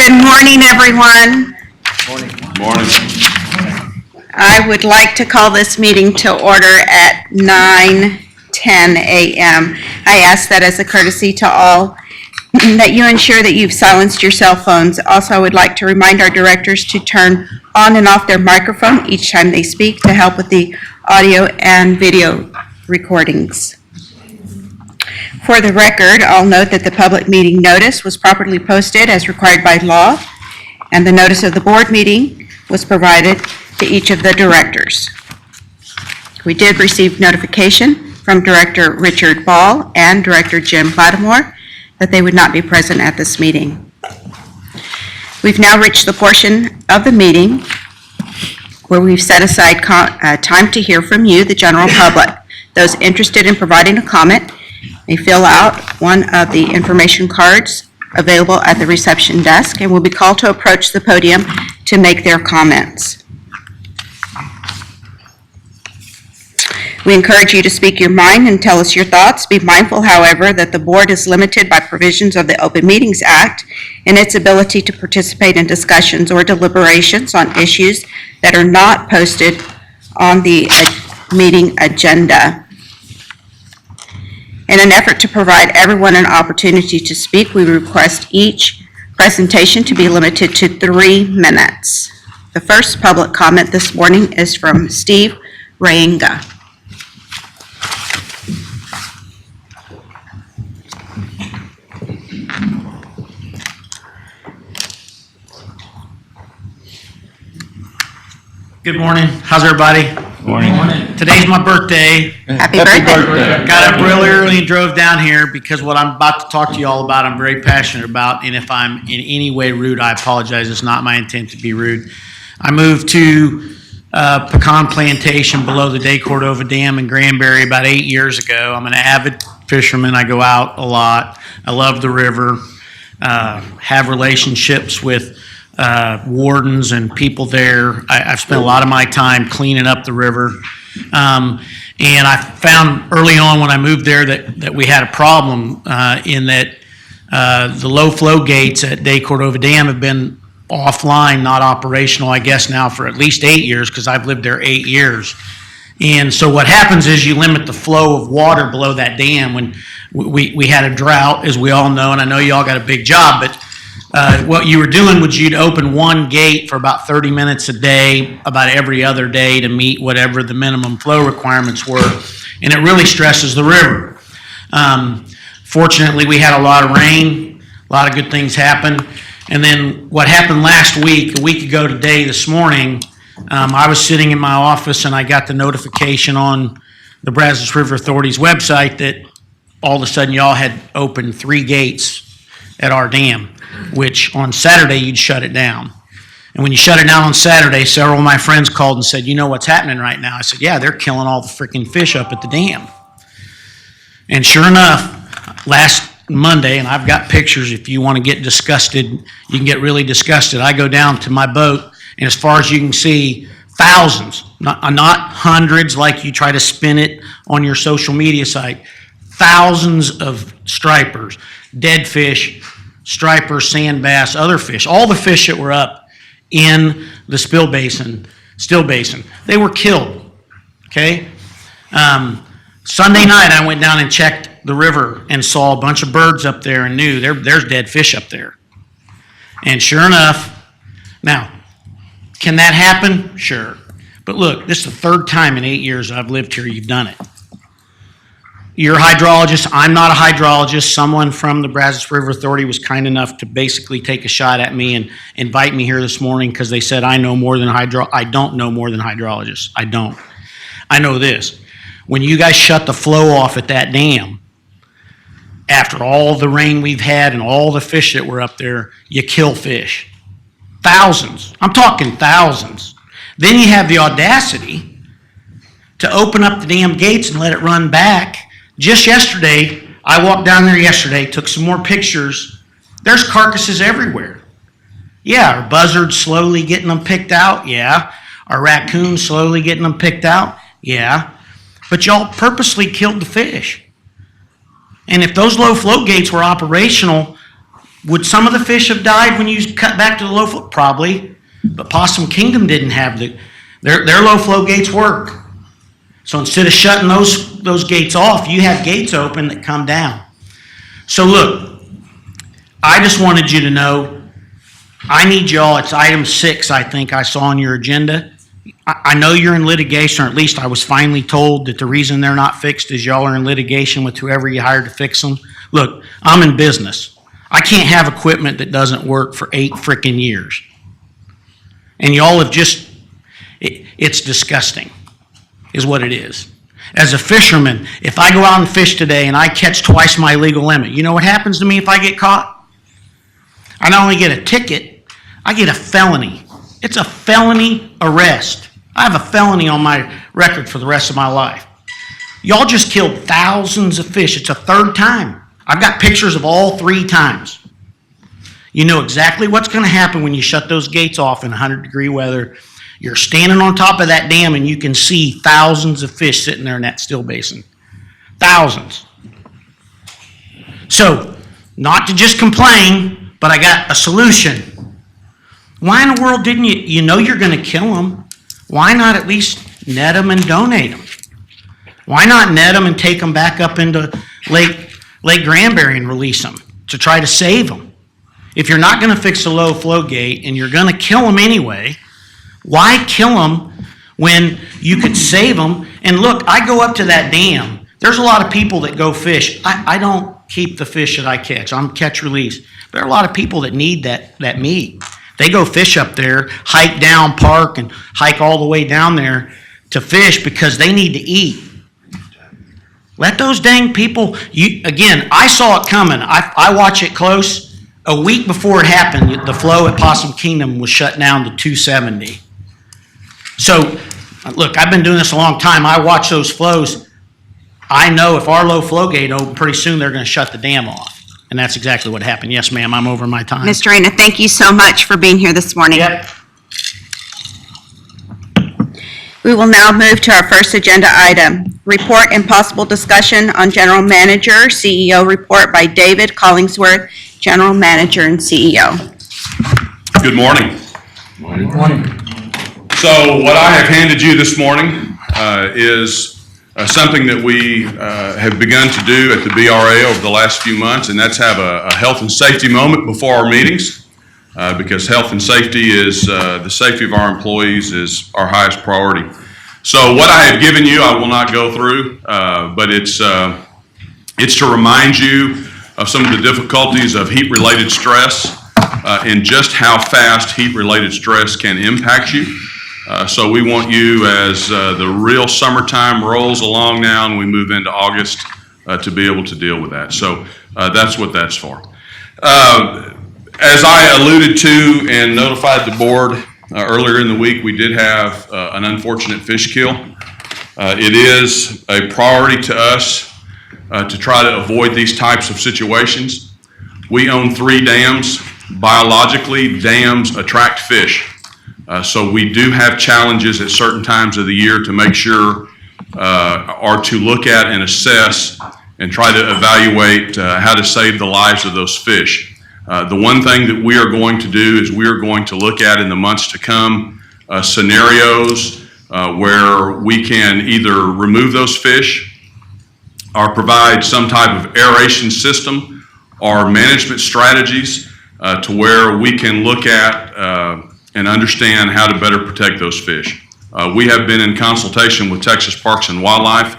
Good morning, everyone. Morning. I would like to call this meeting to order at 9:10 a.m. I ask that as a courtesy to all that you ensure that you've silenced your cell phones. Also, I would like to remind our directors to turn on and off their microphone each time they speak to help with the audio and video recordings. For the record, I'll note that the public meeting notice was properly posted as required by law, and the notice of the board meeting was provided to each of the directors. We did receive notification from Director Richard Ball and Director Jim Lattimore that they would not be present at this meeting. We've now reached the portion of the meeting where we've set aside time to hear from you, the general public. Those interested in providing a comment may fill out one of the information cards available at the reception desk and will be called to approach the podium to make their comments. We encourage you to speak your mind and tell us your thoughts. Be mindful, however, that the board is limited by provisions of the Open Meetings Act in its ability to participate in discussions or deliberations on issues that are not posted on the meeting agenda. In an effort to provide everyone an opportunity to speak, we request each presentation to be limited to 3 minutes. The first public comment this morning is from Steve Rainga. Good morning. How's everybody? Morning. Today's my birthday. Happy birthday. Got up really early and drove down here because what I'm about to talk to you all about, I'm very passionate about, and if I'm in any way rude, I apologize. It's not my intent to be rude. I moved to Pecan Plantation below the Day Cordova Dam in Cranberry about 8 years ago. I'm an avid fisherman. I go out a lot. I love the river. Have relationships with wardens and people there. I've spent a lot of my time cleaning up the river. And I found early on when I moved there that we had a problem in that the low flow gates at Day Cordova Dam have been offline, not operational, I guess now for at least 8 years, because I've lived there 8 years. And so what happens is you limit the flow of water below that dam. When we had a drought, as we all know, and I know you all got a big job, but what you were doing was you'd open one gate for about 30 minutes a day, about every other day to meet whatever the minimum flow requirements were, and it really stresses the river. Fortunately, we had a lot of rain, a lot of good things happened, and then what happened last week, a week ago today, this morning, I was sitting in my office and I got the notification on the Brazos River Authority's website that all of a sudden y'all had opened 3 gates at our dam, which on Saturday you'd shut it down. And when you shut it down on Saturday, several of my friends called and said, you know what's happening right now? I said, yeah, they're killing all the freaking fish up at the dam. And sure enough, last Monday, and I've got pictures, if you want to get disgusted, you can get really disgusted. I go down to my boat, and as far as you can see, thousands, not hundreds like you try to spin it on your social media site, thousands of stripers, dead fish, stripers, sand bass, other fish, all the fish that were up in the still basin, they were killed, okay? Sunday night, I went down and checked the river and saw a bunch of birds up there and knew there's dead fish up there. And sure enough, now, can that happen? Sure. But look, this is the 3rd time in 8 years I've lived here you've done it. You're a hydrologist. I'm not a hydrologist. Someone from the Brazos River Authority was kind enough to basically take a shot at me and invite me here this morning because they said I know more than I don't know more than hydrologists. I don't. I know this. When you guys shut the flow off at that dam, after all the rain we've had and all the fish that were up there, you kill fish. Thousands. I'm talking thousands. Then you have the audacity to open up the damn gates and let it run back. Just yesterday, I walked down there yesterday, took some more pictures. There's carcasses everywhere. Yeah, are buzzards slowly getting them picked out? Yeah. Are raccoons slowly getting them picked out? Yeah. But y'all purposely killed the fish. And if those low flow gates were operational, Would some of the fish have died when you cut back to the low flow? Probably, but Possum Kingdom didn't have their low flow gates work. So instead of shutting those gates off, you have gates open that come down. So look, I just wanted you to know, I need y'all, it's item 6 I think I saw on your agenda. I know you're in litigation, or at least I was finally told that the reason they're not fixed is y'all are in litigation with whoever you hired to fix them. Look, I'm in business. I can't have equipment that doesn't work for 8 frickin' years. And y'all have just, it's disgusting, is what it is. As a fisherman, if I go out and fish today and I catch twice my legal limit, you know what happens to me if I get caught? I not only get a ticket, I get a felony. It's a felony arrest. I have a felony on my record for the rest of my life. Y'all just killed thousands of fish. It's a 3rd time. I've got pictures of all 3 times. You know exactly what's going to happen when you shut those gates off in 100-degree weather. You're standing on top of that dam and you can see thousands of fish sitting there in that still basin. Thousands. So, not to just complain, but I got a solution. Why in the world didn't you know you're going to kill them? Why not at least net them and donate them? Why not net them and take them back up into Lake Cranberry and release them to try to save them? If you're not going to fix the low flow gate and you're going to kill them anyway, why kill them when you could save them? And look, I go up to that dam. There's a lot of people that go fish. I don't keep the fish that I catch. I'm catch release. There are a lot of people that need that meat. They go fish up there, hike down, park, and hike all the way down there to fish because they need to eat. Let those dang people, again, I saw it coming. I watch it close. A week before it happened, the flow at Possum Kingdom was shut down to 270. So, look, I've been doing this a long time. I watch those flows. I know if our low flow gate open, pretty soon they're going to shut the dam off. And that's exactly what happened. Yes, ma'am, I'm over my time. Mr. Reyna, thank you so much for being here this morning. Yep. We will now move to our first agenda item, report and possible discussion on General Manager, CEO report by David Collingsworth, General Manager and CEO. Good morning. Good morning. So what I have handed you this morning is something that we have begun to do at the BRA over the last few months, and that's have a health and safety moment before our meetings, because health and safety is, the safety of our employees is our highest priority. So what I have given you, I will not go through, but it's to remind you of some of the difficulties of heat-related stress and just how fast heat-related stress can impact you. So we want you, as the real summertime rolls along now and we move into August, to be able to deal with that. So that's what that's for. As I alluded to and notified the board earlier in the week, we did have an unfortunate fish kill. It is a priority to us to try to avoid these types of situations. We own 3 dams. Biologically, dams attract fish. So we do have challenges at certain times of the year to make sure, or to look at and assess and try to evaluate how to save the lives of those fish. The one thing that we are going to do is we are going to look at in the months to come scenarios where we can either remove those fish or provide some type of aeration system or management strategies to where we can look at and understand how to better protect those fish. We have been in consultation with Texas Parks and Wildlife.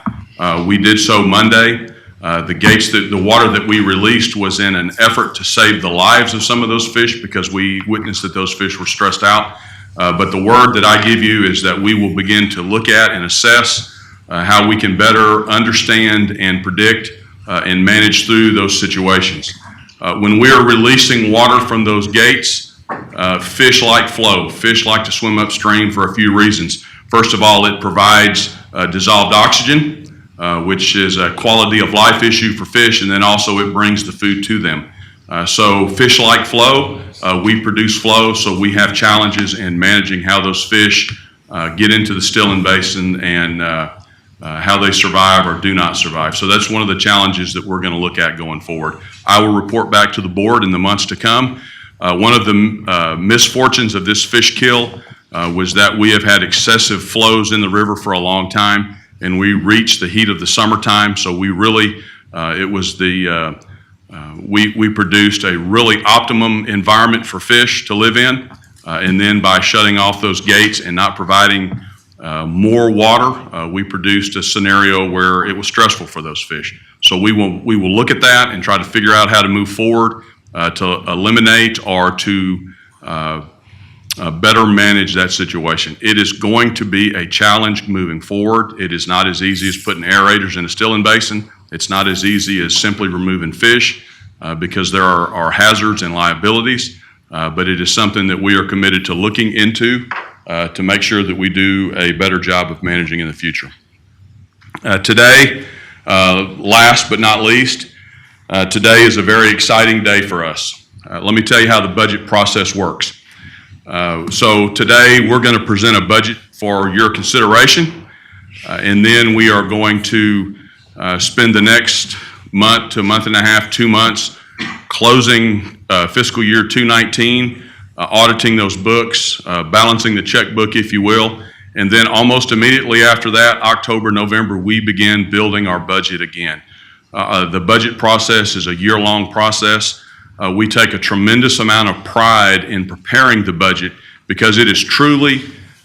We did so Monday. The water that we released was in an effort to save the lives of some of those fish because we witnessed that those fish were stressed out. But the word that I give you is that we will begin to look at and assess how we can better understand and predict and manage through those situations. When we are releasing water from those gates, fish like flow. Fish like to swim upstream for a few reasons. First of all, it provides dissolved oxygen, which is a quality of life issue for fish, and then also it brings the food to them. So fish like flow, we produce flow, so we have challenges in managing how those fish get into the Stillen Basin and how they survive or do not survive. So that's one of the challenges that we're going to look at going forward. I will report back to the board in the months to come. One of the misfortunes of this fish kill was that we have had excessive flows in the river for a long time, and we reached the heat of the summertime, so we really, we produced a really optimum environment for fish to live in, and then by shutting off those gates and not providing more water, we produced a scenario where it was stressful for those fish. So we will look at that and try to figure out how to move forward to eliminate or to better manage that situation. It is going to be a challenge moving forward. It is not as easy as putting aerators in a stilling basin. It's not as easy as simply removing fish because there are hazards and liabilities, but it is something that we are committed to looking into to make sure that we do a better job of managing in the future. Today, last but not least, today is a very exciting day for us. Let me tell you how the budget process works. So today we're going to present a budget for your consideration, and then we are going to spend the next month to month and a half, 2 months, closing fiscal year 2019, auditing those books, balancing the checkbook, if you will, and then almost immediately after that, October, November, we begin building our budget again. The budget process is a year-long process. We take a tremendous amount of pride in preparing the budget because it is truly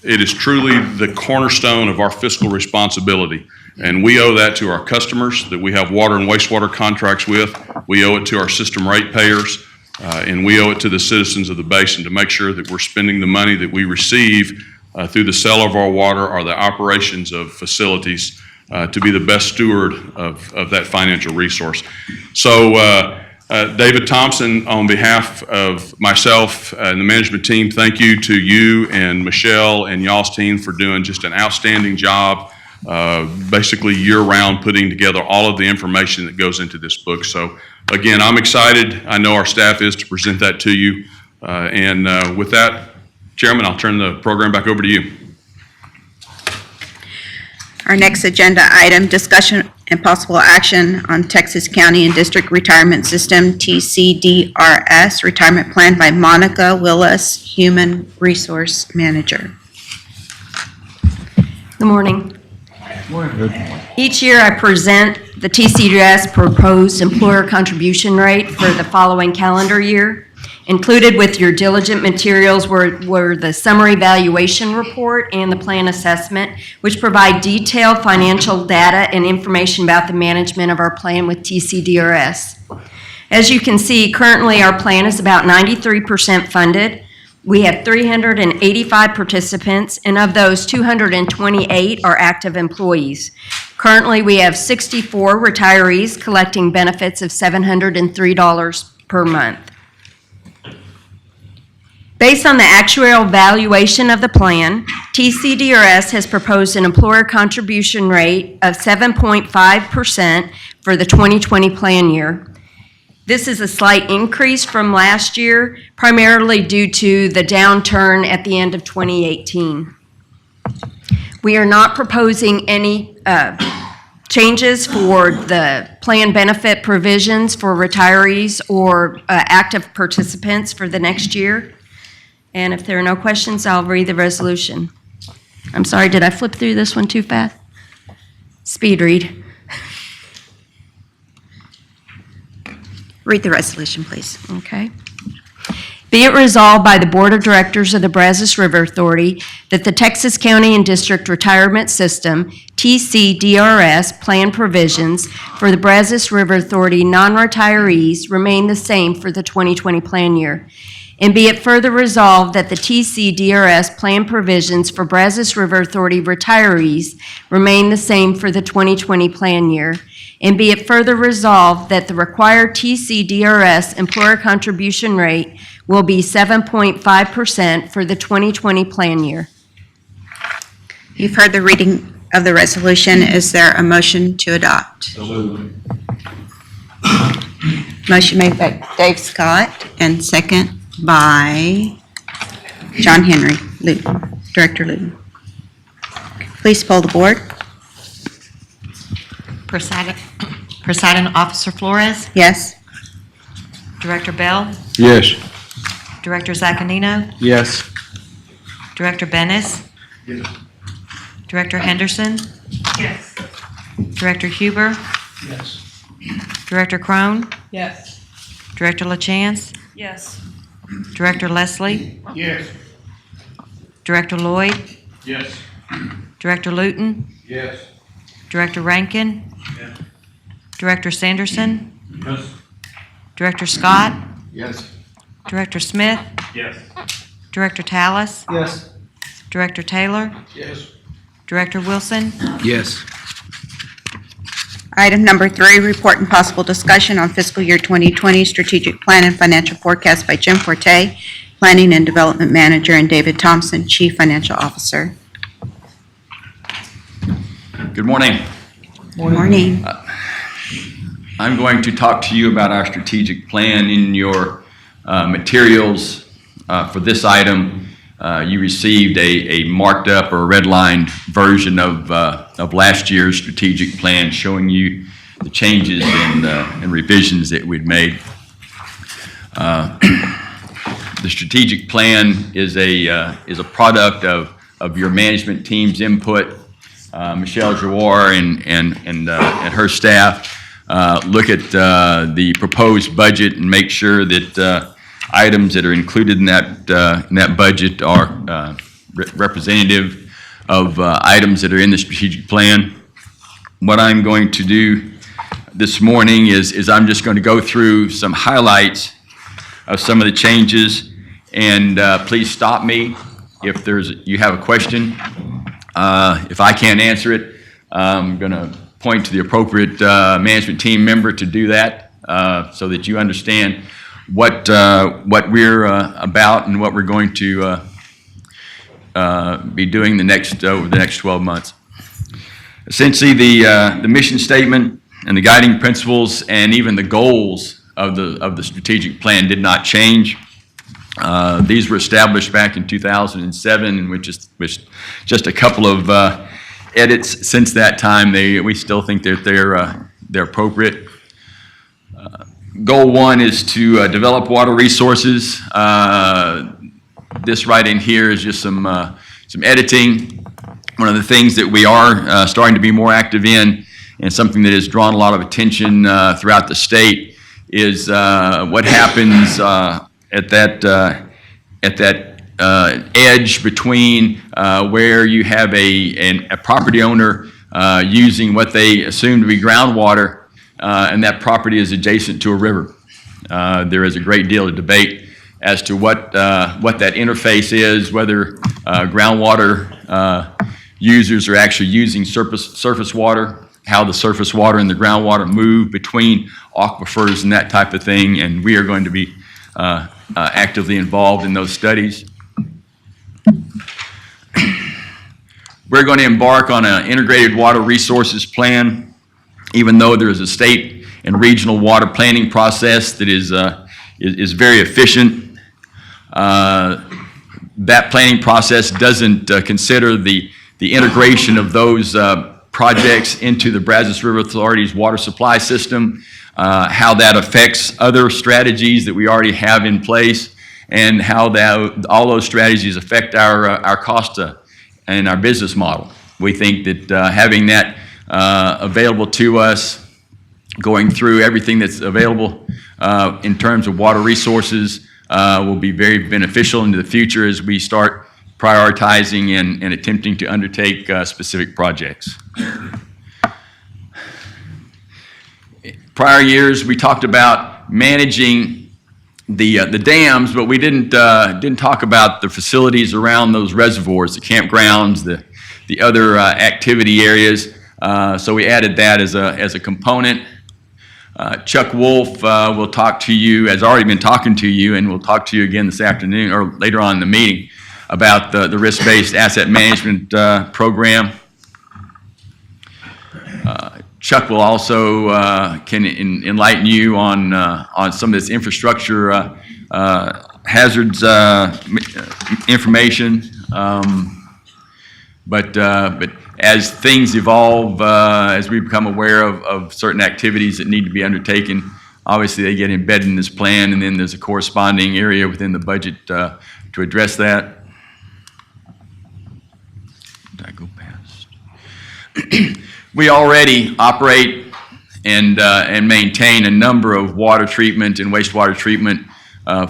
the cornerstone of our fiscal responsibility. And we owe that to our customers that we have water and wastewater contracts with. We owe it to our system ratepayers, and we owe it to the citizens of the basin to make sure that we're spending the money that we receive through the sale of our water or the operations of facilities to be the best steward of that financial resource. So David Thompson, on behalf of myself and the management team, thank you to you and Michelle and y'all's team for doing just an outstanding job, basically year-round putting together all of the information that goes into this book. So again, I'm excited. I know our staff is to present that to you. And with that, Chairman, I'll turn the program back over to you. Our next agenda item, discussion and possible action on Texas County and District Retirement System, TCDRS, retirement plan by Monica Willis, Human Resource Manager. Good morning. Each year I present the TCDRS proposed employer contribution rate for the following calendar year. Included with your diligent materials were the summary valuation report and the plan assessment, which provide detailed financial data and information about the management of our plan with TCDRS. As you can see, currently our plan is about 93% funded. We have 385 participants, and of those, 228 are active employees. Currently, we have 64 retirees collecting benefits of $703 per month. Based on the actuarial valuation of the plan, TCDRS has proposed an employer contribution rate of 7.5% for the 2020 plan year. This is a slight increase from last year, primarily due to the downturn at the end of 2018. We are not proposing any changes for the plan benefit provisions for retirees or active participants for the next year. And if there are no questions, I'll read the resolution. I'm sorry, did I flip through this one too fast? Speed read. Read the resolution, please. Okay. Be it resolved by the Board of Directors of the Brazos River Authority that the Texas County and District Retirement System, TCDRS, plan provisions for the Brazos River Authority non-retirees remain the same for the 2020 plan year. And be it further resolved that the TCDRS plan provisions for Brazos River Authority retirees remain the same for the 2020 plan year. And be it further resolved that the required TCDRS employer contribution rate will be 7.5% for the 2020 plan year. You've heard the reading of the resolution. Is there a motion to adopt? Motion made by Dave Scott and second by John Henry, Luton, Director Luton. Please poll the board. Presiding Officer Flores, Yes? Director Bell, Yes. Director Zaccanino, Yes. Director Bennis, Director Henderson, Yes. Director Huber, Yes. Director Crone, Yes. Director LaChance, Yes. Director Leslie, Yes. Director Lloyd, Yes. Director Luton, Yes. Director Rankin, Director Sanderson, Yes. Director Scott, Yes. Director Smith, Yes. Director Tallis, Yes. Director Taylor, Yes. Director Wilson, Yes. Item number 3, report and possible discussion on fiscal year 2020 strategic plan and financial forecast by Jim Forte, Planning and Development Manager, and David Thompson, Chief Financial Officer. Good morning. Morning. I'm going to talk to you about our strategic plan. In your materials for this item, you received a marked up or redlined version of last year's strategic plan showing you the changes and revisions that we'd made. The strategic plan is a product of your management team's input. Michelle Jouar and her staff look at the proposed budget and make sure that items that are included in that budget are representative of items that are in the strategic plan. What I'm going to do this morning is I'm just going to go through some highlights of some of the changes, and please stop me if you have a question. If I can't answer it, I'm going to point to the appropriate management team member to do that, so that you understand what we're about and what we're going to be doing over the next 12 months. Essentially, the mission statement and the guiding principles and even the goals of the strategic plan did not change. These were established back in 2007, which is just a couple of edits since that time. We still think that they're appropriate. Goal 1 is to develop water resources. This right in here is just some editing. One of the things that we are starting to be more active in, and something that has drawn a lot of attention throughout the state, is what happens at that edge between where you have a property owner using what they assume to be groundwater, and that property is adjacent to a river. There is a great deal of debate as to what that interface is, whether groundwater users are actually using surface water, how the surface water and the groundwater move between aquifers and that type of thing, and we are going to be actively involved in those studies. We're going to embark on an integrated water resources plan, even though there is a state and regional water planning process that is very efficient. That planning process doesn't consider the integration of those projects into the Brazos River Authority's water supply system, how that affects other strategies that we already have in place, and how all those strategies affect our cost and our business model. We think that having that available to us, going through everything that's available in terms of water resources, will be very beneficial into the future as we start prioritizing and attempting to undertake specific projects. Prior years, we talked about managing the dams, but we didn't talk about the facilities around those reservoirs, the campgrounds, the other activity areas. So we added that as a component. Chuck Wolf will talk to you, has already been talking to you, and will talk to you again this afternoon or later on in the meeting about the risk-based asset management program. Chuck will also can enlighten you on some of this infrastructure hazards information. But as things evolve, as we become aware of certain activities that need to be undertaken, obviously they get embedded in this plan, and then there's a corresponding area within the budget to address that. Did I go past? We already operate and maintain a number of water treatment and wastewater treatment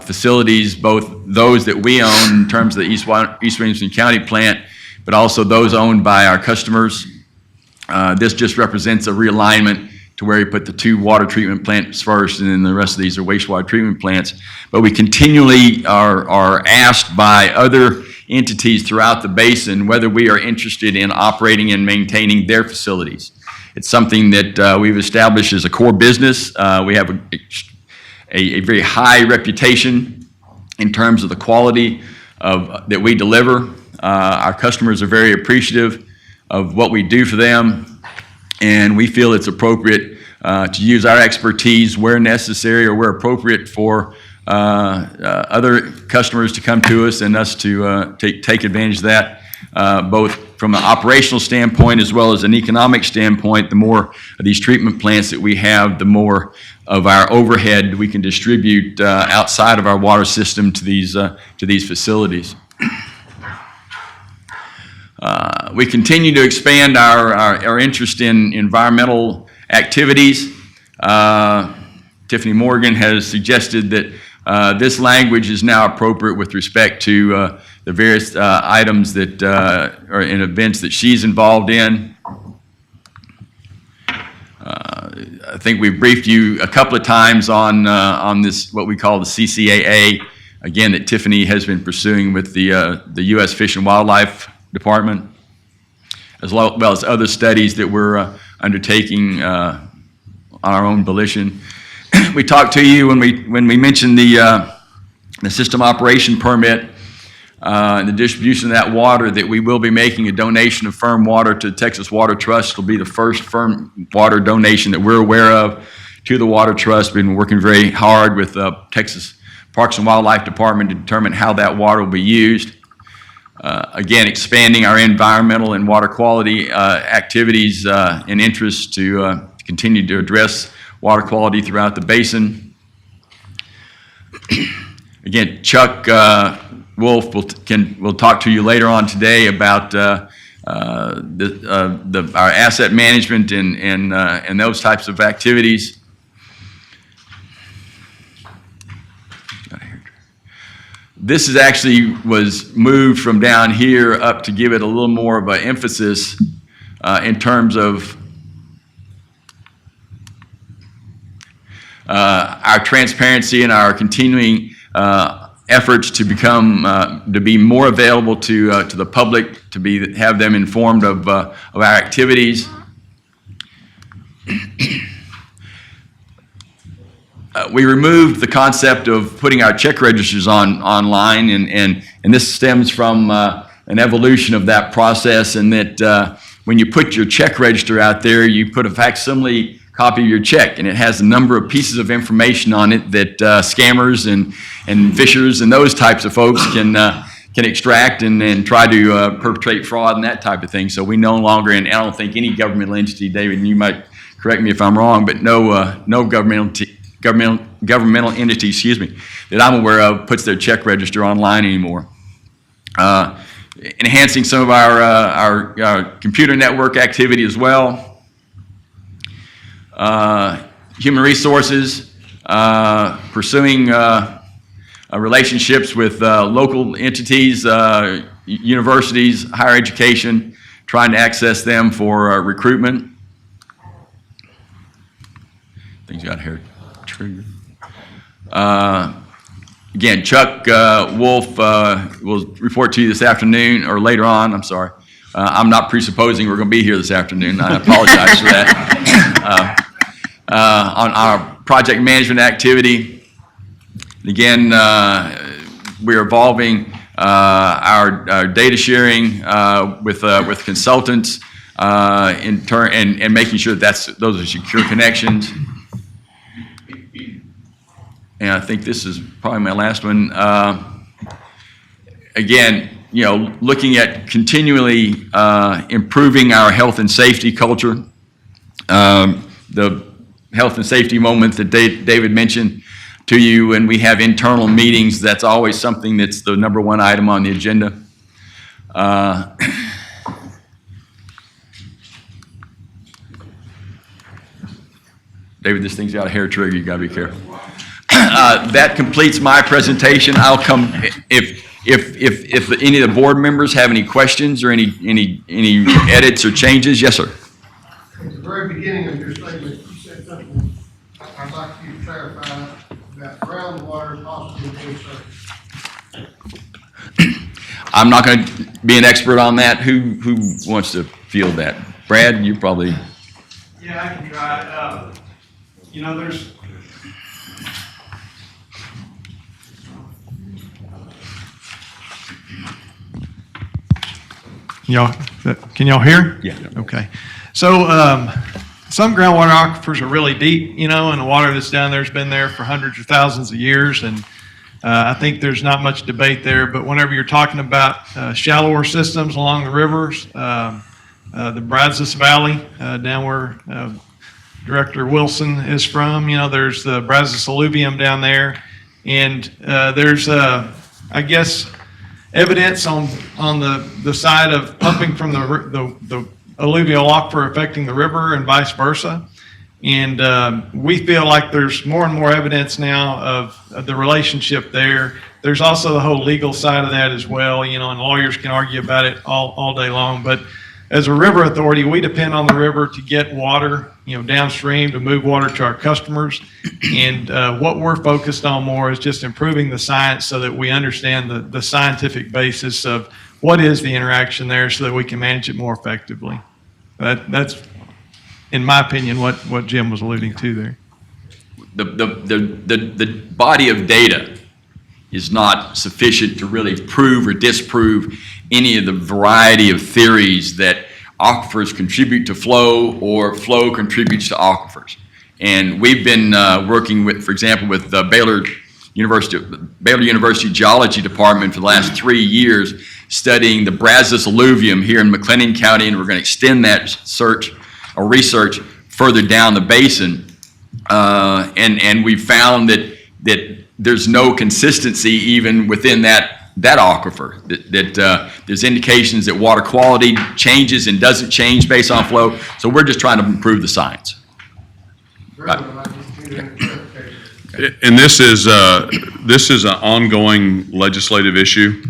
facilities, both those that we own in terms of the East Williamson County plant, but also those owned by our customers. This just represents a realignment to where we put the 2 water treatment plants first, and then the rest of these are wastewater treatment plants. But we continually are asked by other entities throughout the basin whether we are interested in operating and maintaining their facilities. It's something that we've established as a core business. We have a very high reputation in terms of the quality that we deliver. Our customers are very appreciative of what we do for them, and we feel it's appropriate to use our expertise where necessary or where appropriate for other customers to come to us and us to take advantage of that, both from an operational standpoint as well as an economic standpoint. The more of these treatment plants that we have, the more of our overhead we can distribute outside of our water system to these facilities. We continue to expand our interest in environmental activities. Tiffany Morgan has suggested that this language is now appropriate with respect to the various items that are in events that she's involved in. I think we've briefed you a couple of times on this, what we call the CCAA, again, that Tiffany has been pursuing with the U.S. Fish and Wildlife Department, as well as other studies that we're undertaking on our own volition. We talked to you when we mentioned the system operation permit and the distribution of that water, that we will be making a donation of firm water to the Texas Water Trust. It'll be the first firm water donation that we're aware of to the Water Trust. Been working very hard with Texas Parks and Wildlife Department to determine how that water will be used. Again, expanding our environmental and water quality activities and interests to continue to address water quality throughout the basin. Again, Chuck Wolf will talk to you later on today about our asset management and those types of activities. This is actually was moved from down here up to give it a little more of an emphasis in terms of our transparency and our continuing efforts to become to be more available to the public, to have them informed of our activities. We removed the concept of putting our check registers online, and this stems from an evolution of that process, and that when you put your check register out there, you put a facsimile copy of your check, and it has a number of pieces of information on it that scammers and fishers and those types of folks can extract and try to perpetrate fraud and that type of thing. So we no longer, and I don't think any governmental entity, David, and you might correct me if I'm wrong, but no governmental entity, excuse me, that I'm aware of puts their check register online anymore. Enhancing some of our computer network activity as well. Human resources, pursuing relationships with local entities, universities, higher education, trying to access them for recruitment. Things got here triggered. Again, Chuck Wolf will report to you this afternoon, or later on, I'm sorry. I'm not presupposing we're going to be here this afternoon. I apologize for that. On our project management activity, again, we're evolving our data sharing with consultants and making sure those are secure connections. And I think this is probably my last one. Again, looking at continually improving our health and safety culture. The health and safety moment that David mentioned to you, and we have internal meetings, that's always something that's the number one item on the agenda. David, this thing's got a hair trigger, you gotta be careful. That completes my presentation. I'll come, if any of the board members have any questions or any edits or changes, yes, sir. At the very beginning of your statement, you said something I'd like you to clarify about groundwater possibly being surfaced. I'm not going to be an expert on that. Who wants to field that? Brad, you probably. Yeah, I can try. There's. Can y'all hear? Yeah. Okay. So some groundwater aquifers are really deep, and the water that's down there's been there for hundreds or thousands of years, and I think there's not much debate there. But whenever you're talking about shallower systems along the rivers, the Brazos Valley, down where Director Wilson is from, there's the Brazos alluvium down there, and there's, I guess, evidence on the side of pumping from the alluvial aquifer affecting the river and vice versa. And we feel like there's more and more evidence now of the relationship there. There's also the whole legal side of that as well, and lawyers can argue about it all day long. But as a river authority, we depend on the river to get water, downstream, to move water to our customers. And what we're focused on more is just improving the science so that we understand the scientific basis of what is the interaction there so that we can manage it more effectively. That's, in my opinion, what Jim was alluding to there. The body of data is not sufficient to really prove or disprove any of the variety of theories that aquifers contribute to flow or flow contributes to aquifers. And we've been working with, for example, with the Baylor University Geology Department for the last 3 years, studying the Brazos alluvium here in McLennan County, and we're going to extend that research further down the basin. And we found that there's no consistency even within that aquifer, that there's indications that water quality changes and doesn't change based on flow. So we're just trying to improve the science. And this is an ongoing legislative issue,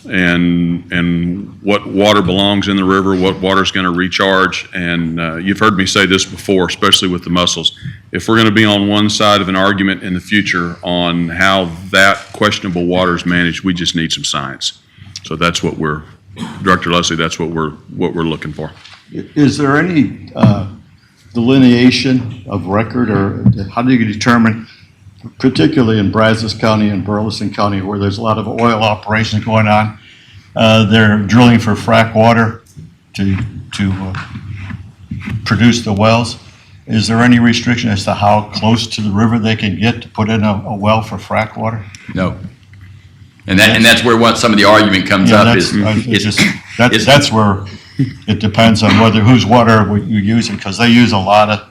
and what water belongs in the river, what water's going to recharge. And you've heard me say this before, especially with the mussels. If we're going to be on one side of an argument in the future on how that questionable water is managed, we just need some science. So that's what Director Leslie, that's what we're looking for. Is there any delineation of record, or how do you determine, particularly in Brazos County and Burleson County, where there's a lot of oil operations going on, they're drilling for frack water to produce the wells? Is there any restriction as to how close to the river they can get to put in a well for frack water? No. And that's where some of the argument comes up that's where it depends on whose water you're using, because they use a lot of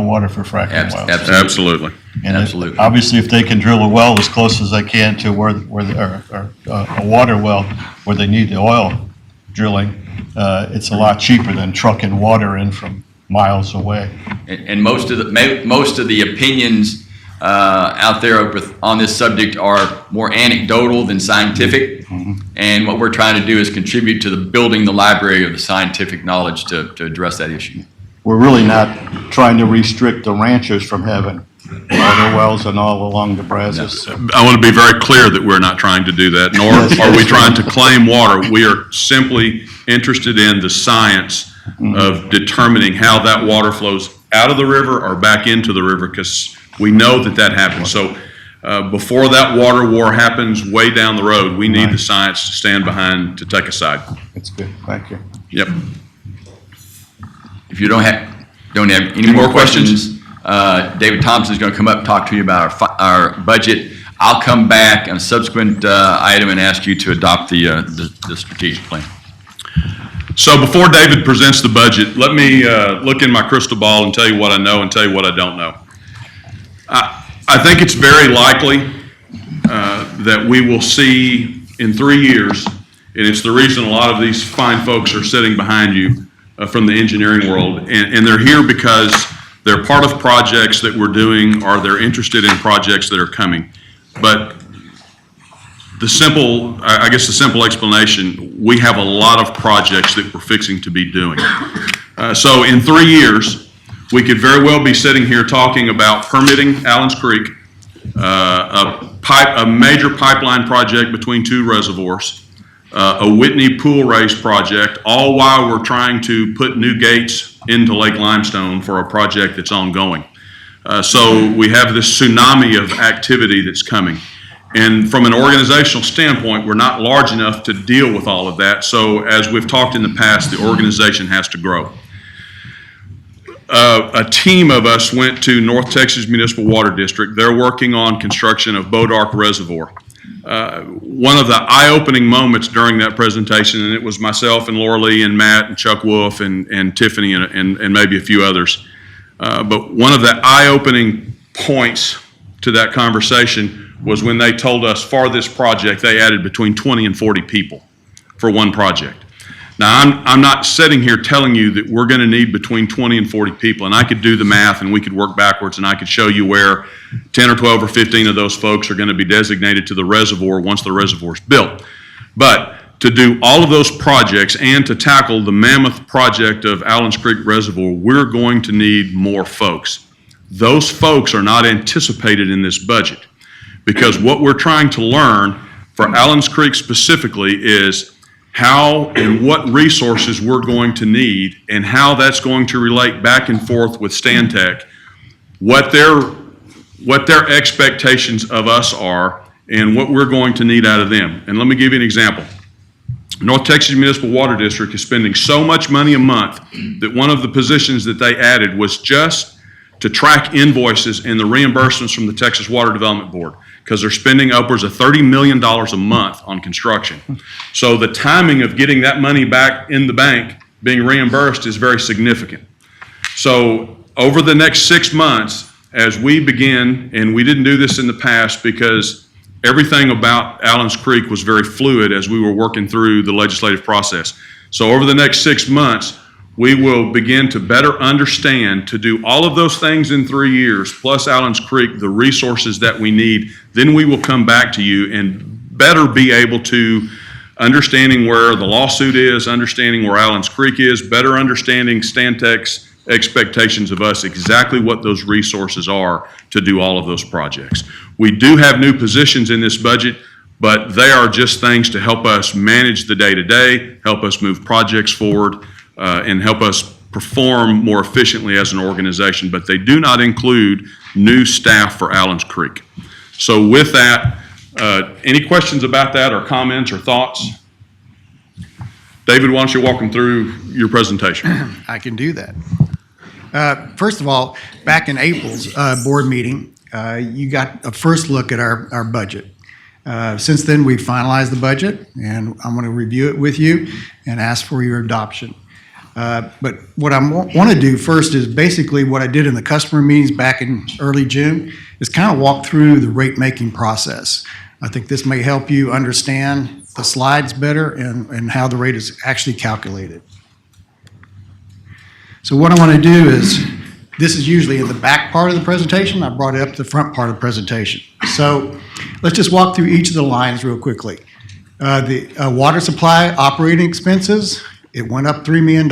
water for fracking wells. Absolutely. And Absolutely. Obviously, if they can drill a well as close as they can to where a water well where they need the oil drilling, it's a lot cheaper than trucking water in from miles away. And most of the opinions out there on this subject are more anecdotal than scientific. Mm-hmm. And what we're trying to do is contribute to building the library of the scientific knowledge to address that issue. We're really not trying to restrict the ranchers from having water wells and all along the Brazos. I want to be very clear that we're not trying to do that, nor are we trying to claim water. We are simply interested in the science of determining how that water flows out of the river or back into the river, because we know that happens. So before that water war happens way down the road, we need the science to stand behind to take a side. That's good. Thank you. Yep. If you don't have any more questions, David Thompson is going to come up and talk to you about our budget. I'll come back on a subsequent item and ask you to adopt the strategic plan. So before David presents the budget, let me look in my crystal ball and tell you what I know and tell you what I don't know. I think it's very likely that we will see in 3 years, and it's the reason a lot of these fine folks are sitting behind you from the engineering world, and they're here because they're part of projects that we're doing or they're interested in projects that are coming. But the simple explanation, we have a lot of projects that we're fixing to be doing. So in 3 years, we could very well be sitting here talking about permitting Allen's Creek, a major pipeline project between 2 reservoirs, a Whitney pool race project, all while we're trying to put new gates into Lake Limestone for a project that's ongoing. So we have this tsunami of activity that's coming. And from an organizational standpoint, we're not large enough to deal with all of that. So as we've talked in the past, the organization has to grow. A team of us went to North Texas Municipal Water District. They're working on construction of Bodark Reservoir. One of the eye-opening moments during that presentation, and it was myself and Laura Lee and Matt and Chuck Wolf and Tiffany and maybe a few others. But one of the eye-opening points to that conversation was when they told us for this project, they added between 20 and 40 people for one project. Now, I'm not sitting here telling you that we're going to need between 20 and 40 people, and I could do the math and we could work backwards and I could show you where 10 or 12 or 15 of those folks are going to be designated to the reservoir once the reservoir is built. But to do all of those projects and to tackle the mammoth project of Allen's Creek Reservoir, we're going to need more folks. Those folks are not anticipated in this budget because what we're trying to learn for Allen's Creek specifically is how and what resources we're going to need and how that's going to relate back and forth with Stantec, what their expectations of us are and what we're going to need out of them. And let me give you an example. North Texas Municipal Water District is spending so much money a month that one of the positions that they added was just to track invoices and the reimbursements from the Texas Water Development Board, because they're spending upwards of $30 million a month on construction. So the timing of getting that money back in the bank being reimbursed is very significant. So over the next 6 months, as we begin, and we didn't do this in the past because everything about Allen's Creek was very fluid as we were working through the legislative process. So over the next 6 months, we will begin to better understand, to do all of those things in 3 years, plus Allen's Creek, the resources that we need. Then we will come back to you and better be able to understanding where the lawsuit is, understanding where Allen's Creek is, better understanding Stantec's expectations of us, exactly what those resources are to do all of those projects. We do have new positions in this budget, but they are just things to help us manage the day-to-day, help us move projects forward, and help us perform more efficiently as an organization, but they do not include new staff for Allen's Creek. So with that, any questions about that or comments or thoughts? David, why don't you walk them through your presentation? I can do that. First of all, back in April's board meeting, you got a first look at our budget. Since then, we've finalized the budget, and I'm going to review it with you and ask for your adoption. But what I want to do first is basically what I did in the customer meetings back in early June, is kind of walk through the rate-making process. I think this may help you understand the slides better and how the rate is actually calculated. So what I want to do is, this is usually in the back part of the presentation. I brought it up to the front part of the presentation. So let's just walk through each of the lines real quickly. The water supply operating expenses, it went up $3 million.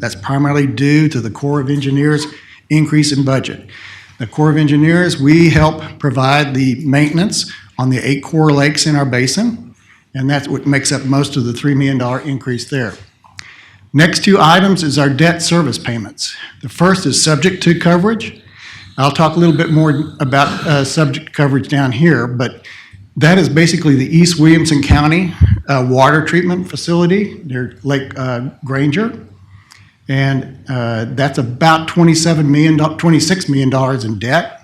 That's primarily due to the Corps of Engineers increase in budget. The Corps of Engineers, we help provide the maintenance on the 8 core lakes in our basin, and that's what makes up most of the $3 million increase there. Next 2 items is our debt service payments. The first is subject to coverage. I'll talk a little bit more about subject coverage down here, but that is basically the East Williamson County water treatment facility, their Lake Granger. And that's about $26 million in debt.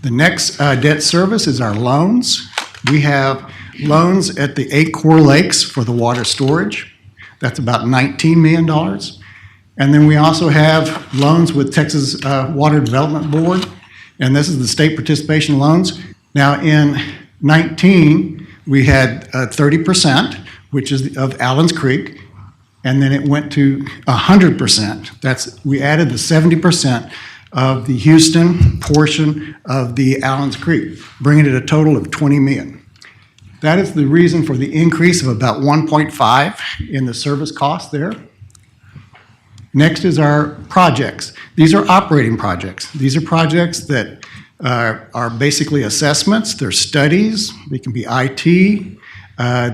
The next debt service is our loans. We have loans at the 8 core lakes for the water storage. That's about $19 million. And then we also have loans with Texas Water Development Board, and this is the state participation loans. Now, in 19, we had 30%, which is of Allen's Creek, and then it went to 100%. We added the 70% of the Houston portion of the Allen's Creek, bringing it a total of 20 million. That is the reason for the increase of about 1.5 in the service cost there. Next is our projects. These are operating projects. These are projects that are basically assessments. They're studies. They can be IT.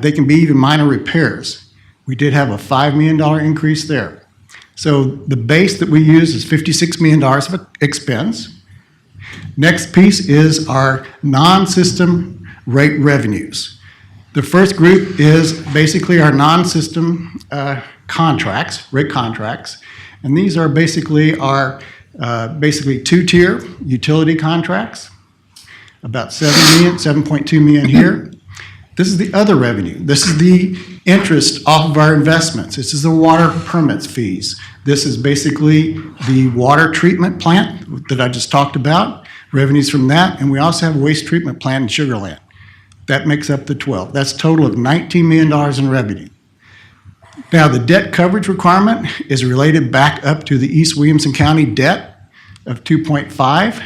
They can be even minor repairs. We did have a $5 million increase there. So the base that we use is $56 million of expense. Next piece is our non-system rate revenues. The first group is basically our non-system contracts, rate contracts, and these are basically our two-tier utility contracts, about 7.2 million here. This is the other revenue. This is the interest off of our investments. This is the water permits fees. This is basically the water treatment plant that I just talked about, revenues from that, and we also have a waste treatment plant in Sugar Land. That makes up the 12. That's a total of $19 million in revenue. Now, the debt coverage requirement is related back up to the East Williamson County debt of 2.5.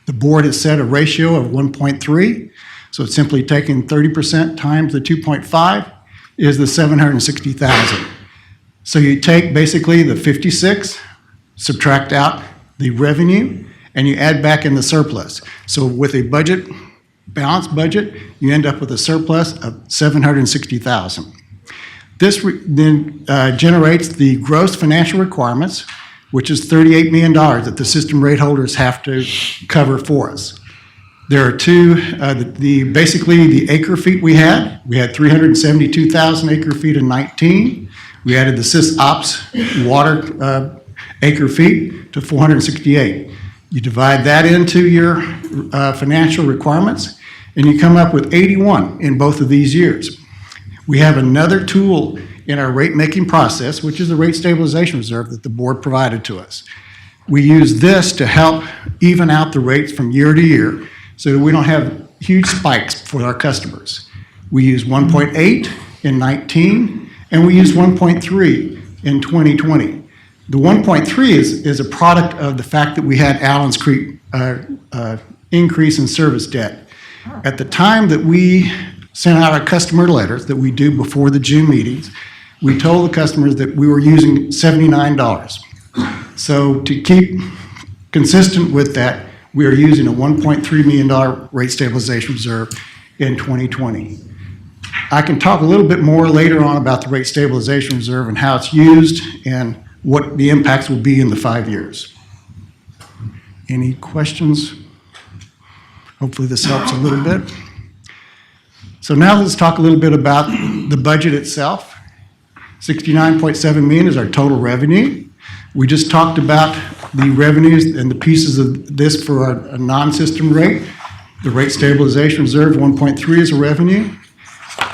The board has set a ratio of 1.3, so it's simply taking 30% times the 2.5 is the 760,000. So you take basically the 56, subtract out the revenue, and you add back in the surplus. So with a balanced budget, you end up with a surplus of 760,000. This then generates the gross financial requirements, which is $38 million that the system rate holders have to cover for us. There are two, basically the acre feet we had 372,000 acre feet in 19. We added the SysOps water acre feet to 468. You divide that into your financial requirements, and you come up with 81 in both of these years. We have another tool in our rate-making process, which is the rate stabilization reserve that the board provided to us. We use this to help even out the rates from year to year so that we don't have huge spikes for our customers. We use 1.8 in 19, and we use 1.3 in 2020. The 1.3 is a product of the fact that we had Allen's Creek increase in service debt. At the time that we sent out our customer letters that we do before the June meetings, we told the customers that we were using $79. So to keep consistent with that, we are using a $1.3 million rate stabilization reserve in 2020. I can talk a little bit more later on about the rate stabilization reserve and how it's used and what the impacts will be in the 5 years. Any questions? Hopefully this helps a little bit. So now let's talk a little bit about the budget itself. 69.7 million is our total revenue. We just talked about the revenues and the pieces of this for our non-system rate. The rate stabilization reserve, 1.3 is a revenue.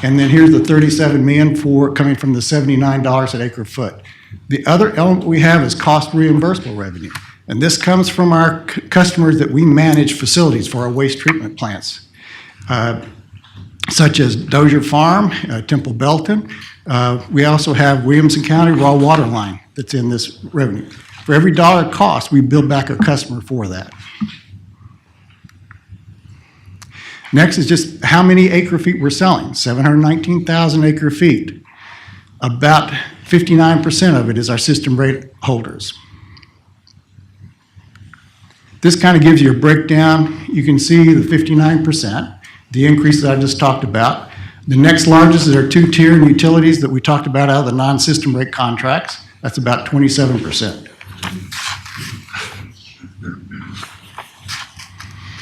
And then here's the 37 million coming from the $79 at acre foot. The other element we have is cost reimbursable revenue. And this comes from our customers that we manage facilities for our waste treatment plants, such as Dozier Farm, Temple Belton. We also have Williamson County raw water line that's in this revenue. For every dollar cost, we bill back our customer for that. Next is just how many acre feet we're selling, 719,000 acre feet. About 59% of it is our system rate holders. This kind of gives you a breakdown. You can see the 59%, the increase that I just talked about. The next largest is our two-tier utilities that we talked about out of the non-system rate contracts. That's about 27%.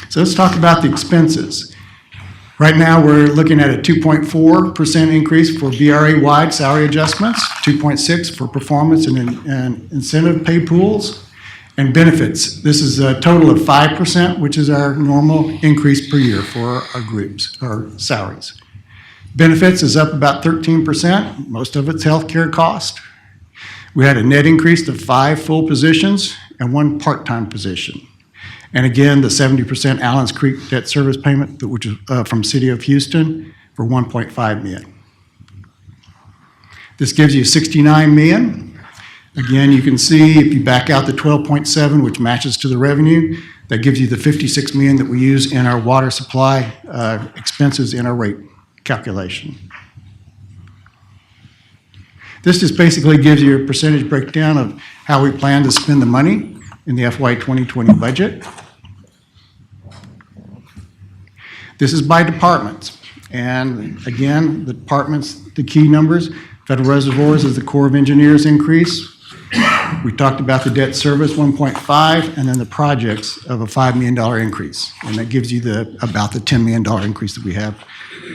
So let's talk about the expenses. Right now, we're looking at a 2.4% increase for BRA-wide salary adjustments, 2.6% for performance and incentive pay pools, And benefits, this is a total of 5%, which is our normal increase per year for our groups, our salaries. Benefits is up about 13%, most of it's healthcare cost. We had a net increase of 5 full positions and 1 part-time position. And again, the 70% Allen's Creek debt service payment, which is from City of Houston, for $1.5 million. This gives you $69 million. Again, you can see if you back out the 12.7, which matches to the revenue, that gives you the $56 million that we use in our water supply expenses in our rate calculation. This just basically gives you a percentage breakdown of how we plan to spend the money in the FY 2020 budget. This is by departments. And again, the departments, the key numbers, Federal Reservoirs is the Corps of Engineers increase. We talked about the debt service, 1.5, and then the projects of a $5 million increase. And that gives you about the $10 million increase that we have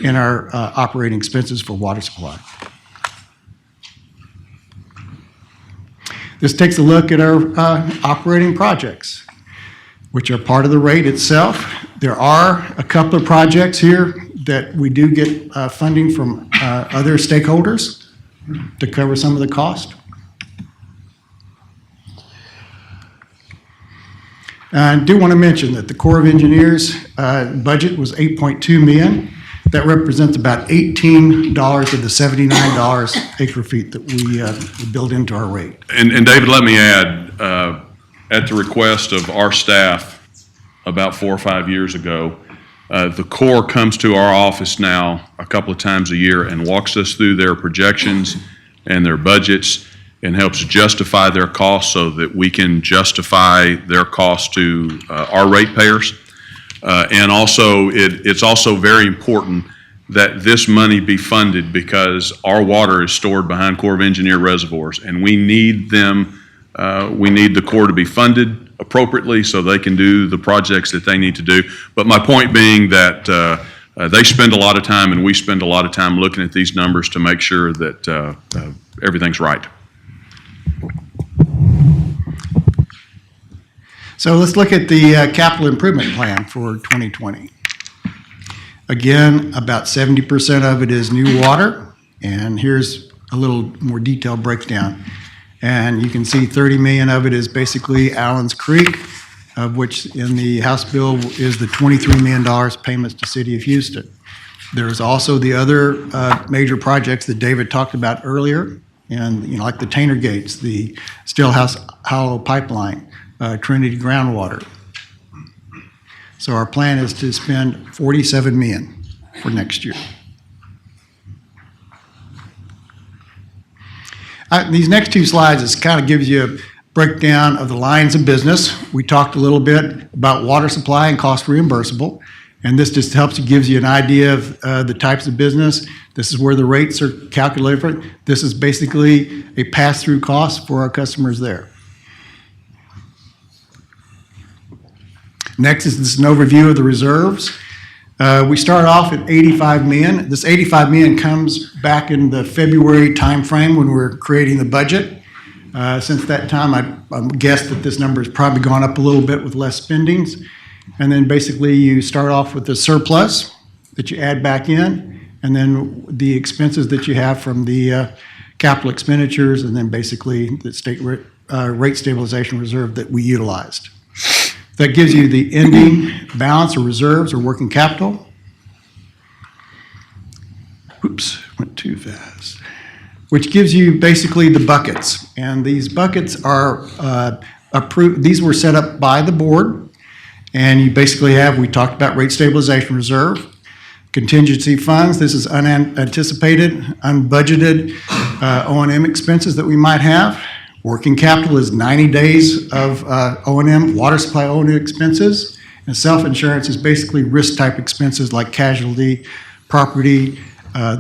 in our operating expenses for water supply. This takes a look at our operating projects, which are part of the rate itself. There are a couple of projects here that we do get funding from other stakeholders to cover some of the cost. I do want to mention that the Corps of Engineers budget was $8.2 million. That represents about $18 of the $79 acre feet that we build into our rate. And David, let me add, at the request of our staff about 4 or 5 years ago, the Corps comes to our office now a couple of times a year and walks us through their projections and their budgets and helps justify their costs so that we can justify their costs to our ratepayers. And also, it's also very important that this money be funded because our water is stored behind Corps of Engineer reservoirs, and we need them, we need the Corps to be funded appropriately so they can do the projects that they need to do. But my point being that they spend a lot of time and we spend a lot of time looking at these numbers to make sure that everything's right. So let's look at the capital improvement plan for 2020. Again, about 70% of it is new water, and here's a little more detailed breakdown. And you can see 30 million of it is basically Allen's Creek, of which in the House bill is the $23 million payments to City of Houston. There's also the other major projects that David talked about earlier, and like the Tainer Gates, the Stillhouse Hollow Pipeline, Trinity groundwater. So our plan is to spend $47 million for next year. These next 2 slides is kind of gives you a breakdown of the lines of business. We talked a little bit about water supply and cost reimbursable, and this just helps you, gives you an idea of the types of business. This is where the rates are calculated for. This is basically a pass-through cost for our customers there. Next is an overview of the reserves. We start off at $85 million. This $85 million comes back in the February timeframe when we're creating the budget. Since that time, I guess that this number has probably gone up a little bit with less spendings. And then basically you start off with the surplus that you add back in, and then the expenses that you have from the capital expenditures, and then basically the state rate stabilization reserve that we utilized. That gives you the ending balance or reserves or working capital. Oops, went too fast. Which gives you basically the buckets. And these buckets are approved, these were set up by the board. And you basically have, we talked about rate stabilization reserve, contingency funds. This is unanticipated, unbudgeted O&M expenses that we might have. Working capital is 90 days of O&M, water supply O&M expenses, and self-insurance is basically risk-type expenses like casualty, property,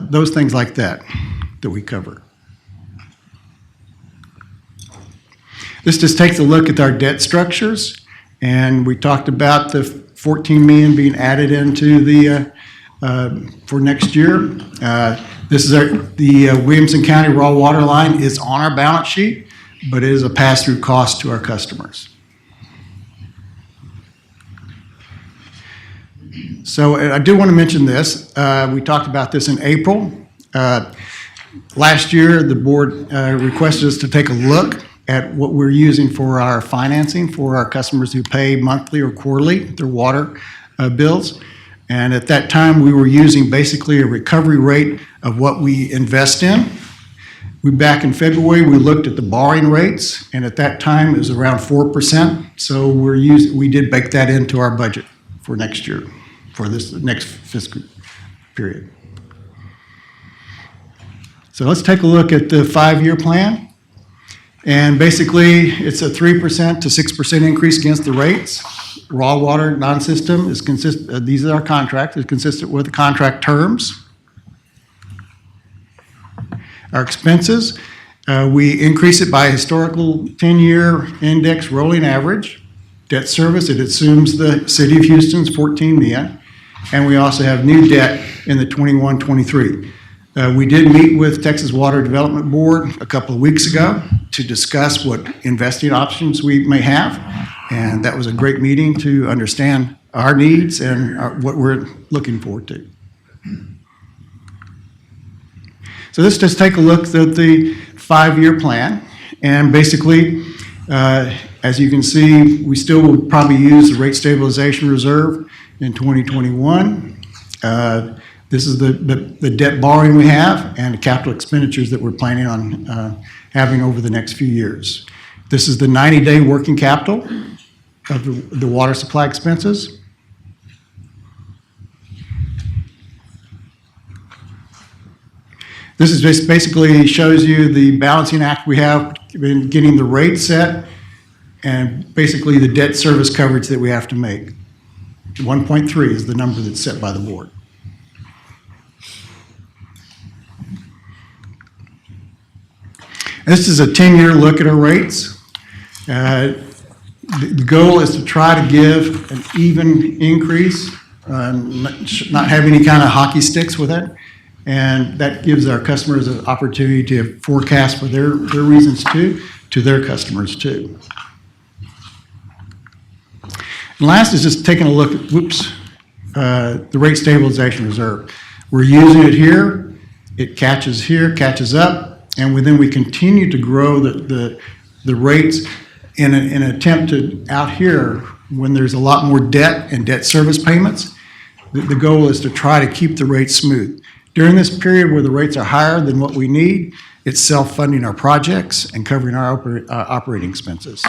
those things like that we cover. This just takes a look at our debt structures, and we talked about the $14 million being added into the for next year. This is the Williamson County raw water line is on our balance sheet, but it is a pass-through cost to our customers. So I do want to mention this. We talked about this in April. Last year, the board requested us to take a look at what we're using for our financing for our customers who pay monthly or quarterly their water bills. And at that time, we were using basically a recovery rate of what we invest in. Back in February, we looked at the borrowing rates, and at that time, it was around 4%. So we did bake that into our budget for next year, for this next fiscal period. So let's take a look at the 5-year plan. And basically, it's a 3% to 6% increase against the rates. Raw water non-system is these are our contracts, is consistent with the contract terms. Our expenses, we increase it by historical 10-year index rolling average. Debt service, it assumes the city of Houston's 14 million. And we also have new debt in the 21-23. We did meet with Texas Water Development Board a couple of weeks ago to discuss what investing options we may have. And that was a great meeting to understand our needs and what we're looking forward to. So let's just take a look at the 5-year plan. And basically, as you can see, we still will probably use the rate stabilization reserve in 2021. This is the debt borrowing we have and the capital expenditures that we're planning on having over the next few years. This is the 90-day working capital of the water supply expenses. This is just basically shows you the balancing act we have in getting the rate set and basically the debt service coverage that we have to make. 1.3 is the number that's set by the board. This is a 10-year look at our rates. The goal is to try to give an even increase, not have any kind of hockey sticks with it. And that gives our customers an opportunity to forecast for their reasons too, to their customers too. And last is just taking a look at, the rate stabilization reserve. We're using it here, it catches up, and then we continue to grow the rates in an attempt to, out here, when there's a lot more debt and debt service payments, the goal is to try to keep the rates smooth. During this period where the rates are higher than what we need, it's self-funding our projects and covering our operating expenses.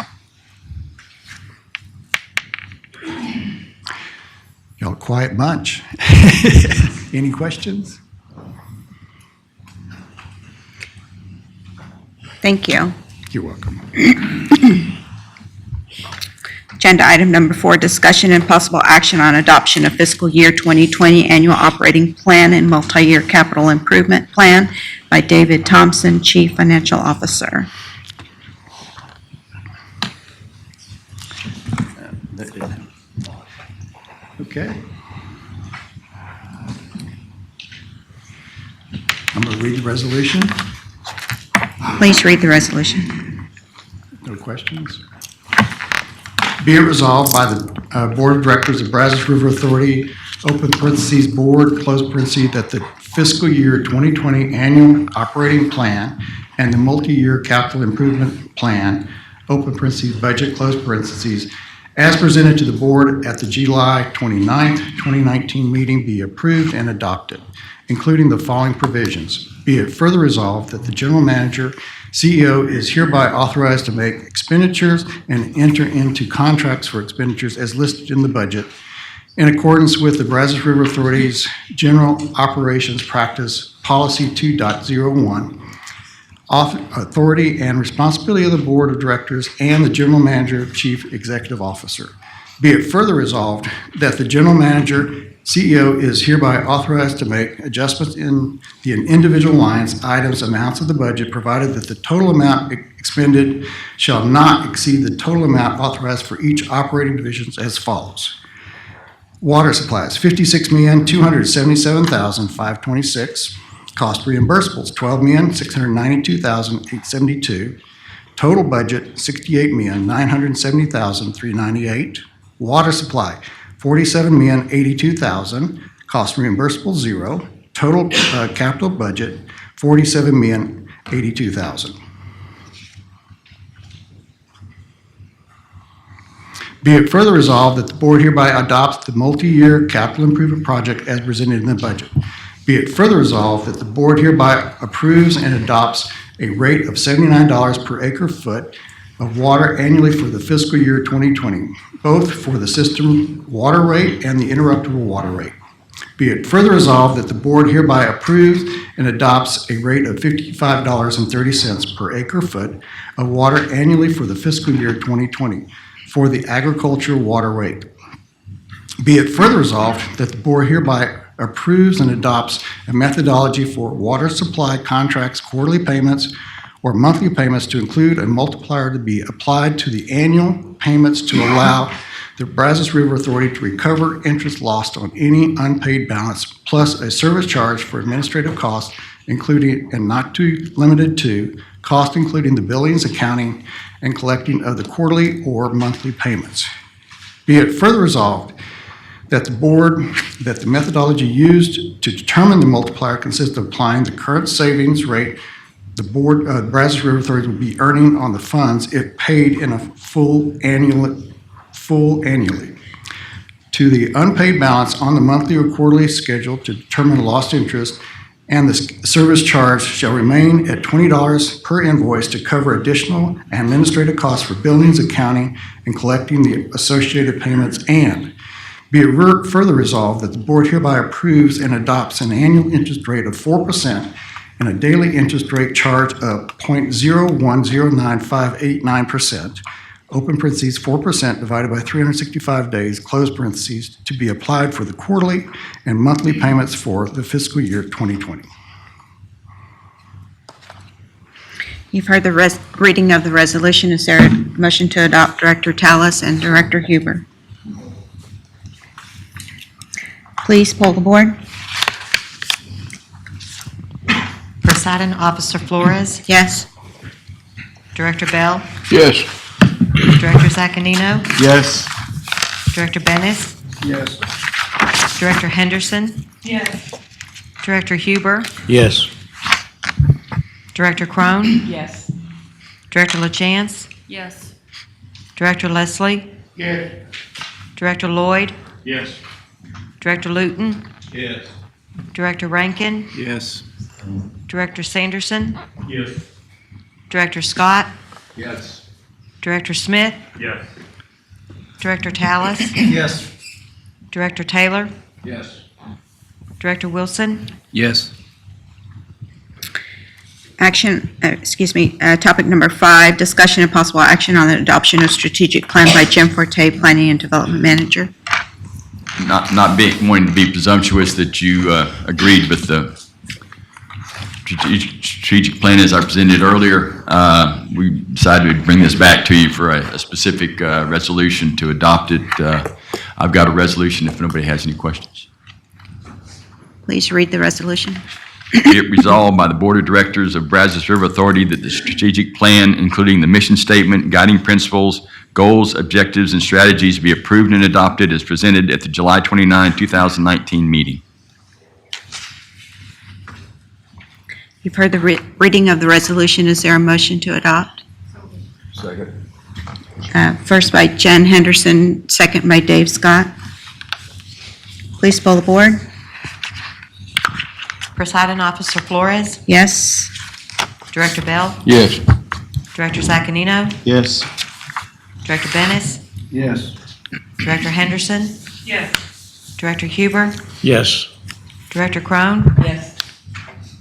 Y'all a quiet bunch. Any questions? Thank you. You're welcome. Agenda item number 4, discussion and possible action on adoption of fiscal year 2020 annual operating plan and multi-year capital improvement plan by David Thompson, Chief Financial Officer. Okay. I'm going to read the resolution. Please read the resolution. No questions? Be it resolved by the Board of Directors of Brazos River Authority, open parentheses, board, close parentheses, that the fiscal year 2020 annual operating plan and the multi-year capital improvement plan, open parentheses, budget, close parentheses, as presented to the board at the July 29th, 2019 meeting be approved and adopted, including the following provisions. Be it further resolved that the general manager, CEO, is hereby authorized to make expenditures and enter into contracts for expenditures as listed in the budget in accordance with the Brazos River Authority's General Operations Practice Policy 2.01, authority and responsibility of the Board of Directors and the General Manager, Chief Executive Officer. Be it further resolved that the General Manager, CEO, is hereby authorized to make adjustments in the individual lines, items, amounts of the budget, provided that the total amount expended shall not exceed the total amount authorized for each operating division as follows. Water supplies, $56,277,526. Cost reimbursables, $12,692,872. Total budget, $68,970,398. Water supply, $47,082,000. Cost reimbursable, 0. Total capital budget, $47,082,000. Be it further resolved that the board hereby adopts the multi-year capital improvement project as presented in the budget. Be it further resolved that the board hereby approves and adopts a rate of $79 per acre foot of water annually for the fiscal year 2020, both for the system water rate and the interruptible water rate. Be it further resolved that the board hereby approves and adopts a rate of $55.30 per acre foot of water annually for the fiscal year 2020 for the agricultural water rate. Be it further resolved that the board hereby approves and adopts a methodology for water supply contracts, quarterly payments, or monthly payments to include a multiplier to be applied to the annual payments to allow the Brazos River Authority to recover interest lost on any unpaid balance, plus a service charge for administrative costs, including and not too limited to cost including the billings, accounting, and collecting of the quarterly or monthly payments. Be it further resolved that the methodology used to determine the multiplier consists of applying the current savings rate the Brazos River Authority would be earning on the funds if paid in a full annually to the unpaid balance on the monthly or quarterly schedule to determine lost interest, and the service charge shall remain at $20 per invoice to cover additional administrative costs for billings, accounting, and collecting the associated payments. And be it further resolved that the board hereby approves and adopts an annual interest rate of 4% and a daily interest rate charge of 0.0109589%, open parentheses, 4% divided by 365 days, close parentheses, to be applied for the quarterly and monthly payments for the fiscal year 2020. You've heard the reading of the resolution. Is there a motion to adopt Director Tallis and Director Huber? Please poll the board. Presiding Officer Flores, Yes. Director Bell, Yes. Director Zaccanino, Yes. Director Bennis, Yes. Director Henderson. Yes. Director Huber, Yes. Director Crone, Yes. Director LaChance, Yes. Director Leslie, Yes. Director Lloyd, Yes. Director Luton, Yes. Director Rankin, Yes. Director Sanderson, Yes. Director Scott, Yes. Director Smith, Yes. Director Tallis, Yes. Director Taylor, Yes. Director Wilson, Yes. Topic number 5, discussion and possible action on the adoption of strategic plan by Jim Forte, Planning and Development Manager. Not wanting to be presumptuous that you agreed with the strategic plan as I presented earlier. We decided to bring this back to you for a specific resolution to adopt it. I've got a resolution if nobody has any questions. Please read the resolution. Be it resolved by the Board of Directors of Brazos River Authority that the strategic plan, including the mission statement, guiding principles, goals, objectives, and strategies, be approved and adopted as presented at the July 29, 2019 meeting. You've heard the reading of the resolution. Is there a motion to adopt? Second. First by Jen Henderson, second by Dave Scott. Please poll the board. Presiding Officer Flores, Yes. Director Bell, Yes. Director Zaccanino, Yes. Director Bennis, Yes. Director Henderson, Yes. Director Huber, Yes. Director Crone, Yes.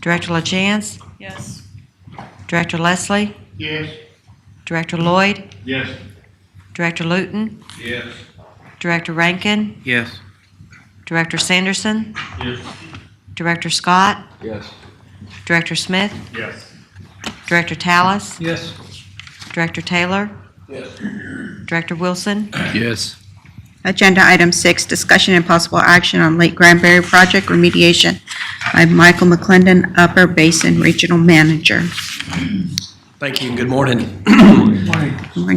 Director LaChance, Yes. Director Leslie, Yes. Director Lloyd, Yes. Director Luton, Yes. Director Rankin, Yes. Director Sanderson, Yes. Director Scott, Yes. Director Smith, Yes. Director Tallis, Yes. Director Taylor, Yes. Director Wilson, Yes. Agenda item 6, discussion and possible action on Lake Cranberry project remediation by Michael McClendon, Upper Basin Regional Manager. Thank you and good morning.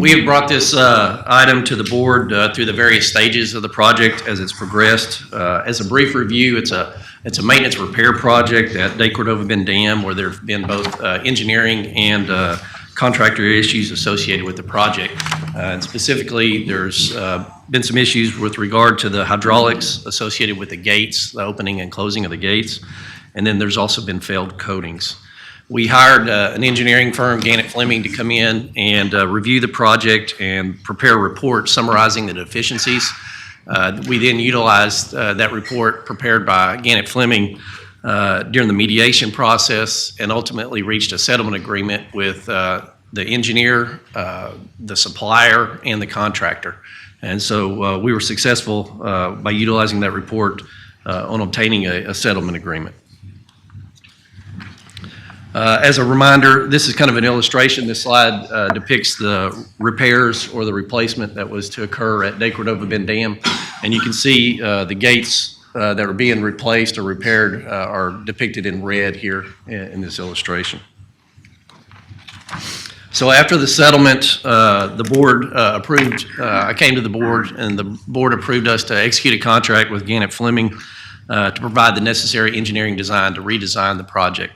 We have brought this item to the board through the various stages of the project as it's progressed. As a brief review, it's a maintenance repair project at De Cordova Bend Dam where there have been both engineering and contractor issues associated with the project. And specifically, there's been some issues with regard to the hydraulics associated with the gates, the opening and closing of the gates. And then there's also been failed coatings. We hired an engineering firm, Gannett Fleming, to come in and review the project and prepare a report summarizing the deficiencies. We then utilized that report prepared by Gannett Fleming during the mediation process and ultimately reached a settlement agreement with the engineer, the supplier, and the contractor. And so we were successful by utilizing that report on obtaining a settlement agreement. As a reminder, this is kind of an illustration. This slide depicts the repairs or the replacement that was to occur at De Cordova Bend Dam. And you can see the gates that are being replaced or repaired are depicted in red here in this illustration. So after the settlement, the board approved, I came to the board and the board approved us to execute a contract with Gannett Fleming to provide the necessary engineering design to redesign the project.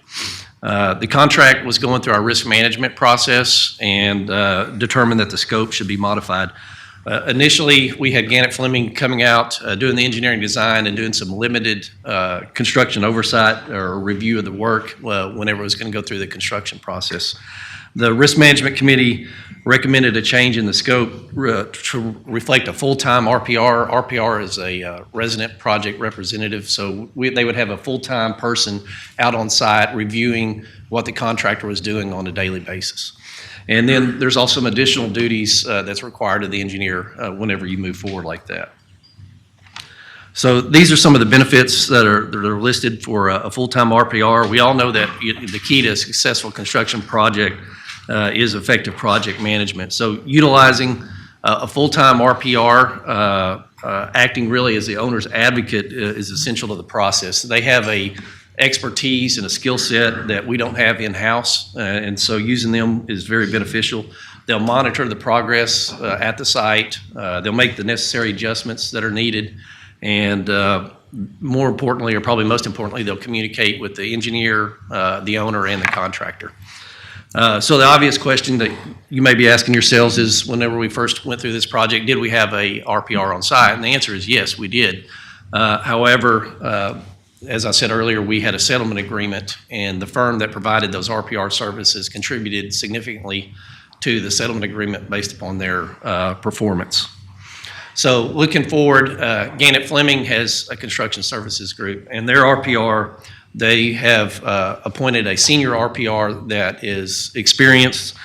The contract was going through our risk management process and determined that the scope should be modified. Initially, we had Gannett Fleming coming out, doing the engineering design and doing some limited construction oversight or review of the work whenever it was going to go through the construction process. The Risk Management Committee recommended a change in the scope to reflect a full-time RPR. RPR is a resident project representative, so they would have a full-time person out on site reviewing what the contractor was doing on a daily basis. And then there's also some additional duties that's required of the engineer whenever you move forward like that. So these are some of the benefits that are listed for a full-time RPR. We all know that the key to a successful construction project is effective project management. So utilizing a full-time RPR, acting really as the owner's advocate is essential to the process. They have a expertise and a skill set that we don't have in-house, and so using them is very beneficial. They'll monitor the progress at the site. They'll make the necessary adjustments that are needed, and more importantly, or probably most importantly, they'll communicate with the engineer, the owner, and the contractor. So the obvious question that you may be asking yourselves is, whenever we first went through this project, did we have a RPR on site? And the answer is yes, we did. However, as I said earlier, we had a settlement agreement, and the firm that provided those RPR services contributed significantly to the settlement agreement based upon their performance. So looking forward, Gannett Fleming has a construction services group, and their RPR, they have appointed a senior RPR that is experienced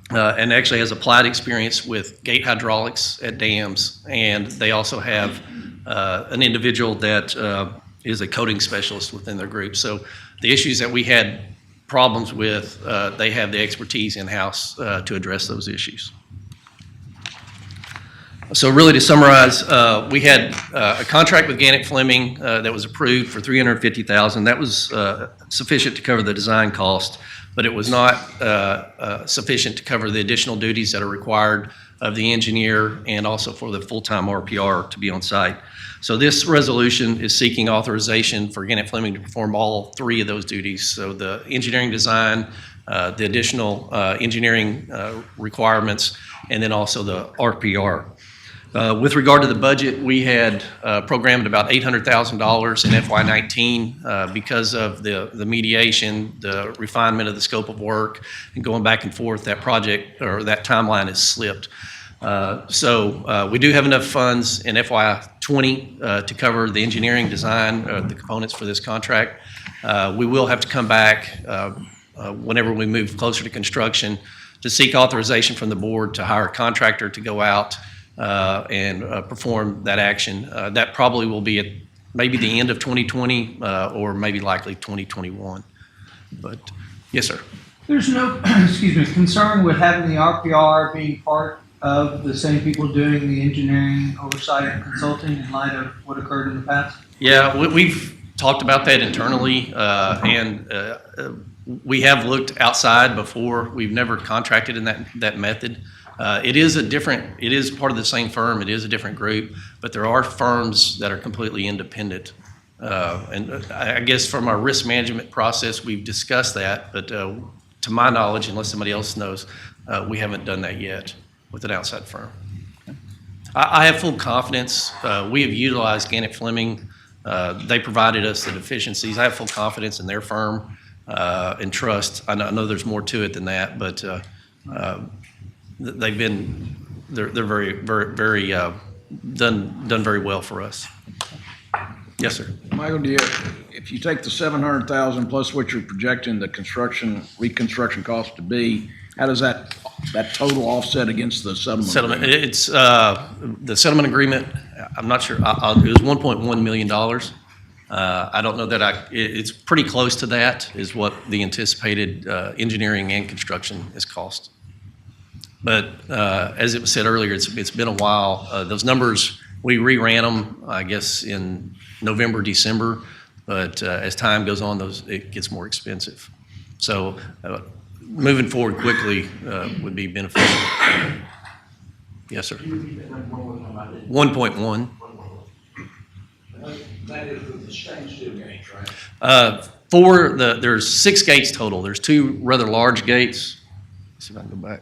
and actually has applied experience with gate hydraulics at dams, and they also have an individual that is a coating specialist within their group. So the issues that we had problems with, they have the expertise in-house to address those issues. So really to summarize, we had a contract with Gannett Fleming that was approved for $350,000. That was sufficient to cover the design cost, but it was not sufficient to cover the additional duties that are required of the engineer and also for the full-time RPR to be on site. So this resolution is seeking authorization for Gannett Fleming to perform all three of those duties. So the engineering design, the additional engineering requirements, and then also the RPR. With regard to the budget, we had programmed about $800,000 in FY19 because of the mediation, the refinement of the scope of work, and going back and forth, that project or that timeline has slipped. So we do have enough funds in FY20 to cover the engineering design, the components for this contract. We will have to come back whenever we move closer to construction to seek authorization from the board to hire a contractor to go out and perform that action. That probably will be at maybe the end of 2020 or maybe likely 2021. But yes, sir. There's no, excuse me, concern with having the RPR being part of the same people doing the engineering oversight and consulting in light of what occurred in the past? Yeah, we've talked about that internally, and We have looked outside before. We've never contracted in that method. It is part of the same firm. It is a different group, but there are firms that are completely independent. And I guess from our risk management process, we've discussed that, but to my knowledge, unless somebody else knows, we haven't done that yet with an outside firm. I have full confidence. We have utilized Gannett Fleming. They provided us the deficiencies. I have full confidence in their firm and trust. I know there's more to it than that, but they're very, very, very done very well for us. Yes, sir. Michael, if you take the 700,000 plus what you're projecting the reconstruction cost to be, how does that total offset against the settlement? It's the settlement agreement. I'm not sure. It was $1.1 million. I don't know that it's pretty close to that is what the anticipated engineering and construction is cost. But as it was said earlier, it's been a while. Those numbers, we reran them, I guess, in November, December. But as time goes on, it gets more expensive. So moving forward quickly would be beneficial. Yes, sir. 1.1. That is with the standstill gates, right? There's 6 gates total. There's 2 rather large gates. Let's see if I can go back.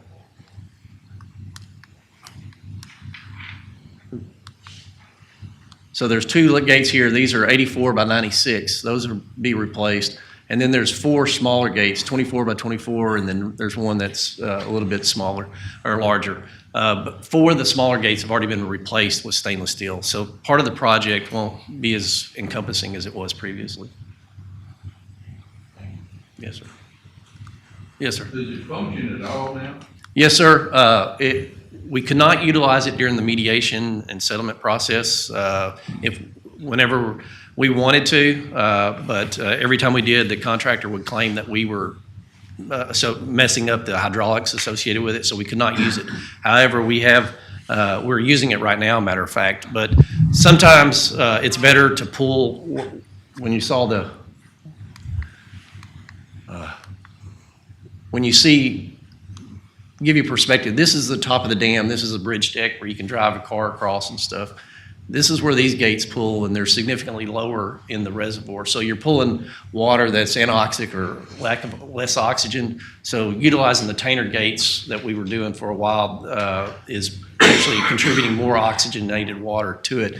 So there's 2 gates here. These are 84 by 96. Those will be replaced. And then there's 4 smaller gates, 24 by 24, and then there's one that's a little bit smaller or larger. But 4 of the smaller gates have already been replaced with stainless steel. So part of the project won't be as encompassing as it was previously. Yes, sir. Yes, sir. Does it function at all now? Yes, sir. We could not utilize it during the mediation and settlement process whenever we wanted to, but every time we did, the contractor would claim that we were messing up the hydraulics associated with it, so we could not use it. However, we're using it right now, matter of fact, but sometimes it's better to pull, when you saw give you perspective, this is the top of the dam, this is a bridge deck where you can drive a car across and stuff. This is where these gates pull, and they're significantly lower in the reservoir. So you're pulling water that's anoxic or lack of less oxygen. So utilizing the Tainer gates that we were doing for a while is actually contributing more oxygenated water to it.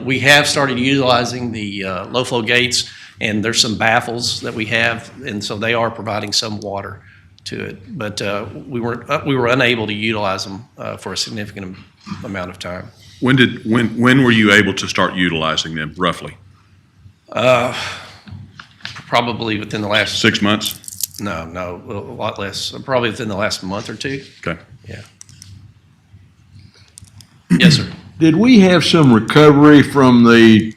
We have started utilizing the low flow gates, and there's some baffles that we have, and so they are providing some water to it. But we were unable to utilize them for a significant amount of time. When were you able to start utilizing them, roughly? Probably within the last 6 months? No, a lot less. Probably within the last month or 2. Okay. Yeah. Yes, sir. Did we have some recovery from the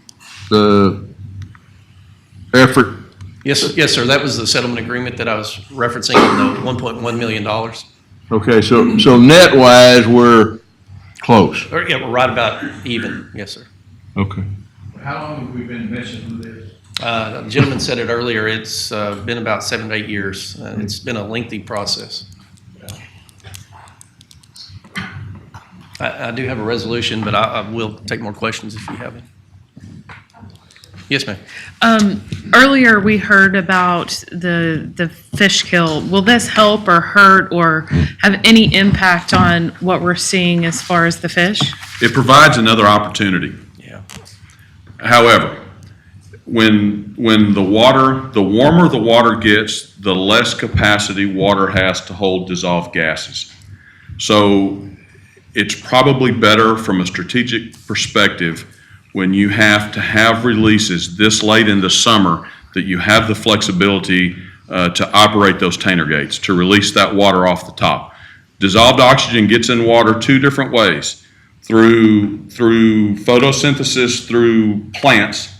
effort? Yes, sir. That was the settlement agreement that I was referencing, the $1.1 million. Okay, so net wise, we're close. Yeah, we're right about even. Yes, sir. Okay. How long have we been messing with this? The gentleman said it earlier. It's been about 7 to 8 years. It's been a lengthy process. I do have a resolution, but I will take more questions if you have any. Yes, ma'am. Earlier, we heard about the fish kill. Will this help or hurt or have any impact on what we're seeing as far as the fish? It provides another opportunity. Yeah. However, when the warmer the water gets, the less capacity water has to hold dissolved gases. So it's probably better from a strategic perspective when you have to have releases this late in the summer that you have the flexibility to operate those Tainer gates, to release that water off the top. Dissolved oxygen gets in water 2 different ways, through photosynthesis through plants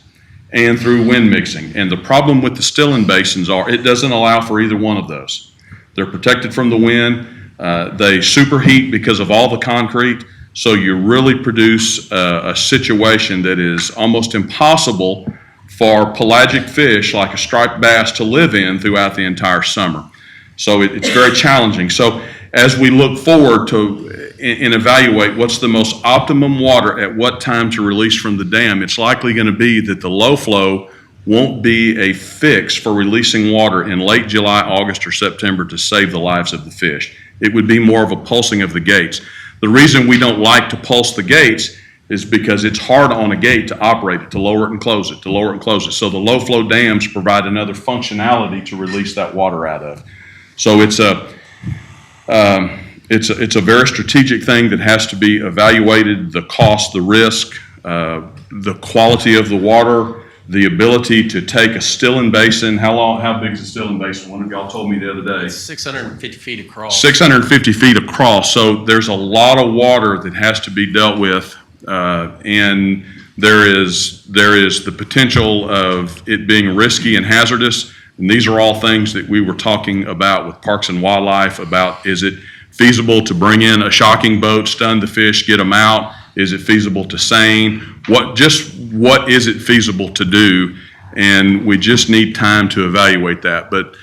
and through wind mixing. And the problem with the stilling basins it doesn't allow for either one of those. They're protected from the wind. They superheat because of all the concrete. So you really produce a situation that is almost impossible for pelagic fish like a striped bass to live in throughout the entire summer. So it's very challenging. So as we look forward to and evaluate what's the most optimum water at what time to release from the dam, it's likely going to be that the low flow won't be a fix for releasing water in late July, August, or September to save the lives of the fish. It would be more of a pulsing of the gates. The reason we don't like to pulse the gates is because it's hard on a gate to operate it, to lower it and close it, to lower it and close it. So the low flow dams provide another functionality to release that water out of. So it's a very strategic thing that has to be evaluated, the cost, the risk, the quality of the water, the ability to take a Stillen basin. How big is a Stillen basin? One of y'all told me the other day. 650 feet across. 650 feet across. So there's a lot of water that has to be dealt with, and there is the potential of it being risky and hazardous. And these are all things that we were talking about with Parks and Wildlife about, is it feasible to bring in a shocking boat, stun the fish, get them out? Is it feasible to seine? What is it feasible to do? And we just need time to evaluate that. But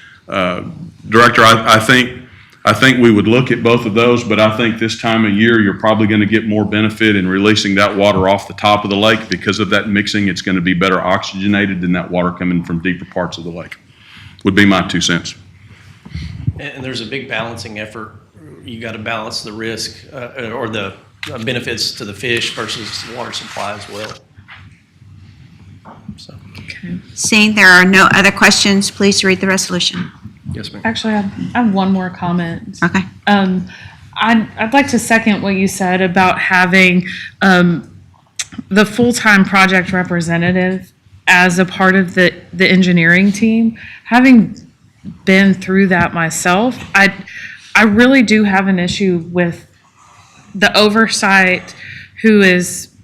Director, I think we would look at both of those, but I think this time of year, you're probably going to get more benefit in releasing that water off the top of the lake. Because of that mixing, it's going to be better oxygenated than that water coming from deeper parts of the lake, would be my 2 cents. And there's a big balancing effort. You got to balance the risk or the benefits to the fish versus the water supply as well. So, Seeing there are no other questions, please read the resolution. yes, ma'am. Actually, I have one more comment. Okay. I'd like to second what you said about having the full-time project representative as a part of the engineering team. Having been through that myself, I really do have an issue with the oversight, who is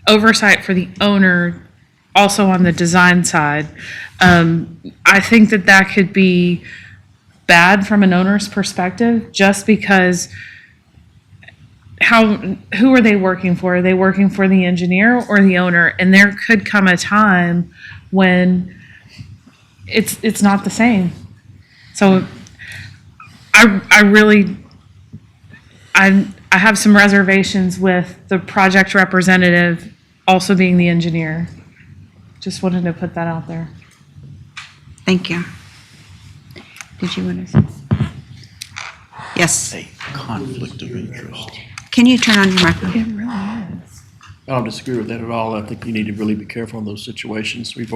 oversight for the owner, also on the design side. I think that could be bad from an owner's perspective, just because who are they working for? Are they working for the engineer or the owner? And there could come a time when it's not the same. So I have some reservations with the project representative also being the engineer. Just wanted to put that out there. Thank you. Did you want to say? Yes. A conflict of interest. Can you turn on your microphone? It really is. I don't disagree with that at all. I think you need to really be careful in those situations. We've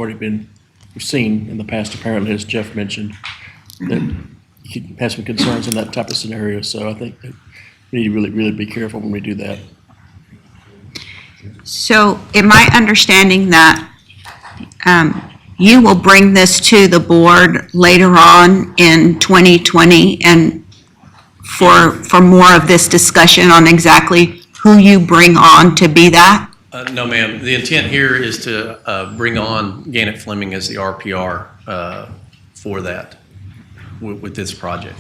seen in the past, apparently, as Jeff mentioned, that you can have some concerns in that type of scenario. So I think that we need to really, really be careful when we do that. So am I understanding that you will bring this to the board later on in 2020 and for more of this discussion on exactly who you bring on to be that? No, ma'am. The intent here is to bring on Gannett Fleming as the RPR for that with this project.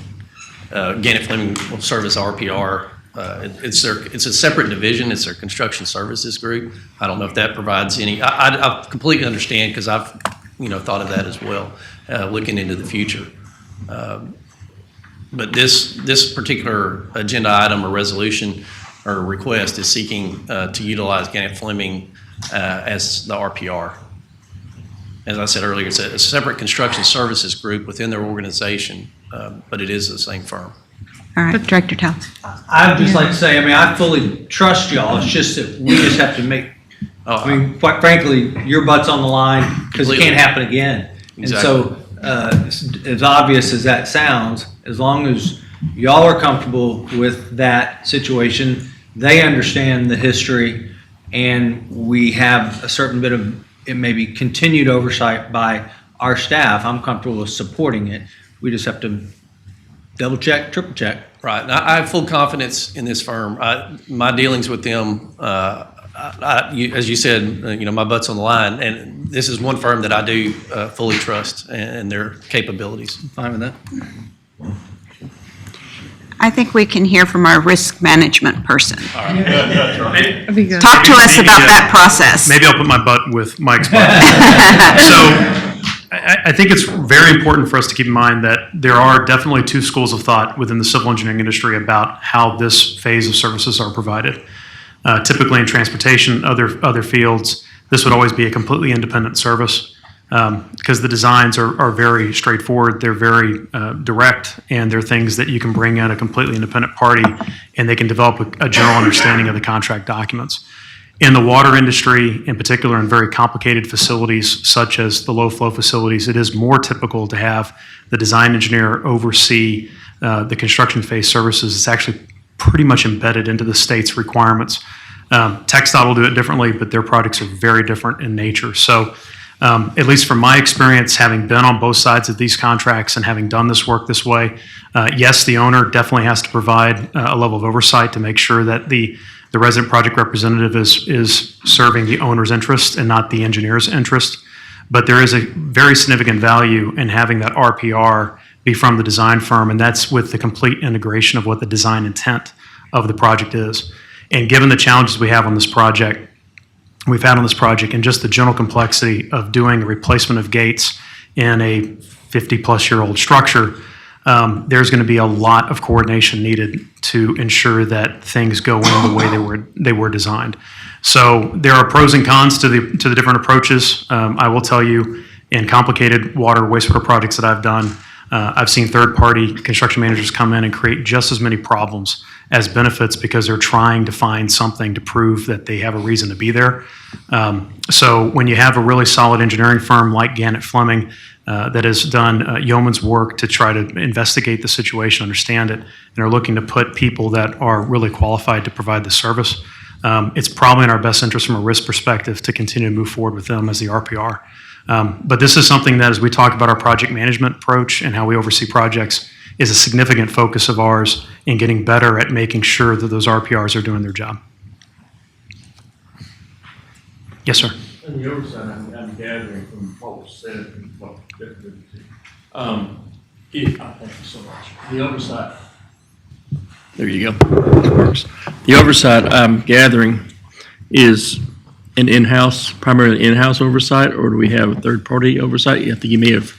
Gannett Fleming will serve as RPR. It's a separate division. It's their construction services group. I don't know if that provides any. I completely understand, because I've thought of that as well, looking into the future. But this particular agenda item or resolution or request is seeking to utilize Gannett Fleming as the RPR. As I said earlier, it's a separate construction services group within their organization, but it is the same firm. All right, Director Thompson. I'd just like to say, I fully trust y'all. It's just that we just have to make, quite frankly, your butt's on the line, because it can't happen again. And so, as obvious as that sounds, as long as y'all are comfortable with that situation, they understand the history, and we have a certain bit of, it may be continued oversight by our staff, I'm comfortable with supporting it. We just have to double check, triple check. Right. And I have full confidence in this firm. My dealings with them, as you said, my butt's on the line, and this is one firm that I do fully trust and their capabilities. Fine with that. I think we can hear from our risk management person. That'd be good. Talk to us about that process. Maybe I'll put my butt with Mike's butt. So I think it's very important for us to keep in mind that there are definitely two schools of thought within the civil engineering industry about how this phase of services are provided. Typically in transportation, other fields, this would always be a completely independent service because the designs are very straightforward. They're very direct, and they're things that you can bring in a completely independent party, and they can develop a general understanding of the contract documents. In the water industry, in particular, in very complicated facilities such as the low-flow facilities, it is more typical to have the design engineer oversee the construction phase services. It's actually pretty much embedded into the state's requirements. TxDOT will do it differently, but their projects are very different in nature. So, at least from my experience, having been on both sides of these contracts and having done this work this way, yes, the owner definitely has to provide a level of oversight to make sure that the resident project representative is serving the owner's interest and not the engineer's interest. But there is a very significant value in having that RPR be from the design firm, and that's with the complete integration of what the design intent of the project is. And given the challenges we've had on this project, and just the general complexity of doing a replacement of gates in a 50-plus-year-old structure, there's going to be a lot of coordination needed to ensure that things go in the way they were designed. So there are pros and cons to the different approaches. I will tell you, in complicated water wastewater projects that I've done, I've seen third-party construction managers come in and create just as many problems as benefits because they're trying to find something to prove that they have a reason to be there. So when you have a really solid engineering firm like Gannett Fleming that has done yeoman's work to try to investigate the situation, understand it, and are looking to put people that are really qualified to provide the service, it's probably in our best interest from a risk perspective to continue to move forward with them as the RPR. But this is something that, as we talk about our project management approach and how we oversee projects, is a significant focus of ours in getting better at making sure that those RPRs are doing their job. Yes, sir. And the oversight I'm gathering from what was said and what Jeff did. Thank you so much. The oversight. There you go. It works. The oversight I'm gathering is an in-house, primarily in-house oversight, or do we have a third-party oversight? I think you may have.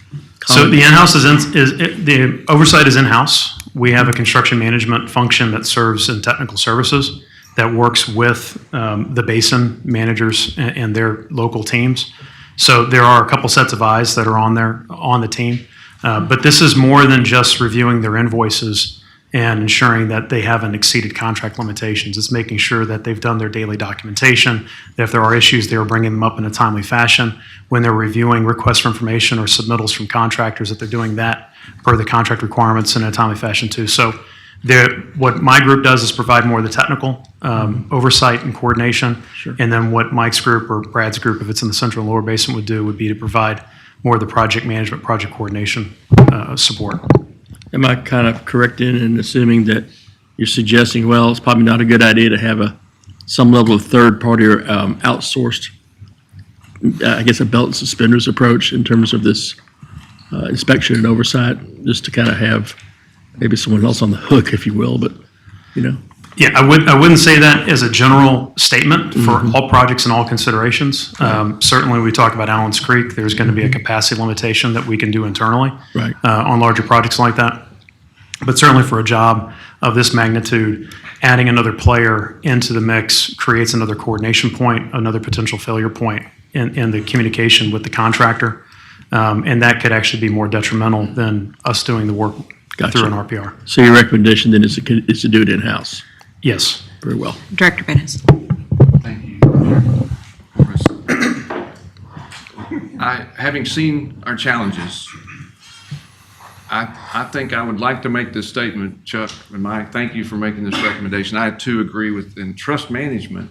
So the in-house the oversight is in-house. We have a construction management function that serves in technical services that works with the basin managers and their local teams. So there are a couple sets of eyes that are on the team. But this is more than just reviewing their invoices and ensuring that they haven't exceeded contract limitations. It's making sure that they've done their daily documentation, that if there are issues, they're bringing them up in a timely fashion. When they're reviewing requests for information or submittals from contractors, that they're doing that per the contract requirements in a timely fashion too. So what my group does is provide more of the technical oversight and coordination. Sure. And then what Mike's group or Brad's group, if it's in the central and lower basin, would do would be to provide more of the project management, project coordination support. Am I kind of correct in assuming that you're suggesting, well, it's probably not a good idea to have some level of third-party or outsourced, I guess, a belt and suspenders approach in terms of this inspection and oversight, just to kind of have maybe someone else on the hook, if you will, but, you know? Yeah, I wouldn't say that as a general statement for all projects and all considerations. Certainly, we talk about Allen's Creek. There's going to be a capacity limitation that we can do internally on larger projects like that. But certainly for a job of this magnitude, adding another player into the mix creates another coordination point, another potential failure point in the communication with the contractor. And that could actually be more detrimental than us doing the work through an RPR. So your recommendation then is to do it in-house? Yes. Very well. Director Bennett. Thank you. Having seen our challenges, I think I would like to make this statement, Chuck, and thank you for making this recommendation. I too agree with trust management,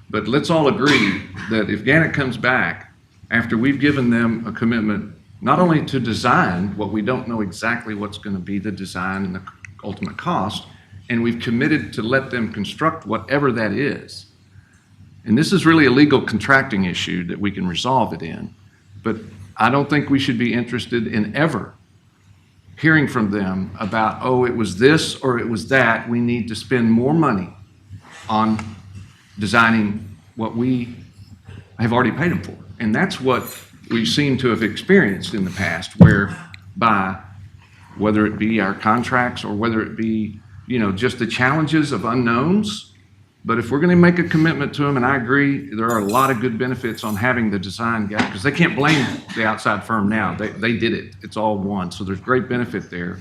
but let's all agree that if Gannett comes back after we've given them a commitment, not only to design what we don't know exactly what's going to be the design and the ultimate cost, and we've committed to let them construct whatever that is. And this is really a legal contracting issue that we can resolve it in, but I don't think we should be interested in ever hearing from them about, oh, it was this or it was that, we need to spend more money on designing what we have already paid them for. And that's what we seem to have experienced in the past, whereby, whether it be our contracts or whether it be, just the challenges of unknowns. But if we're going to make a commitment to them, and I agree, there are a lot of good benefits on having the design guy, because they can't blame the outside firm now. They did it. It's all one. So there's great benefit there.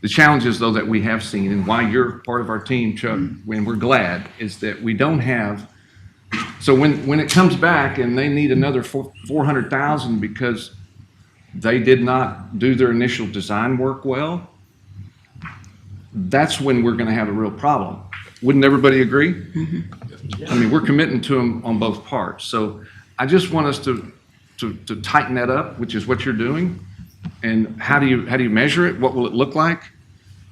The challenges, though, that we have seen, and why you're part of our team, Chuck, when we're glad, is that we don't have. So when it comes back and they need another $400,000 because they did not do their initial design work well, that's when we're going to have a real problem. Wouldn't everybody agree? Mm-hmm. I mean, we're committing to them on both parts. So I just want us to tighten that up, which is what you're doing. And how do you measure it? What will it look like?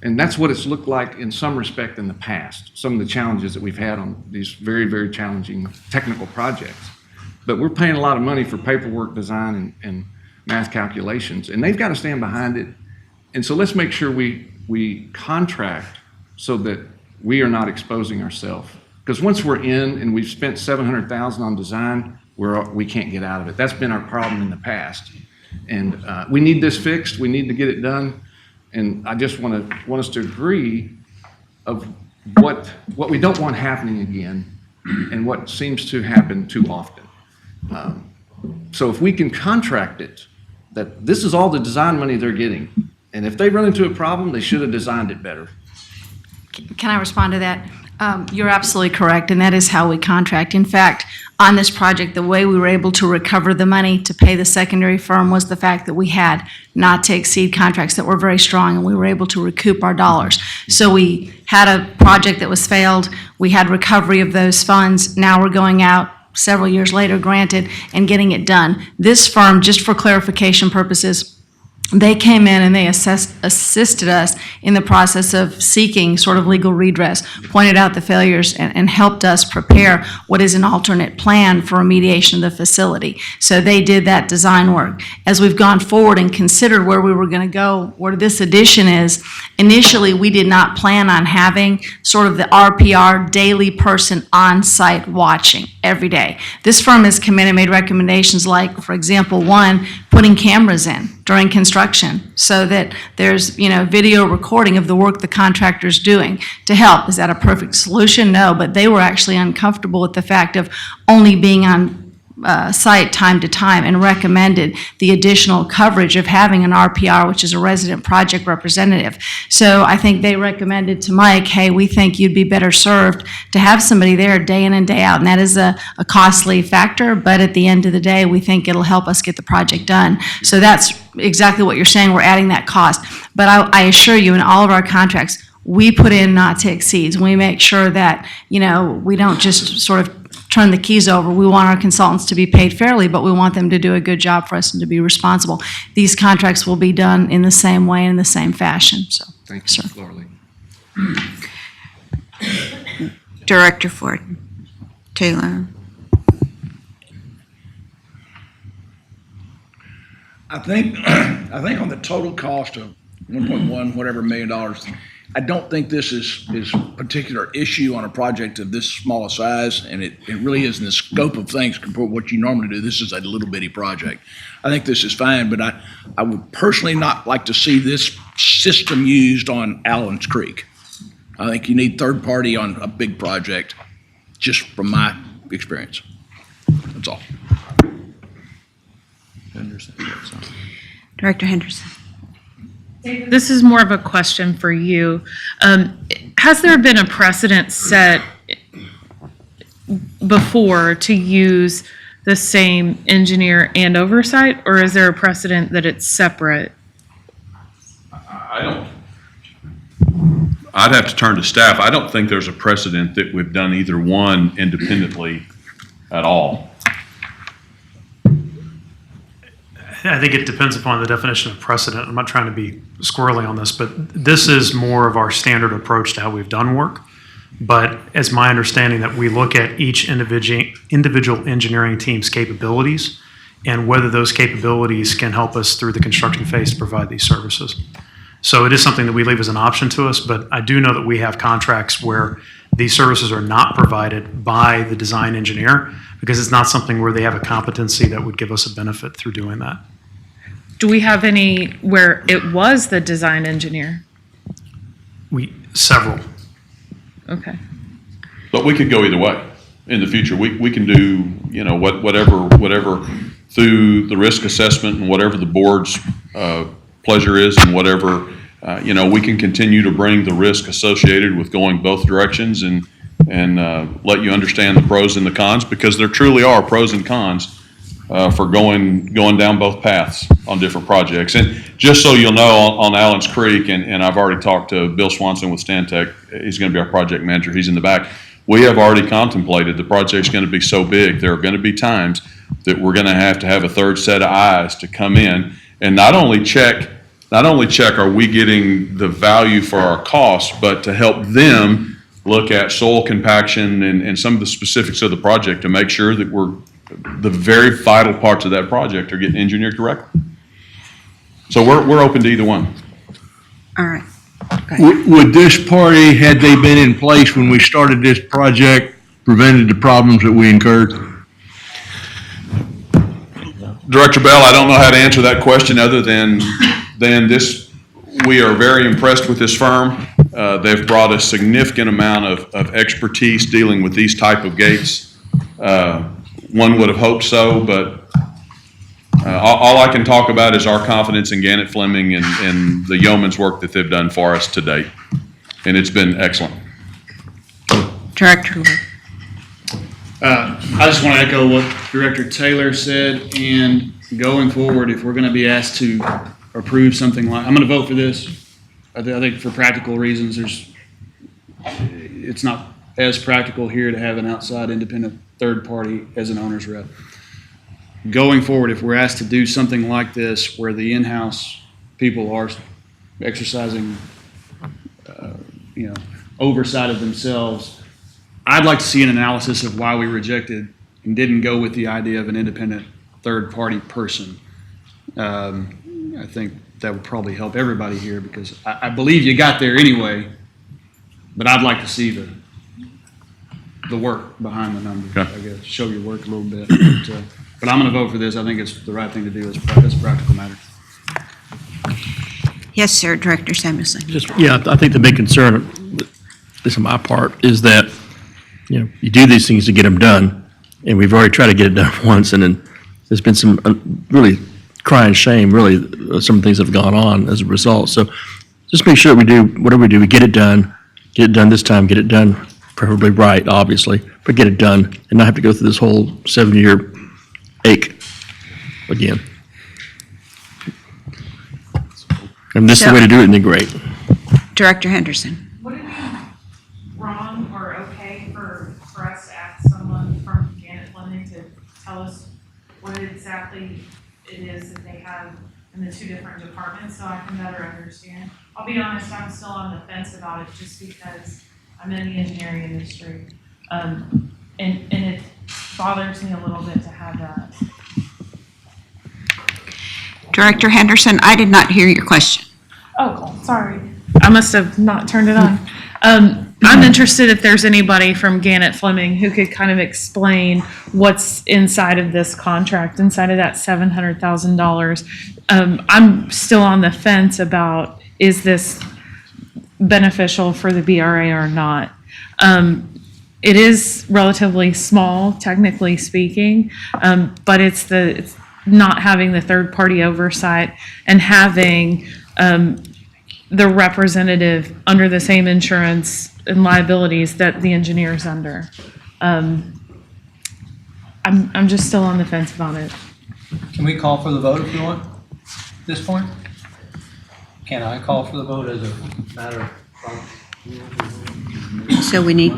And that's what it's looked like in some respect in the past, some of the challenges that we've had on these very, very challenging technical projects. But we're paying a lot of money for paperwork, design, and math calculations, and they've got to stand behind it. And so let's make sure we contract so that we are not exposing ourselves. Because once we're in and we've spent $700,000 on design, we can't get out of it. That's been our problem in the past. And we need this fixed. We need to get it done. And I just want us to agree of what we don't want happening again and what seems to happen too often. So if we can contract it, that this is all the design money they're getting. And if they run into a problem, they should have designed it better. Can I respond to that? You're absolutely correct, and that is how we contract. In fact, on this project, the way we were able to recover the money to pay the secondary firm was the fact that we had not to exceed contracts that were very strong, and we were able to recoup our dollars. So we had a project that was failed. We had recovery of those funds. Now we're going out several years later, granted, and getting it done. This firm, just for clarification purposes, they came in and they assisted us in the process of seeking sort of legal redress, pointed out the failures, and helped us prepare what is an alternate plan for remediation of the facility. So they did that design work. As we've gone forward and considered where we were going to go, where this addition is, initially we did not plan on having sort of the RPR daily person on site watching every day. This firm has come in and made recommendations like, for example, one, putting cameras in during construction so that there's, video recording of the work the contractor's doing to help. Is that a perfect solution? No, but they were actually uncomfortable with the fact of only being on site time to time and recommended the additional coverage of having an RPR, which is a resident project representative. So I think they recommended to Mike, hey, we think you'd be better served to have somebody there day in and day out. And that is a costly factor, but at the end of the day, we think it'll help us get the project done. So that's exactly what you're saying. We're adding that cost. But I assure you, in all of our contracts, we put in not to exceeds. We make sure that, we don't just sort of turn the keys over. We want our consultants to be paid fairly, but we want them to do a good job for us and to be responsible. These contracts will be done in the same way and in the same fashion. So, Thank you, sir. Ms. Lorley. Director Ford. Taylor. I think on the total cost of 1.1 whatever $1 million, I don't think this is a particular issue on a project of this small a size, and it really is in the scope of things compared to what you normally do. This is a little bitty project. I think this is fine, but I would personally not like to see this system used on Allen's Creek. I think you need third party on a big project, just from my experience. That's all. Director Henderson. This is more of a question for you. Has there been a precedent set before to use the same engineer and oversight, or is there a precedent that it's separate? I'd have to turn to staff. I don't think there's a precedent that we've done either one independently at all. I think it depends upon the definition of precedent. I'm not trying to be squirrely on this, but this is more of our standard approach to how we've done work. But it's my understanding that we look at each individual engineering team's capabilities and whether those capabilities can help us through the construction phase to provide these services. So it is something that we leave as an option to us, but I do know that we have contracts where these services are not provided by the design engineer because it's not something where they have a competency that would give us a benefit through doing that. Do we have any where it was the design engineer? Several. Okay. But we could go either way in the future. We can do, you know, whatever through the risk assessment and whatever the board's pleasure is and whatever, you know, we can continue to bring the risk associated with going both directions and let you understand the pros and the cons, because there truly are pros and cons for going down both paths on different projects. And just so you'll know, on Allen's Creek, and I've already talked to Bill Swanson with Stantec, he's going to be our project manager, he's in the back. We have already contemplated the project's going to be so big, there are going to be times that we're going to have a third set of eyes to come in and not only check are we getting the value for our costs, but to help them look at soil compaction and some of the specifics of the project to make sure that the very vital parts of that project are getting engineered correctly. So we're open to either one. All right. Would this party, had they been in place when we started this project, prevented the problems that we incurred? Director Bell, I don't know how to answer that question other than this. We are very impressed with this firm. They've brought a significant amount of expertise dealing with these type of gates. One would have hoped so, but all I can talk about is our confidence in Gannett Fleming and the yeoman's work that they've done for us to date. And it's been excellent. Director Lewis. I just want to echo what Director Taylor said, and going forward, if we're going to be asked to approve something like, I'm going to vote for this. I think for practical reasons, it's not as practical here to have an outside independent third party as an owner's rep. Going forward, if we're asked to do something like this where the in-house people are exercising, oversight of themselves, I'd like to see an analysis of why we rejected and didn't go with the idea of an independent third-party person. I think that would probably help everybody here, because I believe you got there anyway, but I'd like to see the work behind the numbers, Okay. I guess, show your work a little bit. But I'm going to vote for this. I think it's the right thing to do. It's a practical matter. Yes, sir, Director Samuelson. I think the big concern, at least on my part, is that, you do these things to get them done, and we've already tried to get it done once, and then there's been some really crying shame, really, some things have gone on as a result. So just make sure we do, whatever we do, we get it done this time, get it done preferably right, obviously, but get it done and not have to go through this whole 7-year ache again. And this is the way to do it, and then great. Director Henderson. Would it be wrong or okay for us to ask someone from Gannett Fleming to tell us what exactly it is that they have in the two different departments so I can better understand? I'll be honest, I'm still on the fence about it just because I'm in the engineering industry. And it bothers me a little bit to have that. Director Henderson, I did not hear your question. Oh, sorry. I must have not turned it on. I'm interested if there's anybody from Gannett Fleming who could kind of explain what's inside of this contract, inside of that $700,000. I'm still on the fence about, is this beneficial for the BRA or not? It is relatively small, technically speaking, but it's not having the third-party oversight and having the representative under the same insurance and liabilities that the engineer's under. I'm just still on the fence about it. Can we call for the vote if you want, at this point? Can I call for the vote as a matter of? So we need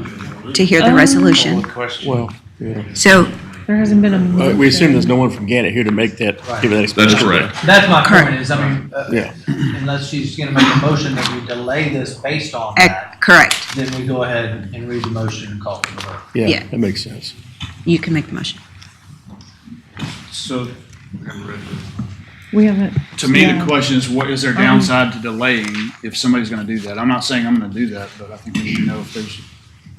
to hear the resolution. Well, yeah. So, There hasn't been a motion. We assume there's no one from Gannett here to make that, give that explanation. That's correct. That's my Correct. point is, Yeah. unless she's gonna make a motion that we delay this based on that, correct. then we go ahead and read the motion and call for the vote. Yeah. Yeah, that makes sense. You can make the motion. So, We haven't. To me, yeah. the question is, what is there downside to delaying if somebody's going to do that? I'm not saying I'm going to do that, but I think we need to know if there's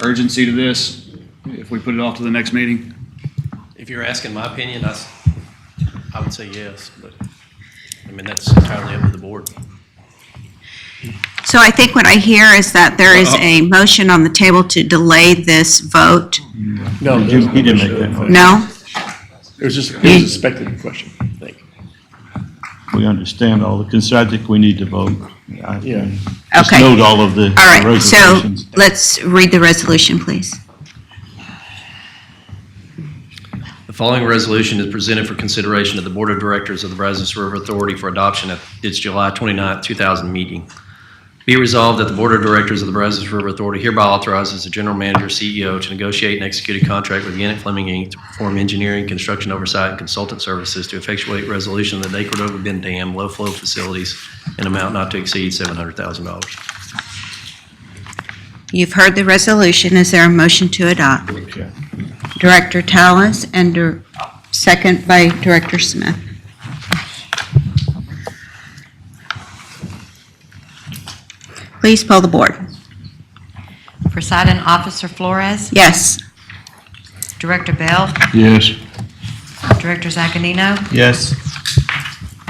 urgency to this, if we put it off to the next meeting. If you're asking my opinion, I would say yes, but, I mean, that's entirely up to the board. So I think what I hear is that there is a motion on the table to delay this vote. No, He didn't make that motion. No? it was a speculative question, I think. We understand all the concerns. I think we need to vote. Yeah. Just Okay. note all of the All right, so reservations. let's read the resolution, please. The following resolution is presented for consideration of the Board of Directors of the Brazos River Authority for adoption at its July 29, 2000 meeting. Be resolved that the Board of Directors of the Brazos River Authority hereby authorizes the General Manager, CEO, to negotiate and execute a contract with Gannett Fleming, Inc. to perform engineering, construction oversight, and consultant services to effectuate resolution of the Day Cordova Bend Dam low-flow facilities in amount not to exceed $700,000. You've heard the resolution. Is there a motion to adopt? Director Tallis and second by Director Smith. Please poll the board. Presiding Officer Flores, Yes. Director Bell, Yes. Director Zaccanino, Yes.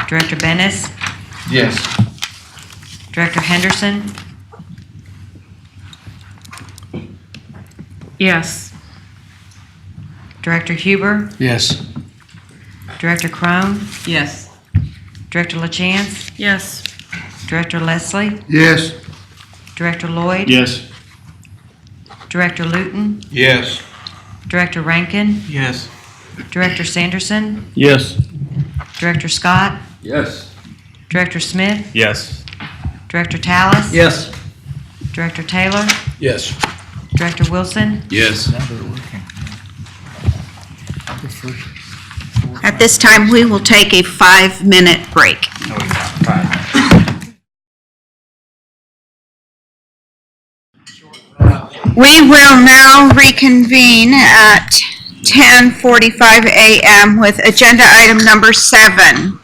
Director Bennis, Yes. Director Henderson, Yes. Director Huber, Yes. Director Crone, Yes. Director LaChance, Yes. Director Leslie, Yes. Director Lloyd, Yes. Director Luton, Yes. Director Rankin, Yes. Director Sanderson, Yes. Director Scott, Yes. Director Smith, Yes. Director Tallis, Yes. Director Taylor, Yes. Director Wilson, Yes. At this time, we will take a 5-minute break. We will now reconvene at 10:45 a.m. with agenda item number 7.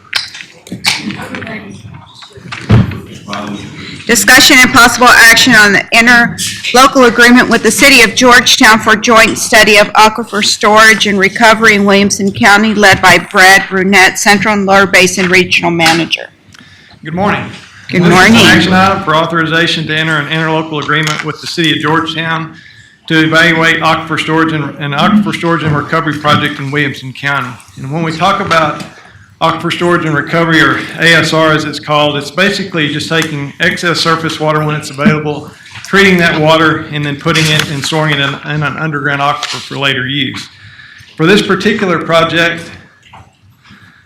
Discussion and possible action on the interlocal agreement with the City of Georgetown for joint study of aquifer storage and recovery in Williamson County, led by Brad Brunette, Central and Lower Basin Regional Manager. Good morning. Good This is morning. an action item for authorization to enter an interlocal agreement with the City of Georgetown to evaluate aquifer storage and aquifer storage and recovery project in Williamson County. And when we talk about aquifer storage and recovery, or ASR as it's called, it's basically just taking excess surface water when it's available, treating that water, and then putting it and storing it in an underground aquifer for later use. For this particular project,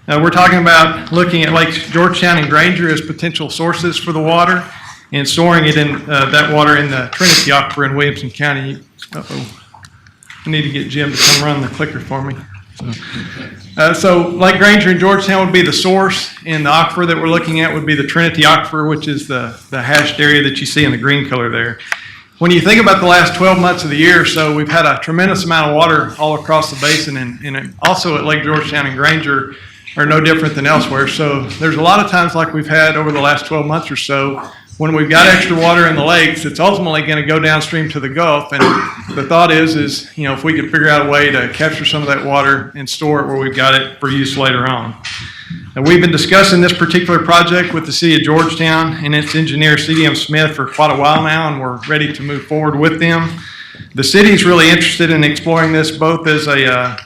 we're talking about looking at Lakes Georgetown and Granger as potential sources for the water and storing it in that water in the Trinity Aquifer in Williamson County. Uh-oh. I need to get Jim to come run the clicker for me. So Lake Granger and Georgetown would be the source, and the aquifer that we're looking at would be the Trinity Aquifer, which is the hashed area that you see in the green color there. When you think about the last 12 months of the year or so, we've had a tremendous amount of water all across the basin, and also at Lake Georgetown and Granger are no different than elsewhere. So there's a lot of times like we've had over the last 12 months or so, when we've got extra water in the lakes, it's ultimately going to go downstream to the Gulf. And the thought is, you know, if we could figure out a way to capture some of that water and store it where we've got it for use later on. And we've been discussing this particular project with the City of Georgetown and its engineer, CDM Smith, for quite a while now, and we're ready to move forward with them. The city is really interested in exploring this both as a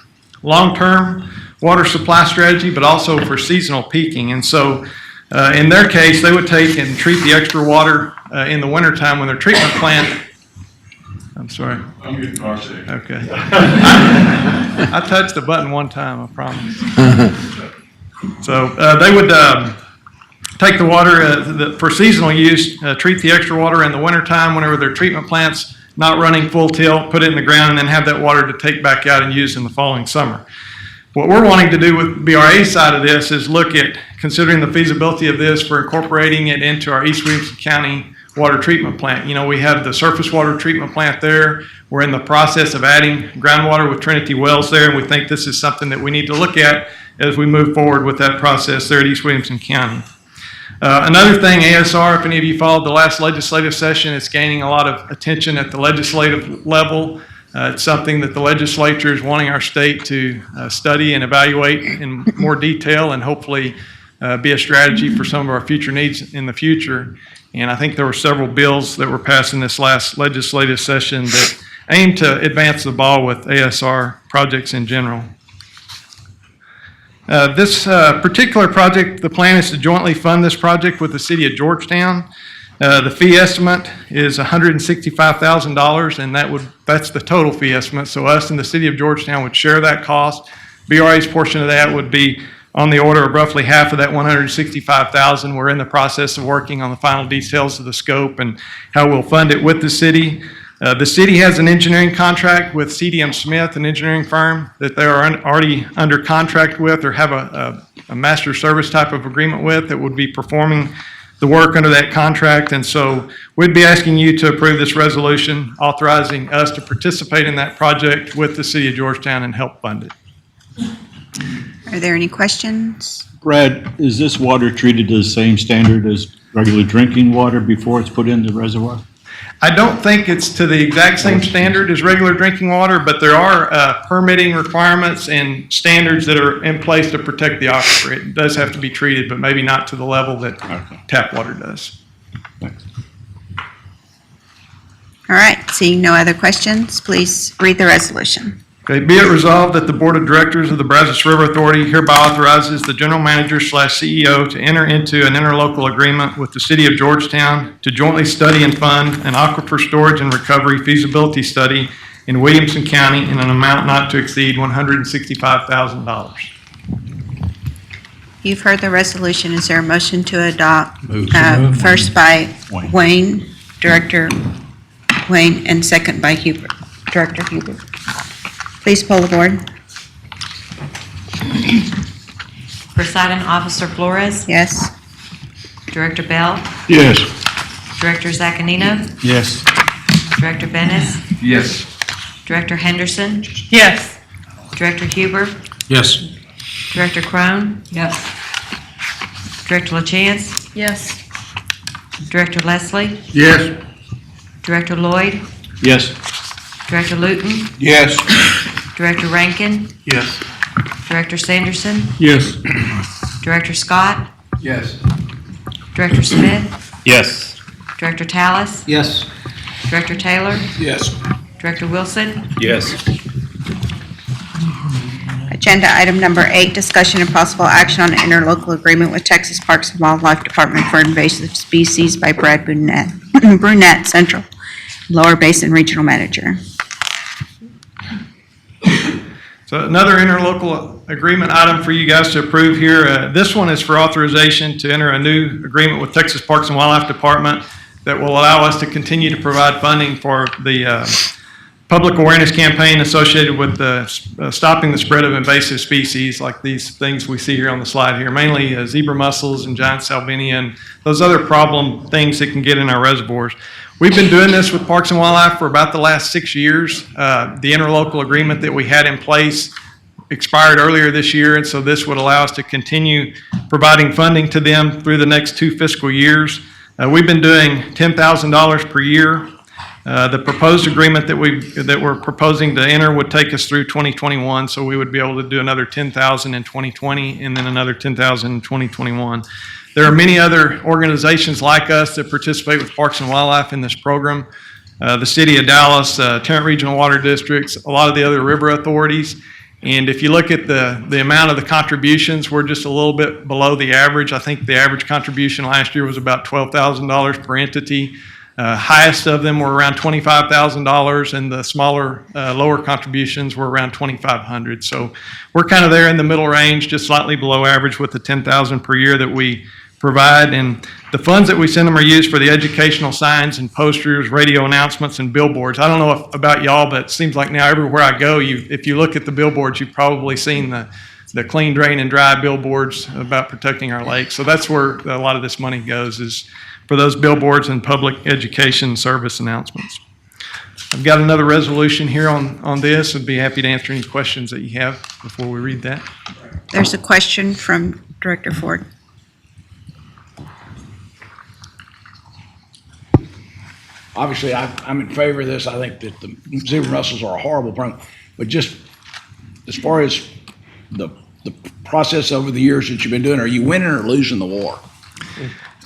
long-term water supply strategy, but also for seasonal peaking. And so in their case, they would take and treat the extra water in the wintertime when their treatment plant, I'm sorry. I'm getting car sick. Okay. I touched the button one time, I promise. So they would take the water for seasonal use, treat the extra water in the wintertime whenever their treatment plant's not running full tilt, put it in the ground, and then have that water to take back out and use in the following summer. What we're wanting to do with BRA's side of this is look at considering the feasibility of this for incorporating it into our East Williamson County water treatment plant. You know, we have the surface water treatment plant there. We're in the process of adding groundwater with Trinity wells there, and we think this is something that we need to look at as we move forward with that process there at East Williamson County. Another thing, ASR, if any of you followed the last legislative session, it's gaining a lot of attention at the legislative level. It's something that the legislature is wanting our state to study and evaluate in more detail and hopefully be a strategy for some of our future needs in the future. And I think there were several bills that were passed in this last legislative session that aim to advance the ball with ASR projects in general. This particular project, the plan is to jointly fund this project with the city of Georgetown. The fee estimate is $165,000, and that's the total fee estimate. So us and the city of Georgetown would share that cost. BRA's portion of that would be on the order of roughly half of that $165,000. We're in the process of working on the final details of the scope and how we'll fund it with the city. The city has an engineering contract with CDM Smith, an engineering firm that they are already under contract with or have a master service type of agreement with that would be performing the work under that contract. And so we'd be asking you to approve this resolution authorizing us to participate in that project with the city of Georgetown and help fund it. Are there any questions? Brad, is this water treated to the same standard as regular drinking water before it's put in the reservoir? I don't think it's to the exact same standard as regular drinking water, but there are permitting requirements and standards that are in place to protect the aquifer. It does have to be treated, but maybe not to the level that tap water does. Thanks. All right, seeing no other questions, please read the resolution. Okay, be it resolved that the Board of Directors of the Brazos River Authority hereby authorizes the General Manager / CEO to enter into an interlocal agreement with the City of Georgetown to jointly study and fund an aquifer storage and recovery feasibility study in Williamson County in an amount not to exceed $165,000. You've heard the resolution. Is there a motion to adopt? First by Wayne, Director Wayne, and second by Director Huber. Please poll the board. Presiding Officer Flores, Yes. Director Bell, Yes. Director Zaccanino, Yes. Director Bennis, Yes. Director Henderson, Yes. Director Huber, Yes. Director Crone. Yes. Director LaChance, Yes. Director Leslie, Yes. Director Lloyd, Yes. Director Luton, Yes. Director Rankin, Yes. Director Sanderson, Yes. Director Scott, Yes. Director Smith, Yes. Director Tallis, Yes. Director Taylor, Yes. Director Wilson, Yes. Agenda item number 8, discussion and possible action on an interlocal agreement with Texas Parks and Wildlife Department for invasive species by Brad Brunette, Central Lower Basin Regional Manager. So another interlocal agreement item for you guys to approve here. This one is for authorization to enter a new agreement with Texas Parks and Wildlife Department that will allow us to continue to provide funding for the public awareness campaign associated with the stopping the spread of invasive species like these things we see here on the slide here, mainly zebra mussels and giant salvinia and those other problem things that can get in our reservoirs. We've been doing this with Parks and Wildlife for about the last 6 years. The interlocal agreement that we had in place expired earlier this year, and so this would allow us to continue providing funding to them through the next 2 fiscal years. We've been doing $10,000 per year. The proposed agreement that we're proposing to enter would take us through 2021, so we would be able to do another $10,000 in 2020 and then another $10,000 in 2021. There are many other organizations like us that participate with Parks and Wildlife in this program. The City of Dallas, Tarrant Regional Water Districts, a lot of the other river authorities. And if you look at the amount of the contributions, we're just a little bit below the average. I think the average contribution last year was about $12,000 per entity. Highest of them were around $25,000, and the smaller, lower contributions were around $2,500. So we're kind of there in the middle range, just slightly below average with the $10,000 per year that we provide. And the funds that we send them are used for the educational signs and posters, radio announcements, and billboards. I don't know about y'all, but it seems like now everywhere I go, if you look at the billboards, you've probably seen the clean, drain, and dry billboards about protecting our lakes. So that's where a lot of this money goes, is for those billboards and public education service announcements. I've got another resolution here on this. I'd be happy to answer any questions that you have before we read that. There's a question from Director Ford. Obviously, I'm in favor of this. I think that the zebra mussels are a horrible problem. But just as far as the process over the years that you've been doing, are you winning or losing the war?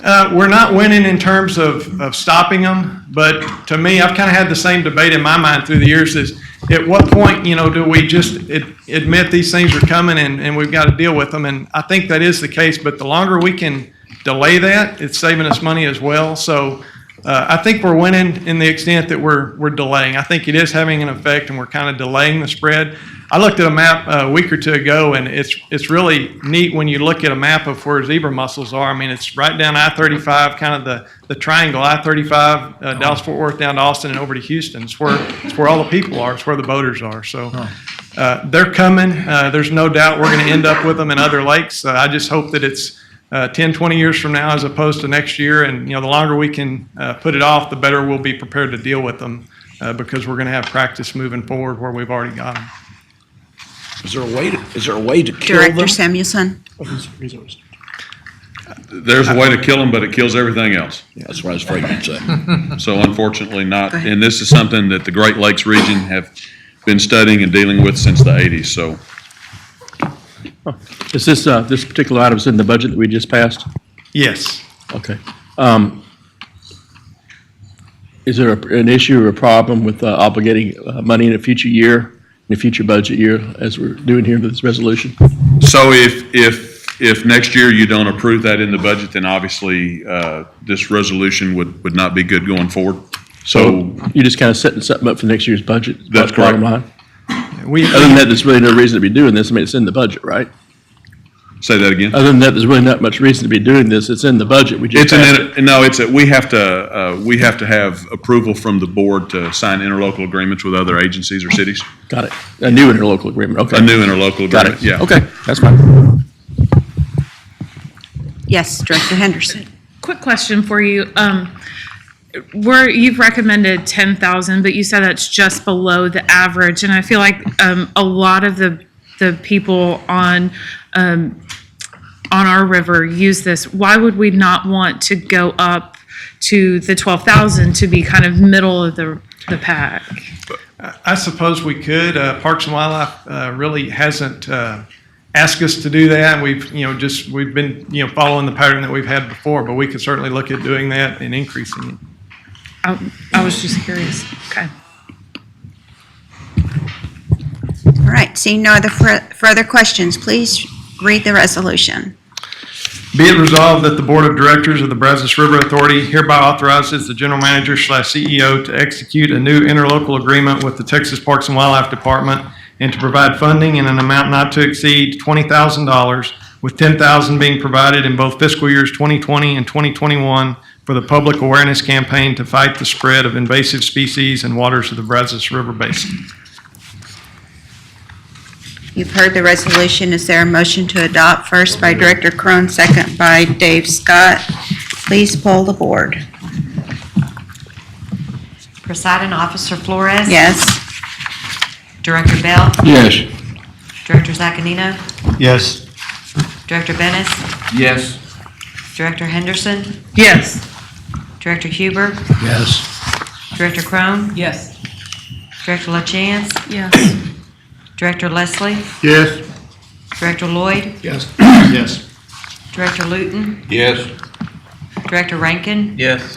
We're not winning in terms of stopping them, but to me, I've kind of had the same debate in my mind through the years is, at what point, do we just admit these things are coming and we've got to deal with them? And I think that is the case, but the longer we can delay that, it's saving us money as well. So I think we're winning in the extent that we're delaying. I think it is having an effect and we're kind of delaying the spread. I looked at a map a week or two ago, and it's really neat when you look at a map of where zebra mussels are. I mean, it's right down I-35, kind of the triangle, I-35, Dallas-Fort Worth down to Austin and over to Houston. It's where all the people are. It's where the boaters are. So they're coming. There's no doubt we're going to end up with them in other lakes. I just hope that it's 10, 20 years from now as opposed to next year. And, the longer we can put it off, the better we'll be prepared to deal with them because we're going to have practice moving forward where we've already got them. Is there a way to kill them? Director Samuelson? There's a way to kill them, but it kills everything else. That's what I was afraid you'd say. So unfortunately not, Go ahead. and this is something that the Great Lakes region have been studying and dealing with since the 80s, so. Is this particular item is in the budget that we just passed? Yes. Okay. Is there an issue or a problem with obligating money in a future year, in a future budget year, as we're doing here with this resolution? So if next year you don't approve that in the budget, then obviously this resolution would not be good going forward. So You're just kind of setting something up for next year's budget? That's bottom correct. line? Other Other than that, there's really no reason to be doing this. I mean, it's in the budget, right? say that again. Other than that, there's really not much reason to be doing this. It's in the budget. We just passed it. We have to have approval from the board to sign interlocal agreements with other agencies or cities. Got it. A new interlocal agreement. Okay. A new interlocal Got agreement, it. yeah. Okay, that's fine. Yes, Director Henderson. Quick question for you. Where you've recommended 10,000, but you said that's just below the average, and I feel like a lot of the people on our river use this. Why would we not want to go up to the 12,000 to be kind of middle of the pack? I suppose we could. Parks and Wildlife really hasn't asked us to do that. We've been following the pattern that we've had before, but we could certainly look at doing that and increasing it. I was just curious. Okay. All right, seeing no other further questions, please read the resolution. Be it resolved that the Board of Directors of the Brazos River Authority hereby authorizes the General Manager / CEO to execute a new interlocal agreement with the Texas Parks and Wildlife Department and to provide funding in an amount not to exceed $20,000, with $10,000 being provided in both fiscal years 2020 and 2021 for the public awareness campaign to fight the spread of invasive species in waters of the Brazos River Basin. You've heard the resolution. Is there a motion to adopt? First by Director Crone, second by Dave Scott. Please poll the board. Presiding Officer Flores? Yes. Director Bell? Yes. Director Zaccanino? Yes. Director Bennis? Yes. Director Henderson? Yes. Director Huber? Yes. Director Crone? Yes. Director LaChance? Yes. Director Leslie? Yes. Director Lloyd? Yes. Yes. Director Luton? Yes. Director Rankin? Yes.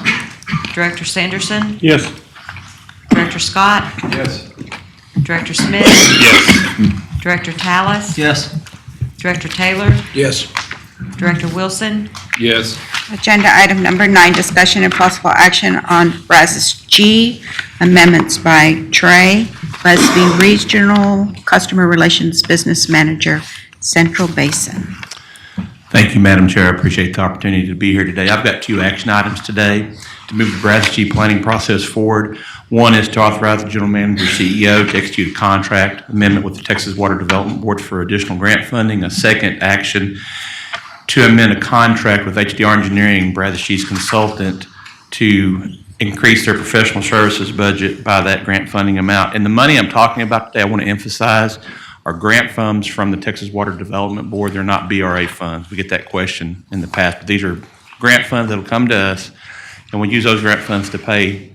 Director Sanderson? Yes. Director Scott? Yes. Director Smith? Yes. Director Tallis? Yes. Director Taylor? Yes. Director Wilson? Yes. Agenda item number 9, discussion and possible action on Brazos G, amendments by Trey Busby, Regional Customer Relations Business Manager, Central Basin. Thank you, Madam Chair. I appreciate the opportunity to be here today. I've got 2 action items today to move the Brazos G planning process forward. One is to authorize the General Manager CEO to execute a contract amendment with the Texas Water Development Board for additional grant funding. A second action to amend a contract with HDR Engineering, Brazos G's consultant, to increase their professional services budget by that grant funding amount. And the money I'm talking about today, I want to emphasize, are grant funds from the Texas Water Development Board. They're not BRA funds. We get that question in the past, but these are grant funds that'll come to us, and we use those grant funds to pay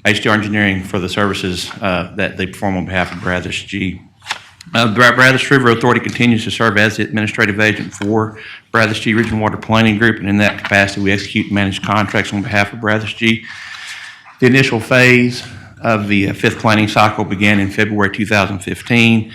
HDR Engineering for the services that they perform on behalf of Brazos G. Brazos River Authority continues to serve as the administrative agent for Brazos G Regional Water Planning Group, and in that capacity, we execute and manage contracts on behalf of Brazos G. The initial phase of the fifth planning cycle began in February 2015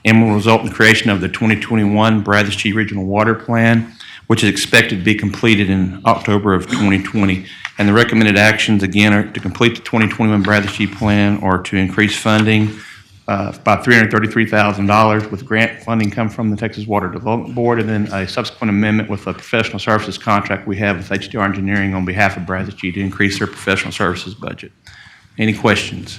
and will result in the creation of the 2021 Brazos G Regional Water Plan, which is expected to be completed in October of 2020. And the recommended actions, again, are to complete the 2021 Brazos G Plan or to increase funding by $333,000 with grant funding come from the Texas Water Development Board, and then a subsequent amendment with a professional services contract we have with HDR Engineering on behalf of Brazos G to increase their professional services budget. Any questions?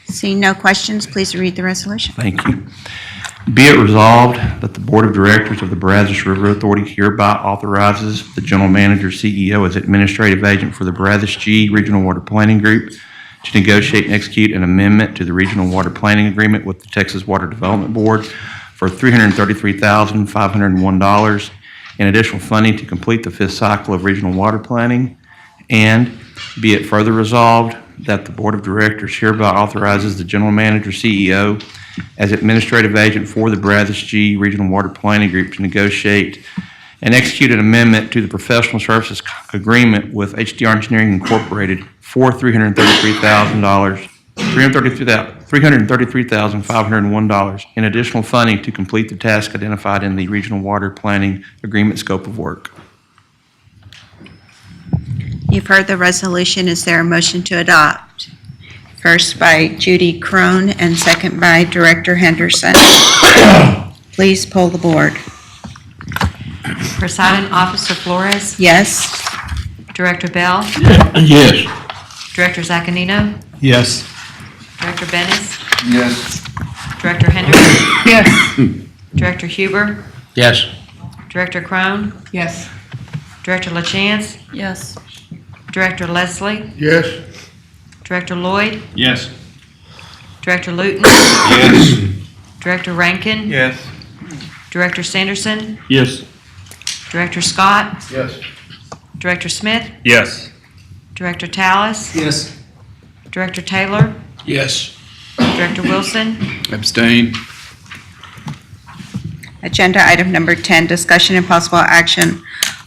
Seeing no questions, please read the resolution. Thank you. Be it resolved that the Board of Directors of the Brazos River Authority hereby authorizes the General Manager CEO as administrative agent for the Brazos G Regional Water Planning Group to negotiate and execute an amendment to the Regional Water Planning Agreement with the Texas Water Development Board for $333,501 in additional funding to complete the fifth cycle of regional water planning. And be it further resolved that the Board of Directors hereby authorizes the General Manager CEO as administrative agent for the Brazos G Regional Water Planning Group to negotiate and execute an amendment to the professional services agreement with HDR Engineering Incorporated for $333,501 in additional funding to complete the task identified in the Regional Water Planning Agreement scope of work. You've heard the resolution. Is there a motion to adopt? First by Judy Crone and second by Director Henderson. Please poll the board. Presiding Officer Flores, Yes? Director Bell, Yes. Director Zaccanino, Yes. Director Bennis, Yes. Director Henderson, Yes. Director Huber, Yes. Director Crone, Yes. Director LaChance, Yes. Director Leslie, Yes. Director Lloyd, Yes. Director Luton, Yes. Director Rankin, Yes. Director Sanderson, Yes. Director Scott, Yes. Director Smith, Yes. Director Tallis, Yes. Director Taylor, Yes. Director Wilson, Abstain. Agenda item number 10, discussion and possible action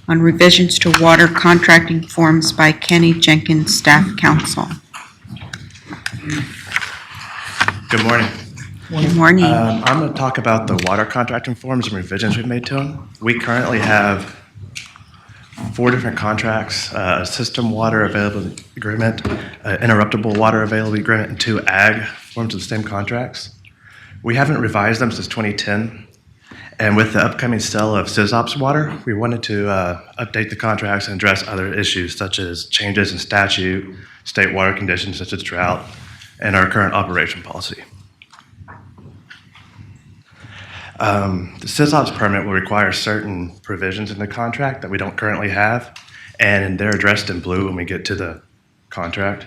on revisions to water contracting forms by Kenny Jenkins, Staff Counsel. Good morning. Good morning. I'm going to talk about the water contracting forms and revisions we've made to them. We currently have 4 different contracts, a system water availability agreement, interruptible water availability agreement, and 2 ag forms of the same contracts. We haven't revised them since 2010. And with the upcoming sale of SysOps water, we wanted to update the contracts and address other issues such as changes in statute, state water conditions such as drought, and our current operation policy. The SysOps permit will require certain provisions in the contract that we don't currently have, and they're addressed in blue when we get to the contract.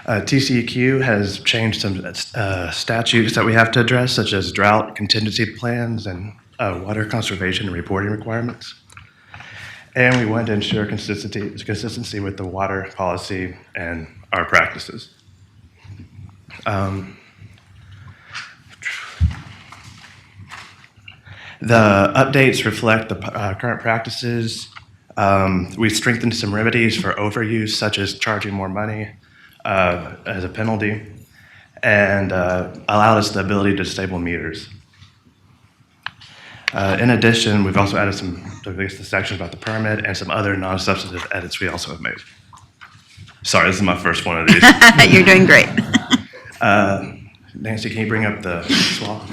TCEQ has changed some statutes that we have to address, such as drought contingency plans and water conservation and reporting requirements. And we wanted to ensure consistency with the water policy and our practices. The updates reflect the current practices. We strengthened some remedies for overuse, such as charging more money as a penalty, and allowed us the ability to disable meters. In addition, we've also added some the sections about the permit and some other non-substantive edits we also have made. Sorry, this is my first one of these. You're doing great. Nancy, can you bring up the swap?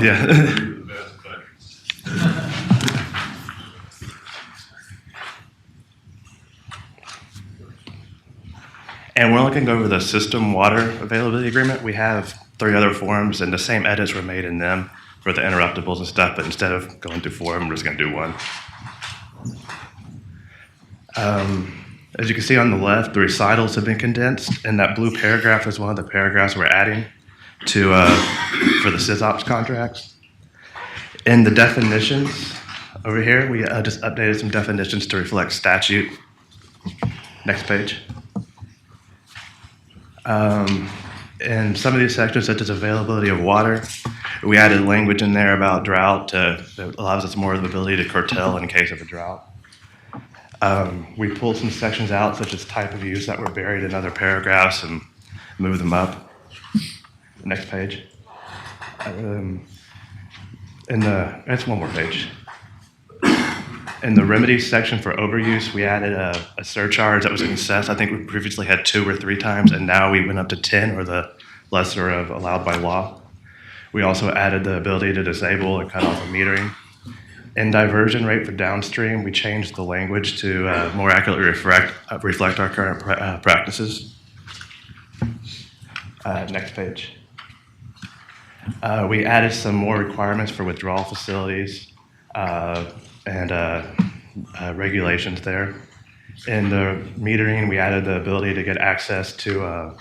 Yeah. And we're looking over the system water availability agreement. We have 3 other forms, and the same edits were made in them for the interruptibles and stuff, but instead of going through 4 of them, we're just going to do 1. As you can see on the left, the recitals have been condensed, and that blue paragraph is one of the paragraphs we're adding to for the SysOps contracts. In the definitions over here, we just updated some definitions to reflect statute. Next page. In some of these sections, such as availability of water, we added language in there about drought that allows us more of the ability to curtail in case of a drought. We pulled some sections out, such as type of use, that were buried in other paragraphs and moved them up. Next page. That's one more page. In the remedies section for overuse, we added a surcharge that was in excess. I think we previously had 2 or 3 times, and now we went up to 10, or the lesser of allowed by law. We also added the ability to disable and cut off the metering. In diversion rate for downstream, we changed the language to more accurately reflect our current practices. Next page. We added some more requirements for withdrawal facilities and regulations there. In the metering, we added the ability to get access to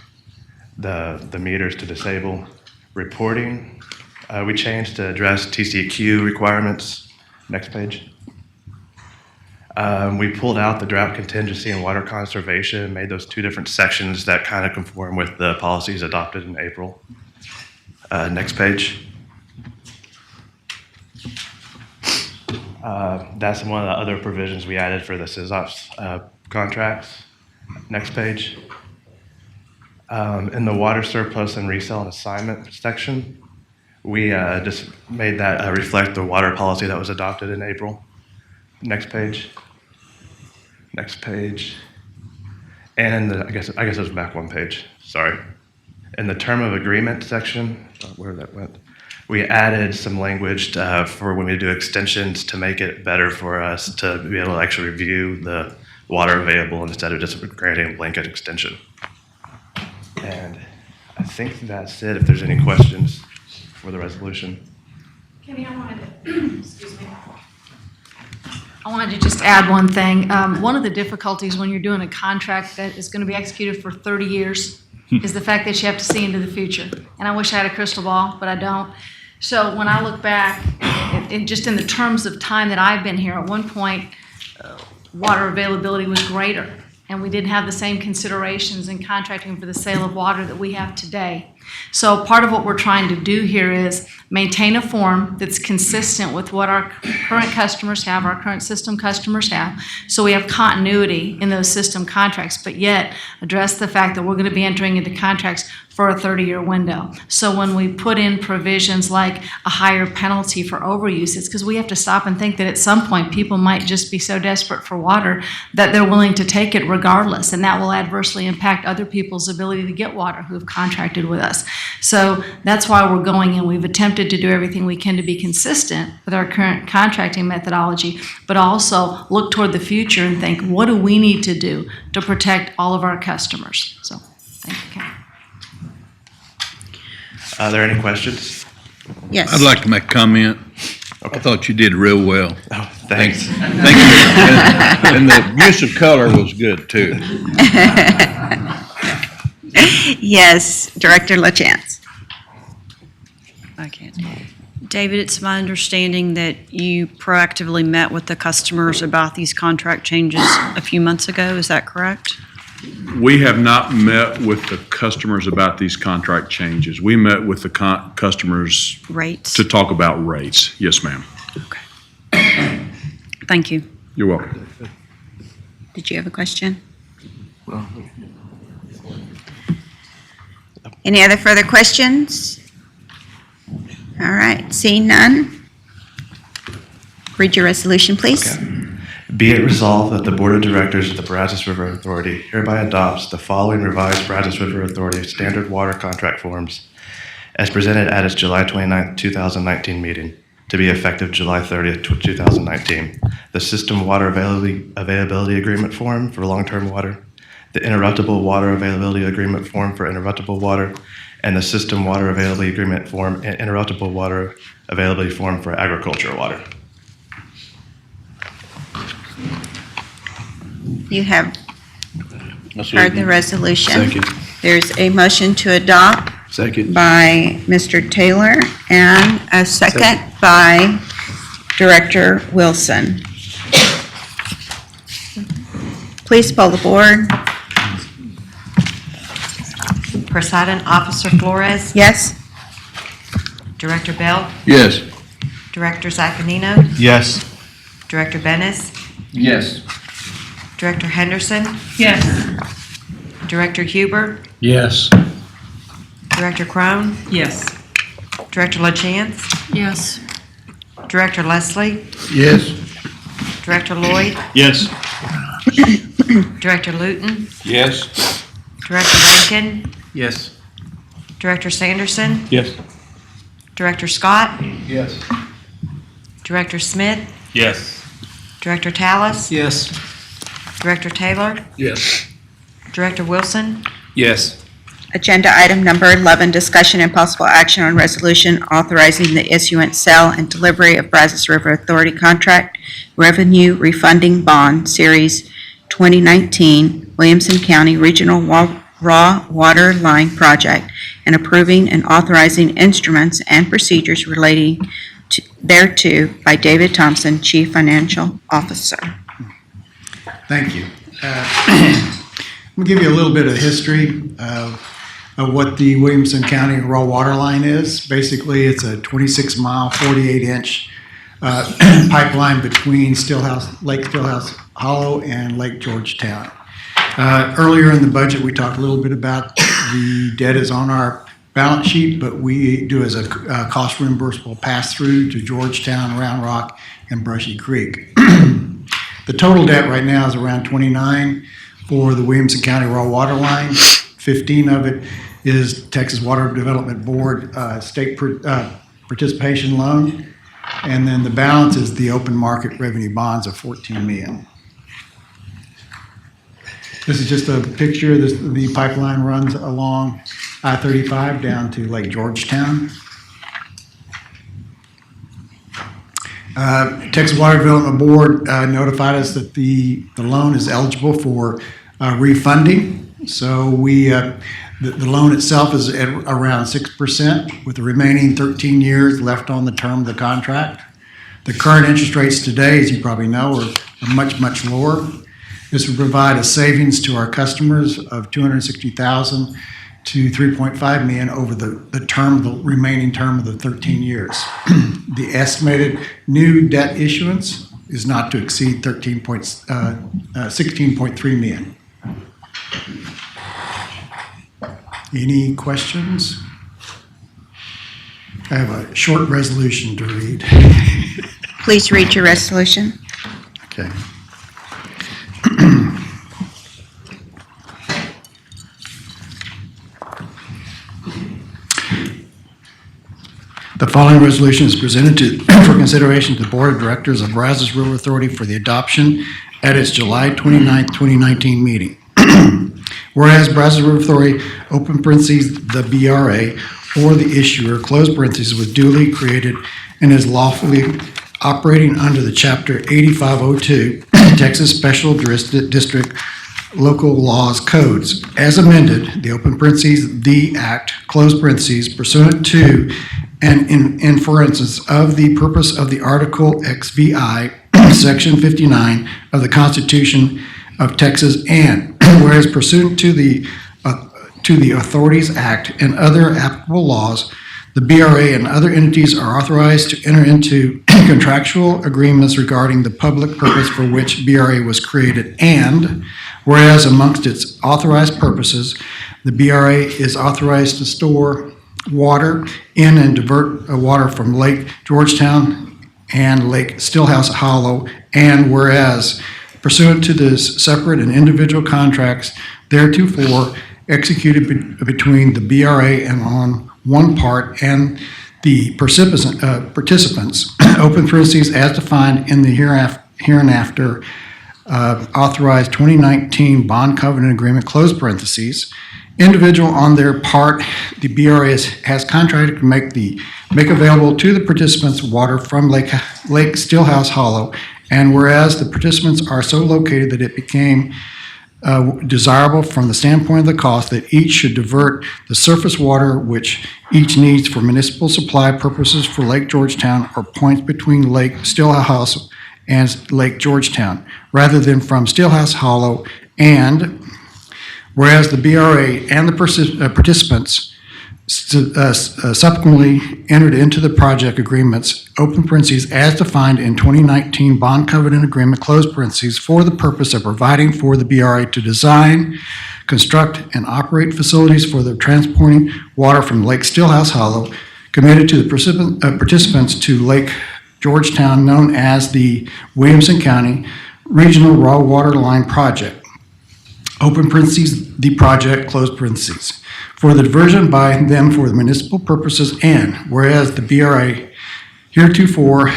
the meters to disable. Reporting, we changed to address TCQ requirements. Next page. We pulled out the drought contingency and water conservation, made those 2 different sections that kind of conform with the policies adopted in April. Next page. That's one of the other provisions we added for the SysOps contracts. Next page. In the water surplus and resale and assignment section, we just made that reflect the water policy that was adopted in April. Next page. Next page. And I guess it was back one page. Sorry. In the term of agreement section, where that went, we added some language for when we do extensions to make it better for us to be able to actually review the water available instead of just granting a blanket extension. And I think that's it. If there's any questions for the resolution. Kenny, I wanted to, excuse me. I wanted to just add one thing. One of the difficulties when you're doing a contract that is going to be executed for 30 years is the fact that you have to see into the future. And I wish I had a crystal ball, but I don't. So when I look back, just in the terms of time that I've been here, at one point, water availability was greater, and we didn't have the same considerations in contracting for the sale of water that we have today. So part of what we're trying to do here is maintain a form that's consistent with what our current customers have, our current system customers have, so we have continuity in those system contracts, but yet address the fact that we're going to be entering into contracts for a 30-year window. So when we put in provisions like a higher penalty for overuse, it's because we have to stop and think that at some point people might just be so desperate for water that they're willing to take it regardless, and that will adversely impact other people's ability to get water who have contracted with us. So that's why we're going in. We've attempted to do everything we can to be consistent with our current contracting methodology, but also look toward the future and think, what do we need to do to protect all of our customers? So, thank you, Ken. Are there any questions? Yes. I'd like to make a comment. I thought you did real well. Oh, thanks. Thank you. And the use of color was good, too. Yes, Director LaChance. Okay. David, it's my understanding that you proactively met with the customers about these contract changes a few months ago. Is that correct? We have not met with the customers about these contract changes. We met with the customers Rates? to talk about rates. Yes, ma'am. Okay. Thank you. You're welcome. Did you have a question? Any other further questions? All right, seeing none. Read your resolution, please. Okay. Be it resolved that the Board of Directors of the Brazos River Authority hereby adopts the following revised Brazos River Authority standard water contract forms as presented at its July 29, 2019 meeting to be effective July 30th, 2019. The System Water Availability Agreement form for long-term water, the Interruptible Water Availability Agreement form for interruptible water, and the System Water Availability Agreement form and Interruptible Water Availability form for agricultural water. You have Heard the resolution. Second. There's a motion to adopt Second. by Mr. Taylor and a second by Director Wilson. Please poll the board. Presiding Officer Flores, Yes? Director Bell, Yes. Director Zacanino, Yes. Director Bennis, Yes. Director Henderson, Yes. Director Huber, Yes. Director Crone, Yes. Director LaChance, Yes. Director Leslie, Yes. Director Lloyd, Yes. Director Luton, Yes. Director Rankin, Yes. Director Sanderson, Yes. Director Scott, Yes. Director Smith, Yes. Director Tallis, Yes. Director Taylor, Yes. Director Wilson, Yes. Agenda item number 11, discussion and possible action on resolution authorizing the issuance, sale, and delivery of Brazos River Authority Contract Revenue Refunding Bond, Series 2019, Williamson County Regional Raw Water Line Project, and approving and authorizing instruments and procedures relating thereto by David Thompson, Chief Financial Officer. Thank you. I'm going to give you a little bit of history of what the Williamson County Raw Water Line is. Basically, it's a 26-mile, 48-inch pipeline between Lake Stillhouse Hollow and Lake Georgetown. Earlier in the budget, we talked a little bit about the debt is on our balance sheet, but we do as a cost reimbursable pass-through to Georgetown, Round Rock, and Brushy Creek. The total debt right now is around 29 for the Williamson County Raw Water Line. 15 of it is Texas Water Development Board state participation loan, and then the balance is the open market revenue bonds of $14 million. This is just a picture. The pipeline runs along I-35 down to Lake Georgetown. Texas Water Development Board notified us that the loan is eligible for refunding. So the loan itself is at around 6%, with the remaining 13 years left on the term of the contract. The current interest rates today, as you probably know, are much, much lower. This would provide a savings to our customers of $260,000 to $3.5 million over the remaining term of the 13 years. The estimated new debt issuance is not to exceed $16.3 million. Any questions? I have a short resolution to read. Please read your resolution. Okay. The following resolution is presented for consideration to the Board of Directors of Brazos River Authority for the adoption at its July 29, 2019 meeting. Whereas Brazos River Authority, open parentheses, the BRA, or the issuer, close parentheses, was duly created and is lawfully operating under the Chapter 8502 Texas Special District Local Laws Codes. As amended, the open parentheses, the Act, close parentheses, pursuant to and in furtherance of the purpose of the Article XVI, Section 59 of the Constitution of Texas, and whereas pursuant to the Authorities Act and other applicable laws, the BRA and other entities are authorized to enter into contractual agreements regarding the public purpose for which BRA was created, and whereas amongst its authorized purposes, the BRA is authorized to store water in and divert water from Lake Georgetown and Lake Stillhouse Hollow, and whereas pursuant to this separate and individual contracts theretofore executed between the BRA and on one part and the participants, open parentheses, as defined in the hereinafter authorized 2019 bond covenant agreement, close parentheses, individual on their part, the BRA has contracted to make available to the participants water from Lake Stillhouse Hollow, and whereas the participants are so located that it became desirable from the standpoint of the cost that each should divert the surface water which each needs for municipal supply purposes for Lake Georgetown or points between Lake Stillhouse and Lake Georgetown, rather than from Stillhouse Hollow. And whereas the BRA and the participants subsequently entered into the project agreements, open parentheses, as defined in 2019 bond covenant agreement, close parentheses, for the purpose of providing for the BRA to design, construct, and operate facilities for the transporting water from Lake Stillhouse Hollow, committed to the participants to Lake Georgetown, known as the Williamson County Regional Raw Water Line Project. Open parentheses, the project, close parentheses, for the diversion by them for the municipal purposes, and whereas the BRA heretofore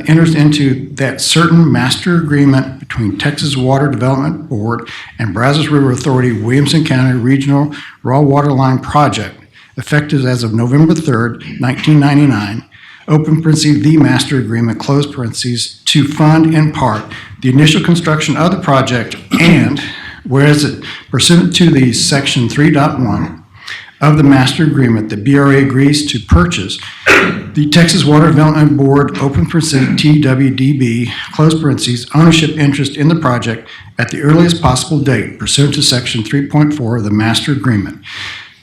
enters into that certain master agreement between Texas Water Development Board and Brazos River Authority Williamson County Regional Raw Water Line Project, effective as of November 3rd, 1999, open parentheses, the master agreement, close parentheses, to fund in part the initial construction of the project, and whereas pursuant to the section 3.1 of the master agreement, the BRA agrees to purchase the Texas Water Development Board, open parentheses, TWDB, close parentheses, ownership interest in the project at the earliest possible date pursuant to section 3.4 of the master agreement.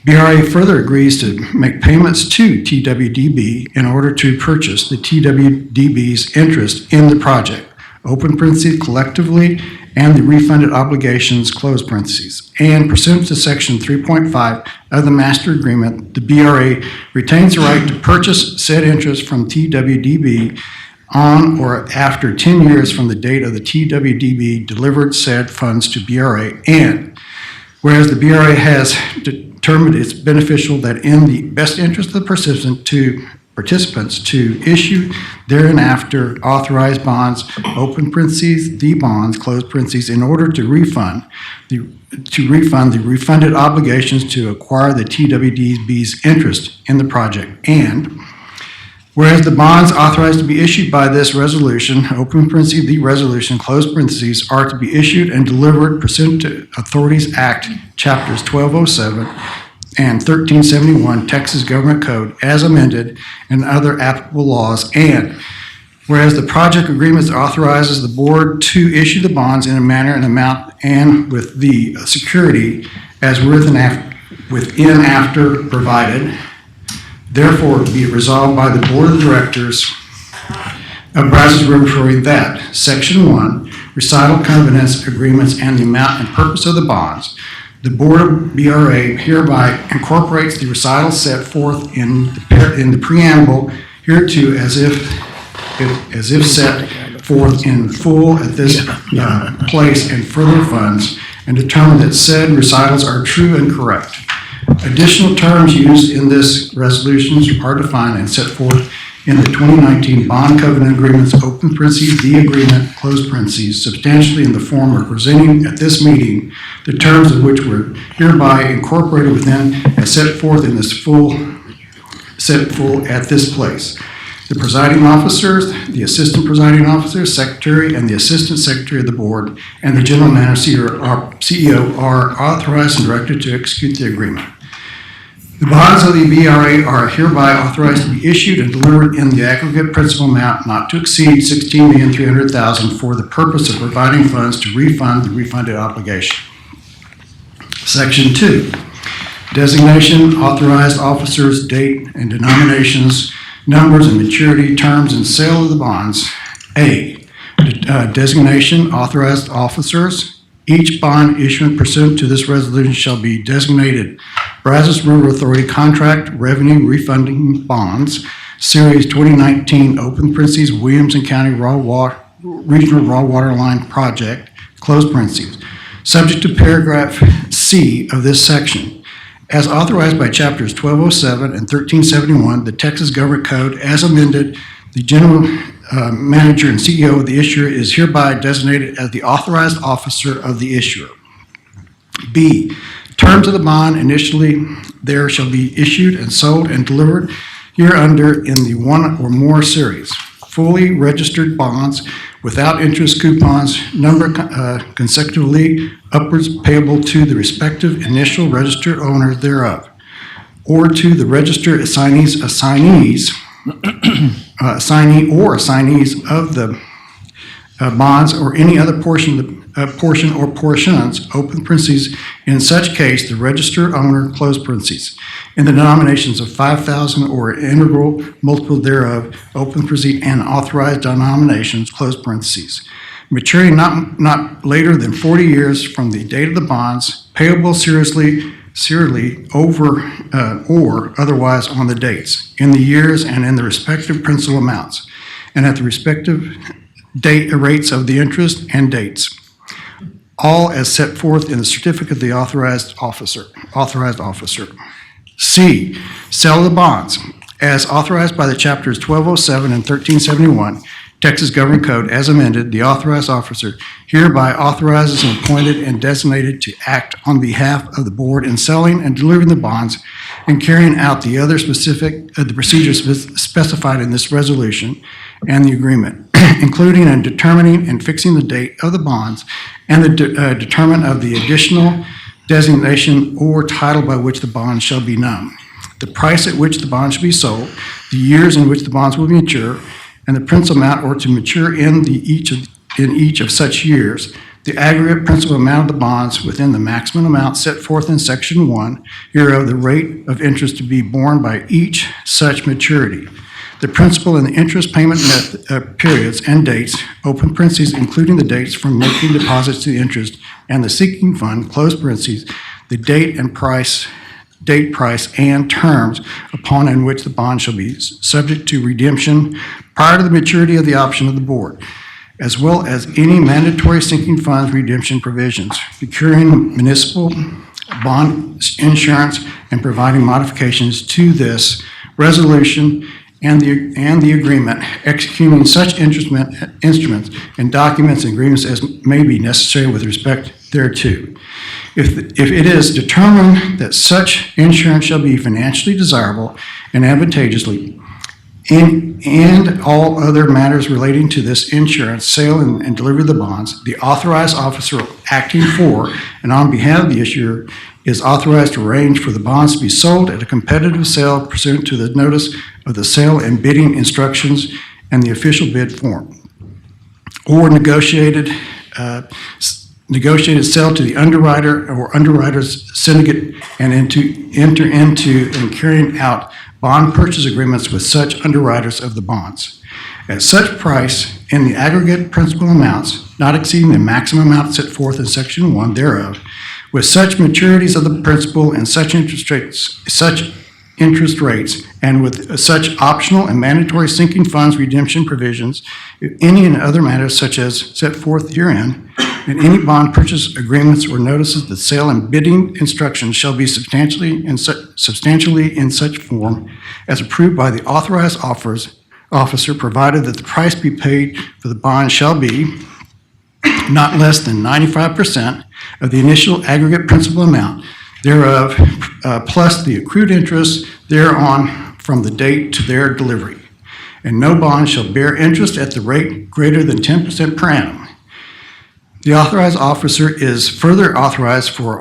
BRA further agrees to make payments to TWDB in order to purchase the TWDB's interest in the project, open parentheses, collectively, and the refunded obligations, close parentheses. And pursuant to section 3.5 of the master agreement, the BRA retains the right to purchase said interest from TWDB on or after 10 years from the date of the TWDB delivered said funds to BRA. And whereas the BRA has determined it's beneficial that in the best interest of the participants to issue thereafter authorized bonds, open parentheses, the bonds, close parentheses, in order to refund the refunded obligations to acquire the TWDB's interest in the project. And whereas the bonds authorized to be issued by this resolution, open parentheses, the resolution, close parentheses, are to be issued and delivered pursuant to Authorities Act, Chapters 1207 and 1371 Texas Government Code as amended and other applicable laws. And whereas the project agreements authorizes the board to issue the bonds in a manner and amount and with the security as within after provided, therefore be it resolved by the Board of Directors of Brazos River Authority that Section 1, recital covenants, agreements, and the amount and purpose of the bonds, the Board of BRA hereby incorporates the recital set forth in the preamble hereto as if set forth in full at this place and further funds, and determine that said recitals are true and correct. Additional terms used in this resolutions are defined and set forth in the 2019 bond covenant agreements, open parentheses, the agreement, close parentheses, substantially in the form of presenting at this meeting, the terms of which were hereby incorporated within as set forth in this set full at this place. The presiding officers, the assistant presiding officer, secretary, and the assistant secretary of the board, and the general manager, CEO, are authorized and directed to execute the agreement. The bonds of the BRA are hereby authorized to be issued and delivered in the aggregate principal amount not to exceed $16,300,000 for the purpose of providing funds to refund the refunded obligation. Section 2, designation, authorized officers, date and denominations, numbers and maturity, terms and sale of the bonds. A, designation, authorized officers. Each bond issuant pursuant to this resolution shall be designated Brazos River Authority Contract Revenue Refunding Bonds, Series 2019, open parentheses, Williamson County Regional Raw Water Line Project, close parentheses, subject to paragraph C of this section. As authorized by Chapters 1207 and 1371, the Texas Government Code, as amended, the general manager and CEO of the issuer is hereby designated as the authorized officer of the issuer. B, terms of the bond initially there shall be issued and sold and delivered hereunder in the one or more series. Fully registered bonds without interest coupons, number consecutively upwards payable to the respective initial registered owner thereof, or to the registered assignee or assignees of the bonds or any other portion or portions, open parentheses, in such case, the registered owner, close parentheses, in the denominations of 5,000 or integral multiple thereof, open parentheses, and authorized denominations, close parentheses. Maturing not later than 40 years from the date of the bonds, payable serially over or otherwise on the dates, in the years and in the respective principal amounts, and at the respective date rates of the interest and dates, all as set forth in the certificate of the authorized officer. C, sale of the bonds. As authorized by the chapters 1207 and 1371, Texas Government Code as amended, the authorized officer hereby authorizes and appointed and designated to act on behalf of the board in selling and delivering the bonds and carrying out the other the procedures specified in this resolution and the agreement, including and determining and fixing the date of the bonds and the determinant of the additional designation or title by which the bond shall be known, the price at which the bond shall be sold, the years in which the bonds will mature, and the principal amount or to mature in each of such years, the aggregate principal amount of the bonds within the maximum amount set forth in section 1 hereof, the rate of interest to be borne by each such maturity, the principal and the interest payment periods and dates, open parentheses, including the dates from making deposits to the interest and the seeking fund, close parentheses, the date, price, and terms upon and which the bond shall be subject to redemption prior to the maturity of the option of the board, as well as any mandatory sinking funds redemption provisions, procuring municipal bond insurance, and providing modifications to this resolution and the agreement, executing such instruments and documents and agreements as may be necessary with respect thereto. If it is determined that such insurance shall be financially desirable and advantageously, and all other matters relating to this insurance, sale and delivery of the bonds, the authorized officer acting for and on behalf of the issuer is authorized to arrange for the bonds to be sold at a competitive sale pursuant to the notice of the sale and bidding instructions and the official bid form, or negotiated sale to the underwriter or underwriter's syndicate and enter into and carrying out bond purchase agreements with such underwriters of the bonds at such price in the aggregate principal amounts not exceeding the maximum amount set forth in section 1 thereof, with such maturities of the principal and such interest rates, and with such optional and mandatory sinking funds redemption provisions, if any and other matters such as set forth herein, and any bond purchase agreements or notices that sale and bidding instructions shall be substantially in such form as approved by the authorized officer, provided that the price be paid for the bond shall be not less than 95% of the initial aggregate principal amount thereof, plus the accrued interest thereon from the date to their delivery. And no bond shall bear interest at the rate greater than 10% per annum. The authorized officer is further authorized for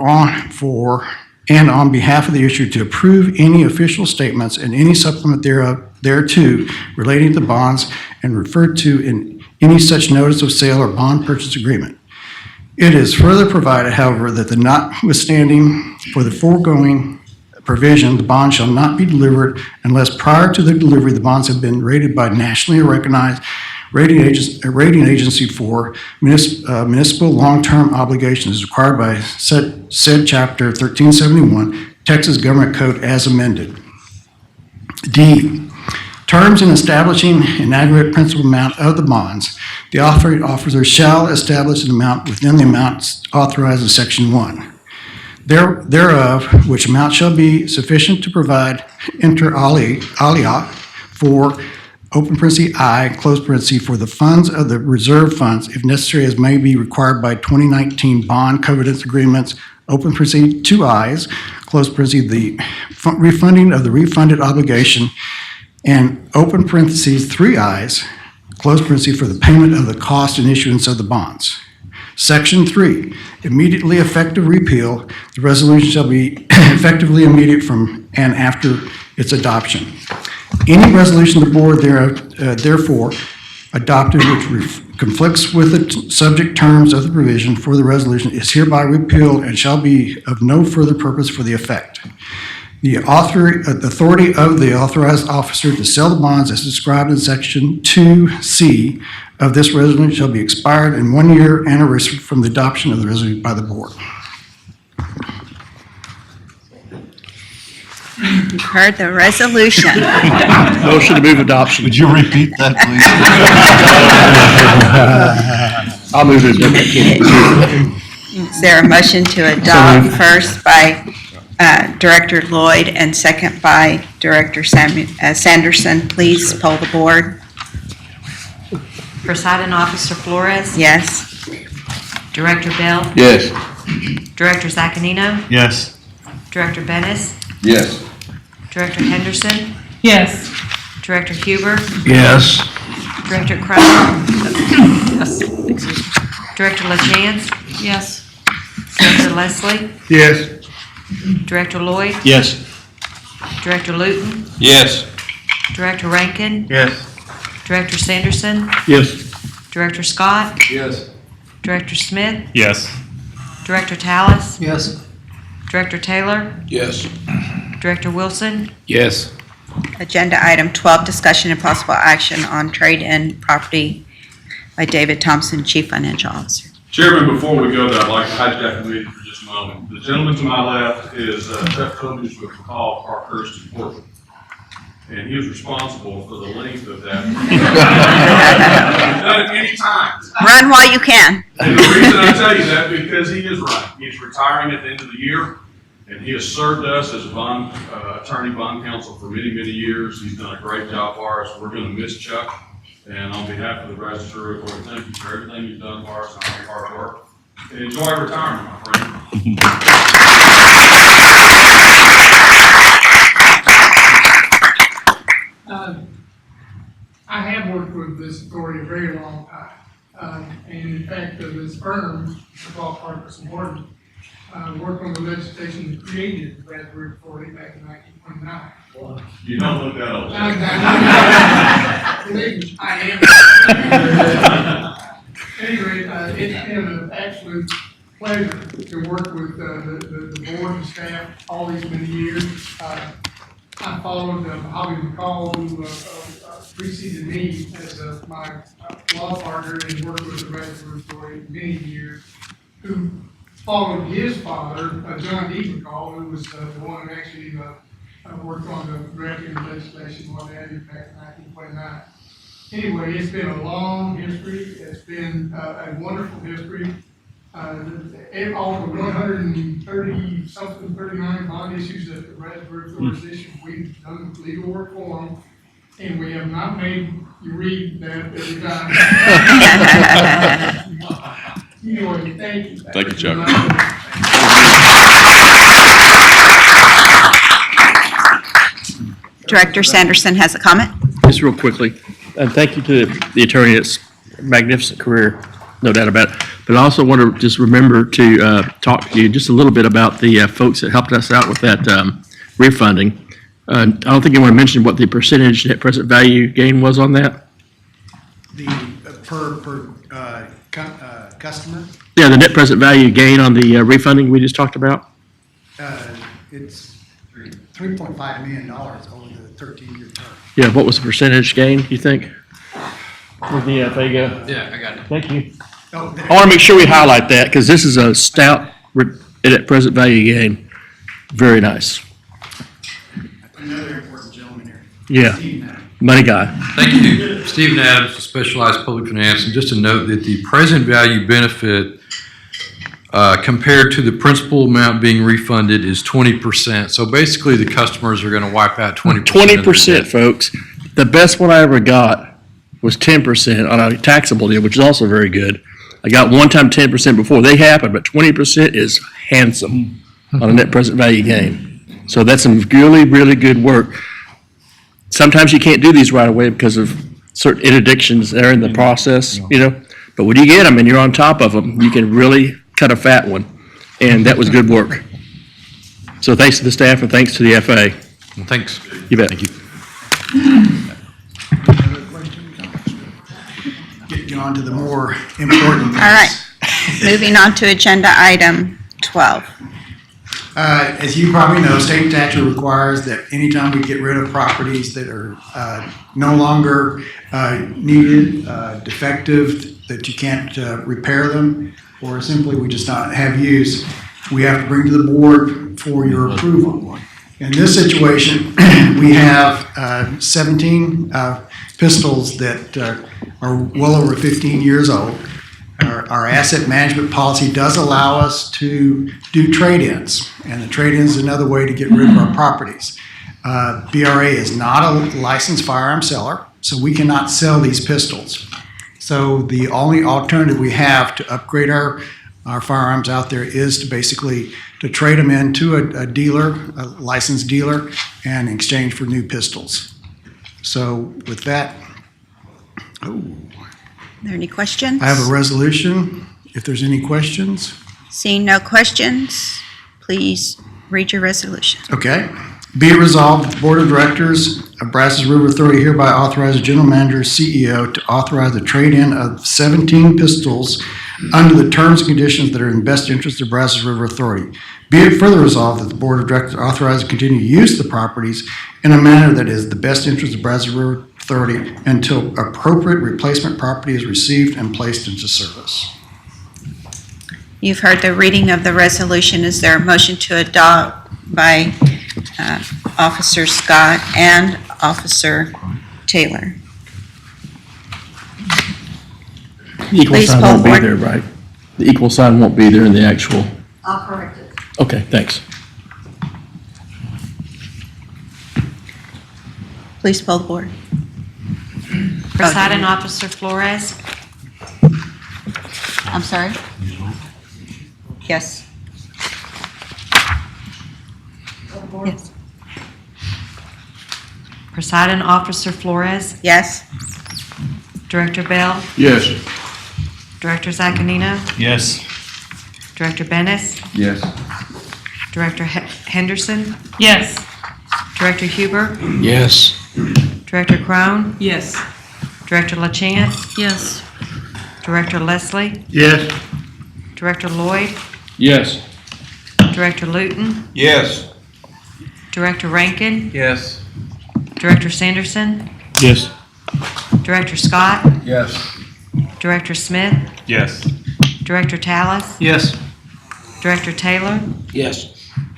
and on behalf of the issuer to approve any official statements and any supplement thereto relating to bonds and referred to in any such notice of sale or bond purchase agreement. It is further provided, however, that the notwithstanding for the foregoing provision, the bond shall not be delivered unless prior to the delivery the bonds have been rated by nationally recognized rating agency for municipal long-term obligations as required by said chapter 1371, Texas Government Code as amended. D, terms in establishing an aggregate principal amount of the bonds, the authorized officer shall establish an amount within the amounts authorized in section 1. Thereof, which amount shall be sufficient to provide inter alia for open parenthesis I, close parenthesis, for the funds of the reserve funds, if necessary as may be required by 2019 bond covenants agreements, open parenthesis 2 I's, close parenthesis, the refunding of the refunded obligation, and open parentheses 3 I's, close parentheses, for the payment of the cost and issuance of the bonds. Section 3, immediately effective repeal. The resolution shall be effectively immediate from and after its adoption. Any resolution of the board therefore adopted which conflicts with the subject terms of the provision for the resolution is hereby repealed and shall be of no further purpose for the effect. The authority of the authorized officer to sell the bonds as described in Section 2C of this resolution shall be expired in 1 year anniversary from the adoption of the resolution by the board. You've heard the resolution. Motion to move adoption. Would you repeat that, please? I'll move it. Is there a motion to adopt first by Director Lloyd and second by Director Sanderson? Please poll the board. Presiding Officer Flores? Yes. Director Bell? Yes. Director Zaccanino? Yes. Director Bennis? Yes. Director Henderson? Yes. Director Huber? Yes. Director Crowe? Director LaChance? Yes. Director Leslie? Yes. Director Lloyd? Yes. Director Luton? Yes. Director Rankin? Yes. Director Sanderson? Yes. Director Scott? Yes. Director Smith? Yes. Director Tallis? Yes. Director Taylor? Yes. Director Wilson? Yes. Agenda item 12, discussion and possible action on trade-in property by David Thompson, Chief Financial Officer. Chairman, before we go there, I'd like to hijack the meeting for just a moment. The gentleman to my left is Jeff Combs with McCall Parkhurst in Portland. And he was responsible for the length of that. He's done it many times. Run while you can. And the reason I tell you that, because he is right. He's retiring at the end of the year, and he has served us as a bond attorney, bond counsel for many, many years. He's done a great job for us. We're going to miss Chuck. And on behalf of the Brazos Jury Court, thank you for everything you've done for us and all your hard work. And enjoy retirement, my friend. I have worked with this authority a very long time. And in fact, this firm, McCall Parkhurst and Morton, worked on the legislation that created the Brazos Authority back in 1929. You don't look that old. Believe me, I am. Anyway, it's been an absolute pleasure to work with the board and staff all these many years. I followed Bobby McCall, who preceded me as my law partner and worked with the Brazos Authority many years, who followed his father, John D. McCall, who was the one who actually worked on the drafting of legislation, what have you, back in 1929. Anyway, it's been a long history. It's been a wonderful history. All the 130 something, 39 bond issues that the Brazos Authority issued, we've done legal work for them, and we have not made you read that every time. Anyway, thank you. Thank you, Chuck. Director Sanderson has a comment. Just real quickly, and thank you to the attorney. It's a magnificent career, no doubt about it. But I also want to just remember to talk to you just a little bit about the folks that helped us out with that refunding. I don't think you want to mention what the percentage net present value gain was on that. The customer, Yeah, the net present value gain on the refunding we just talked about. it's $3.5 million over the 13-year term. Yeah, what was the percentage gain, do you think? With the, there you go. Yeah, I got it. Thank you. Oh, I want to make sure we highlight that because this is a stout net present value gain. Very nice. another important gentleman here. Yeah, Steve Madden. money guy. Thank you. Stephen Adams, Specialized Public Finance. And just to note that the present value benefit compared to the principal amount being refunded is 20%. So basically, the customers are going to wipe out 20%. 20%, folks. The best one I ever got was 10% on a taxable deal, which is also very good. I got one time 10% before they happened, but 20% is handsome on a net present value gain. So that's some really, really good work. Sometimes you can't do these right away because of certain interdictions there in the process, you know. But when you get them and you're on top of them, you can really cut a fat one. And that was good work. So thanks to the staff and thanks to the FA. Thanks. You bet. Thank you. Getting on to the more important things. All right. Moving on to agenda item 12. As you probably know, state statute requires that anytime we get rid of properties that are no longer needed, defective, that you can't repair them, or simply we just not have use, we have to bring to the board for your approval. In this situation, we have 17 pistols that are well over 15 years old. Our asset management policy does allow us to do trade-ins, and the trade-in is another way to get rid of our properties. BRA is not a licensed firearm seller, so we cannot sell these pistols. So the only alternative we have to upgrade our firearms out there is to basically to trade them into a dealer, a licensed dealer, and exchange for new pistols. So with that, Are there any questions? I have a resolution. If there's any questions. Seeing no questions, please read your resolution. Okay. Be it resolved that the Board of Directors of Brazos River Authority hereby authorize the General Manager, CEO, to authorize the trade-in of 17 pistols under the terms and conditions that are in the best interest of Brazos River Authority. Be it further resolved that the Board of Directors authorize to continue to use the properties in a manner that is the best interest of Brazos River Authority until appropriate replacement property is received and placed into service. You've heard the reading of the resolution. Is there a motion to adopt by Officer Scott and Officer Taylor? The equal Please sign poll won't be board. there, right? The equal sign won't be there in the actual. I'll correct it. Okay, thanks. Please poll the board. Presiding Officer Flores, I'm sorry? Yes. Yes. Presiding Officer Flores, Yes? Director Bell, Yes. Director Zacanino, Yes. Director Bennis, Yes. Director Henderson, Yes. Director Huber, Yes. Director Crone, Yes. Director LaChance, Yes. Director Leslie, Yes. Director Lloyd, Yes. Director Luton, Yes. Director Rankin, Yes. Director Sanderson, Yes. Director Scott, Yes. Director Smith, Yes. Director Tallis, Yes. Director Taylor, Yes.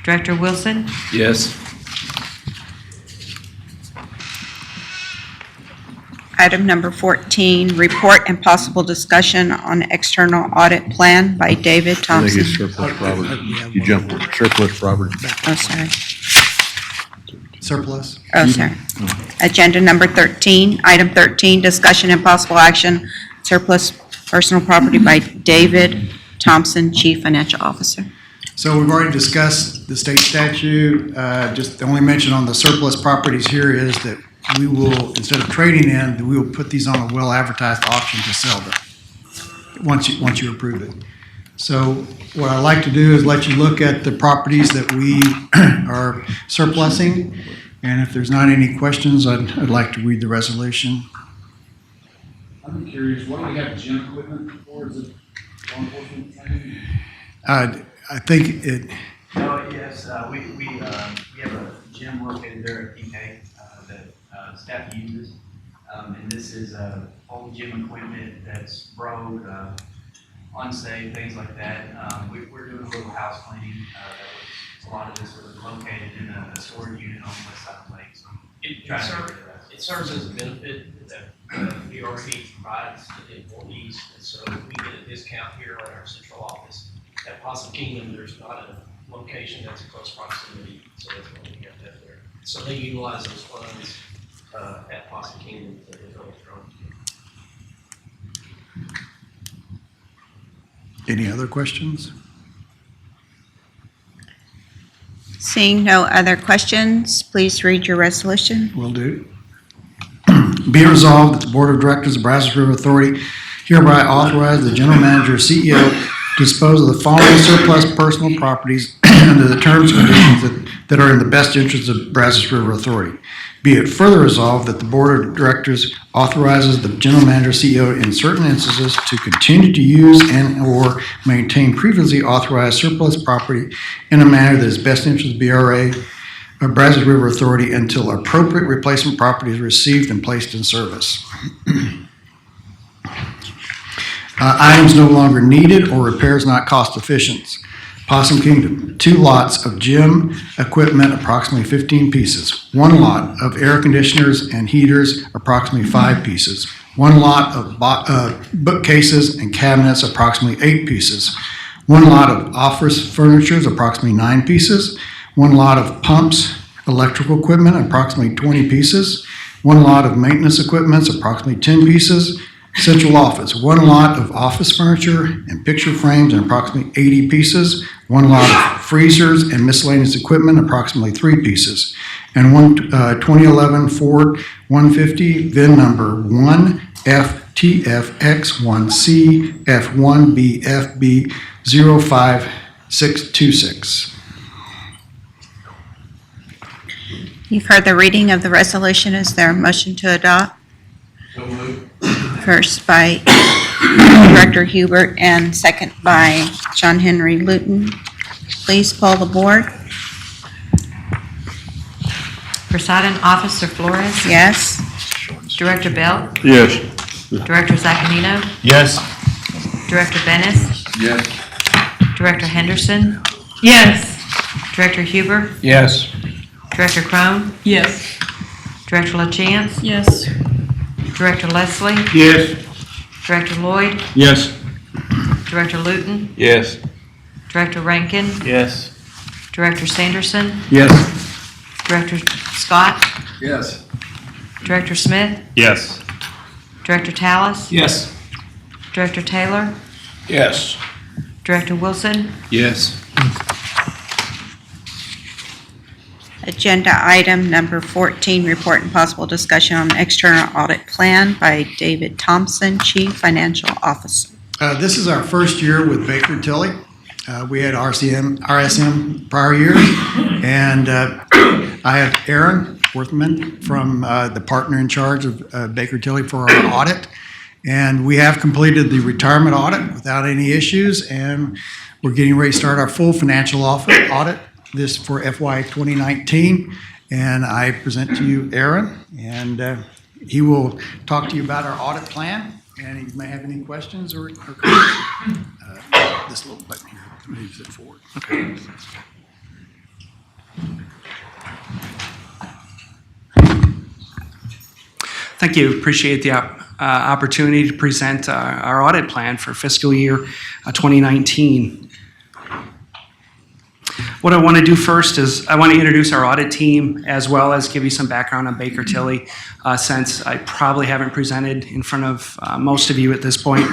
Director Wilson, Yes. Item number 14, report and possible discussion on external audit plan by David Thompson. surplus property. You jumped to surplus property. Oh, sorry. Surplus. Oh, sorry. Agenda number 13, item 13, discussion and possible action, surplus personal property by David Thompson, Chief Financial Officer. So we've already discussed the state statute. Just the only mention on the surplus properties here is that we will, instead of trading in, we will put these on a well-advertised auction to sell them, once you approve it. So what I'd like to do is let you look at the properties that we are surplusing, and if there's not any questions, I'd like to read the resolution. I'm curious, what do we have gym equipment for? Is it law enforcement training? I think it, Oh, yes, we have a gym located there at PK that staff uses. And this is old gym equipment that's broke, unsafe, things like that. We're doing a little house cleaning. A lot of this was located in a storage unit on the west side of the lake. So It serves as a benefit that BRA provides the employees, and so we get a discount here at our central office. At Possum Kingdom, there's not a location that's in close proximity, so that's why we have that there. So they utilize those funds at Possum Kingdom to develop their own. any other questions? Seeing no other questions, please read your resolution. Will do. Be it resolved that the Board of Directors of Brazos River Authority hereby authorize the General Manager, CEO, to dispose of the following surplus personal properties under the terms and conditions that are in the best interest of Brazos River Authority. Be it further resolved that the Board of Directors authorizes the General Manager, CEO, in certain instances to continue to use and/or maintain previously authorized surplus property in a manner that is best interest of BRA, Brazos River Authority, until appropriate replacement property is received and placed in service. Items no longer needed or repairs not cost efficient. Possum Kingdom, 2 lots of gym equipment, approximately 15 pieces. 1 lot of air conditioners and heaters, approximately 5 pieces. 1 lot of bookcases and cabinets, approximately 8 pieces. 1 lot of office furniture, approximately 9 pieces. 1 lot of pumps, electrical equipment, approximately 20 pieces. 1 lot of maintenance equipment, approximately 10 pieces. Central office, 1 lot of office furniture and picture frames, and approximately 80 pieces. 1 lot of freezers and miscellaneous equipment, approximately 3 pieces. And 1 2011 Ford 150, VIN number 1FTFX1CF1BFB05626. You've heard the reading of the resolution. Is there a motion to adopt? First by Director Hubert and second by John Henry Luton. Please poll the board. Presiding Officer Flores? Yes. Director Bell? Yes. Director Zaccanino? Yes. Director Bennis? Yes. Director Henderson? Yes. Director Huber? Yes. Director Crone? Yes. Director LaChance? Yes. Director Leslie? Yes. Director Lloyd? Yes. Director Luton? Yes. Director Rankin? Yes. Director Sanderson? Yes. Director Scott? Yes. Director Smith? Yes. Director Tallis? Yes. Director Taylor? Yes. Director Wilson? Yes. Agenda item number 14, report and possible discussion on external audit plan by David Thompson, Chief Financial Officer. This is our first year with Baker Tilly. We had RSM prior years, and I have Aaron Worthman from the partner in charge of Baker Tilly for our audit. And we have completed the retirement audit without any issues, and we're getting ready to start our full financial audit. This for FY 2019, and I present to you Aaron, and he will talk to you about our audit plan, and he may have any questions or comments. This little button here moves it forward. Okay. Thank you. Appreciate the opportunity to present our audit plan for fiscal year 2019. What I want to do first is I want to introduce our audit team as well as give you some background on Baker Tilly, since I probably haven't presented in front of most of you at this point.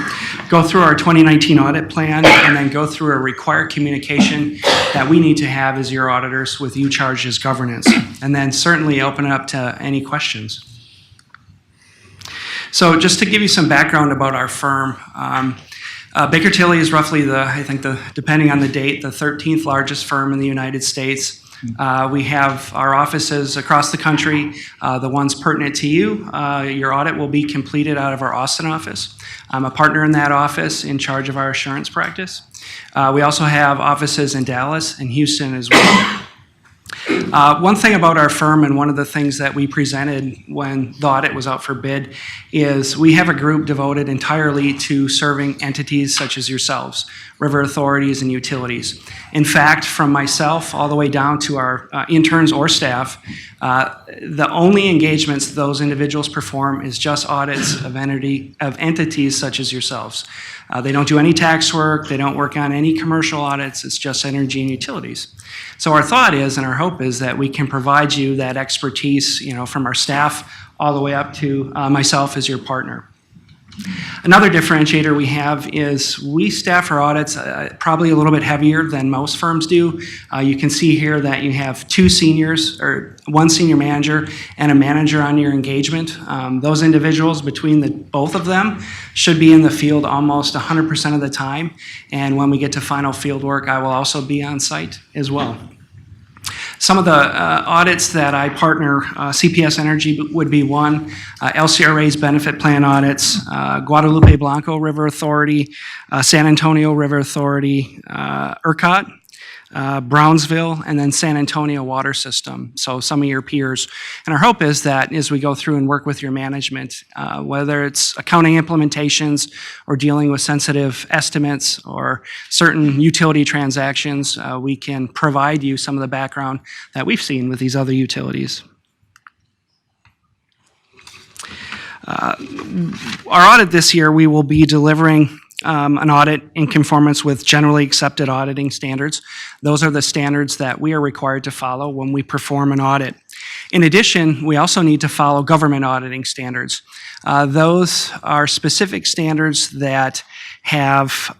Go through our 2019 audit plan and then go through a required communication that we need to have as your auditors with you charged as governance, and then certainly open it up to any questions. So just to give you some background about our firm, Baker Tilly is roughly depending on the date, the 13th largest firm in the United States. We have our offices across the country. The ones pertinent to you, your audit will be completed out of our Austin office. I'm a partner in that office in charge of our assurance practice. We also have offices in Dallas and Houston as well. One thing about our firm, and one of the things that we presented when the audit was out for bid, is we have a group devoted entirely to serving entities such as yourselves, river authorities and utilities. In fact, from myself all the way down to our interns or staff, the only engagements those individuals perform is just audits of entities such as yourselves. They don't do any tax work, they don't work on any commercial audits, it's just energy and utilities. So our thought is, and our hope is, that we can provide you that expertise, from our staff all the way up to myself as your partner. Another differentiator we have is we staff our audits probably a little bit heavier than most firms do. You can see here that you have two seniors, or one senior manager and a manager on your engagement. Those individuals, between both of them, should be in the field almost 100% of the time. And when we get to final field work, I will also be on site as well. Some of the audits that I partner, CPS Energy would be one, LCRA's benefit plan audits, Guadalupe Blanco River Authority, San Antonio River Authority, ERCOT, Brownsville, and then San Antonio Water System. So some of your peers. And our hope is that as we go through and work with your management, whether it's accounting implementations or dealing with sensitive estimates or certain utility transactions, we can provide you some of the background that we've seen with these other utilities. Our audit this year, we will be delivering an audit in conformance with generally accepted auditing standards. Those are the standards that we are required to follow when we perform an audit. In addition, we also need to follow government auditing standards. Those are specific standards that have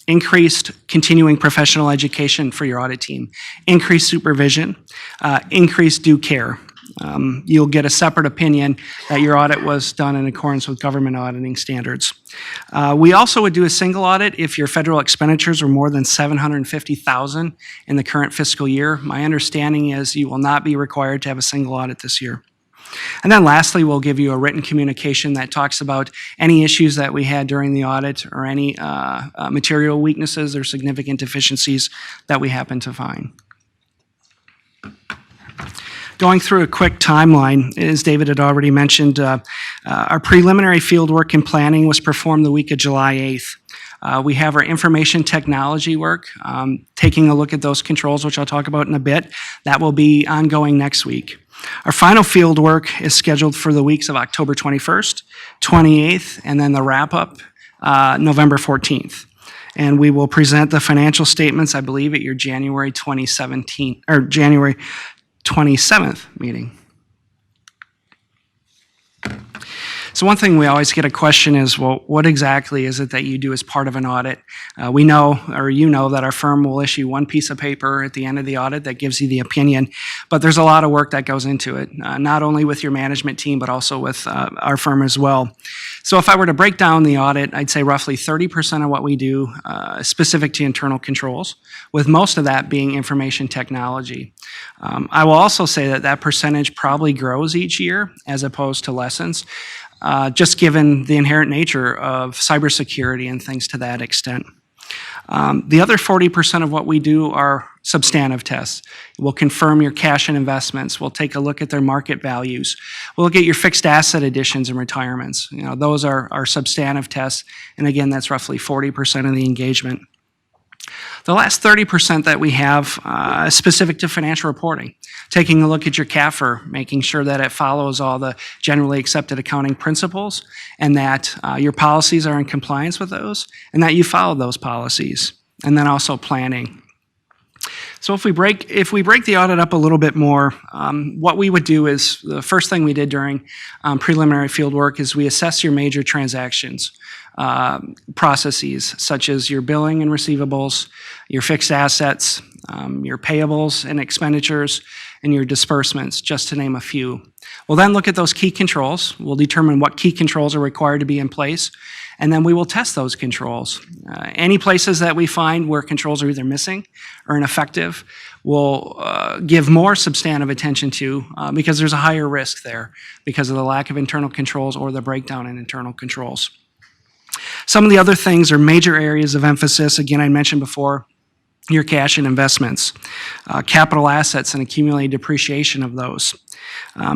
increased continuing professional education for your audit team, increased supervision, increased due care. You'll get a separate opinion that your audit was done in accordance with government auditing standards. We also would do a single audit if your federal expenditures were more than $750,000 in the current fiscal year. My understanding is you will not be required to have a single audit this year. And then lastly, we'll give you a written communication that talks about any issues that we had during the audit or any material weaknesses or significant deficiencies that we happen to find. Going through a quick timeline, as David had already mentioned, our preliminary field work and planning was performed the week of July 8th. We have our information technology work, taking a look at those controls, which I'll talk about in a bit. That will be ongoing next week. Our final field work is scheduled for the weeks of October 21st, 28th, and then the wrap-up November 14th. And we will present the financial statements, I believe, at your January 2017, or January 27th meeting. So one thing we always get a question is, well, what exactly is it that you do as part of an audit? We know, or you know, that our firm will issue one piece of paper at the end of the audit that gives you the opinion, but there's a lot of work that goes into it, not only with your management team, but also with our firm as well. So if I were to break down the audit, I'd say roughly 30% of what we do is specific to internal controls, with most of that being information technology. I will also say that that percentage probably grows each year as opposed to lessens, just given the inherent nature of cybersecurity and things to that extent. The other 40% of what we do are substantive tests. We'll confirm your cash and investments. We'll take a look at their market values. We'll look at your fixed asset additions and retirements. You know, those are substantive tests. And again, that's roughly 40% of the engagement. The last 30% that we have is specific to financial reporting. Taking a look at your CAFR, making sure that it follows all the generally accepted accounting principles and that your policies are in compliance with those and that you follow those policies. And then also planning. So if we break the audit up a little bit more, what we would do is the first thing we did during preliminary field work is we assess your major transactions. Processes such as your billing and receivables, your fixed assets, your payables and expenditures, and your disbursements, just to name a few. We'll then look at those key controls. We'll determine what key controls are required to be in place, and then we will test those controls. Any places that we find where controls are either missing or ineffective, we'll give more substantive attention to because there's a higher risk there because of the lack of internal controls or the breakdown in internal controls. Some of the other things are major areas of emphasis. Again, I mentioned before, your cash and investments, capital assets and accumulated depreciation of those,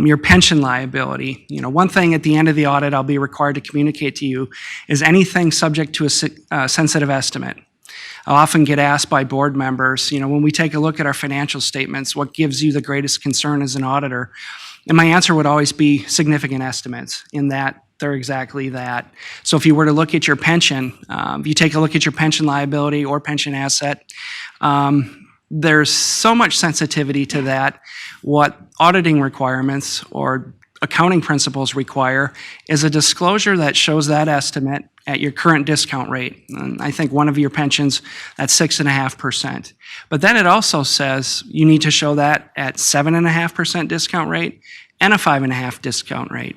your pension liability. You know, one thing at the end of the audit I'll be required to communicate to you is anything subject to a sensitive estimate. I'll often get asked by board members, you know, when we take a look at our financial statements, what gives you the greatest concern as an auditor? And my answer would always be significant estimates in that they're exactly that. So if you were to look at your pension, if you take a look at your pension liability or pension asset, there's so much sensitivity to that. What auditing requirements or accounting principles require is a disclosure that shows that estimate at your current discount rate. And I think one of your pensions, that's 6.5%. But then it also says you need to show that at 7.5% discount rate and a 5.5% discount rate.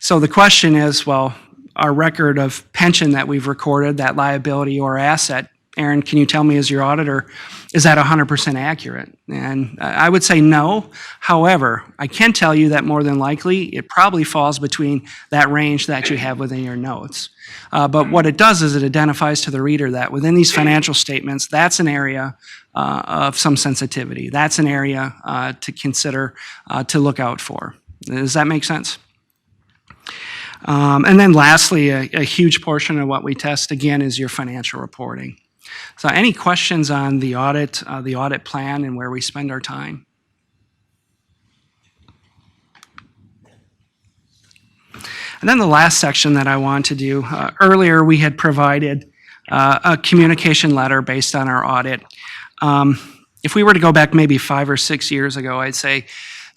So the question is, well, our record of pension that we've recorded, that liability or asset, Aaron, can you tell me as your auditor, is that 100% accurate? And I would say no. However, I can tell you that more than likely, it probably falls between that range that you have within your notes. But what it does is it identifies to the reader that within these financial statements, that's an area of some sensitivity. That's an area to consider, to look out for. Does that make sense? And then lastly, a huge portion of what we test, again, is your financial reporting. So any questions on the audit plan and where we spend our time? And then the last section that I want to do, earlier we had provided a communication letter based on our audit. If we were to go back maybe 5 or 6 years ago, I'd say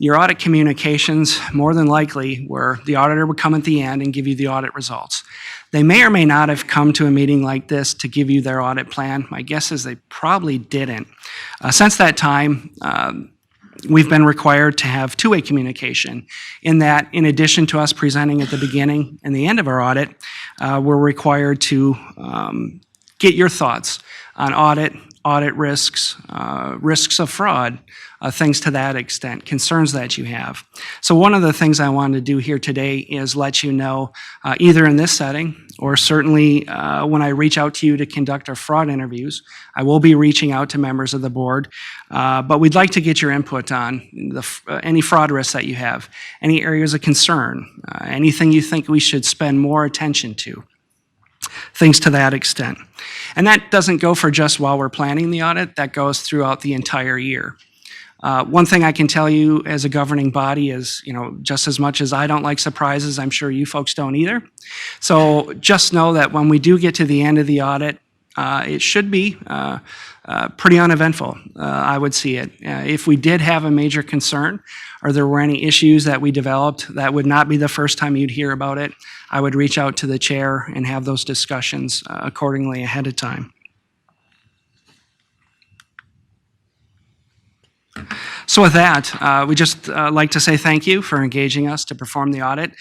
your audit communications, more than likely, were the auditor would come at the end and give you the audit results. They may or may not have come to a meeting like this to give you their audit plan. My guess is they probably didn't. Since that time, we've been required to have two-way communication in that, in addition to us presenting at the beginning and the end of our audit, we're required to get your thoughts on audit risks, risks of fraud, things to that extent, concerns that you have. So one of the things I wanted to do here today is let you know, either in this setting or certainly when I reach out to you to conduct our fraud interviews, I will be reaching out to members of the board, but we'd like to get your input on any fraud risks that you have, any areas of concern, anything you think we should spend more attention to. Things to that extent. And that doesn't go for just while we're planning the audit, that goes throughout the entire year. One thing I can tell you as a governing body is, just as much as I don't like surprises, I'm sure you folks don't either. So just know that when we do get to the end of the audit, it should be pretty uneventful, I would see it. If we did have a major concern or there were any issues that we developed, that would not be the first time you'd hear about it. I would reach out to the chair and have those discussions accordingly ahead of time. So with that, we just like to say thank you for engaging us to perform the audit.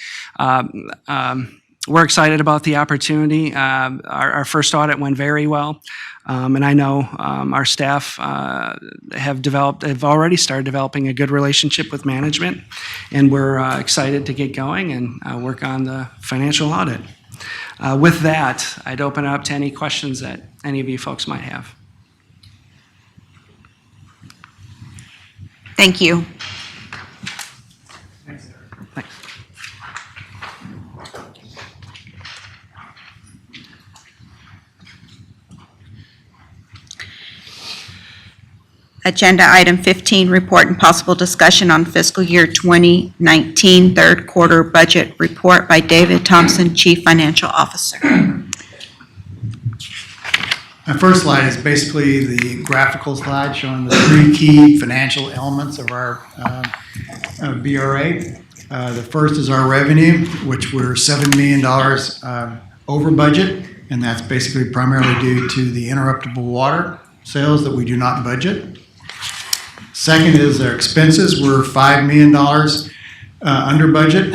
We're excited about the opportunity. Our first audit went very well, and I know our staff have already started developing a good relationship with management, and we're excited to get going and work on the financial audit. With that, I'd open it up to any questions that any of you folks might have. Thank you. Thanks. Agenda item 15, report and possible discussion on fiscal year 2019 third quarter budget report by David Thompson, Chief Financial Officer. My first slide is basically the graphical slide showing the three key financial elements of our BRA. The first is our revenue, which we're $7 million over budget, and that's basically primarily due to the interruptible water sales that we do not budget. Second is our expenses. We're $5 million under budget.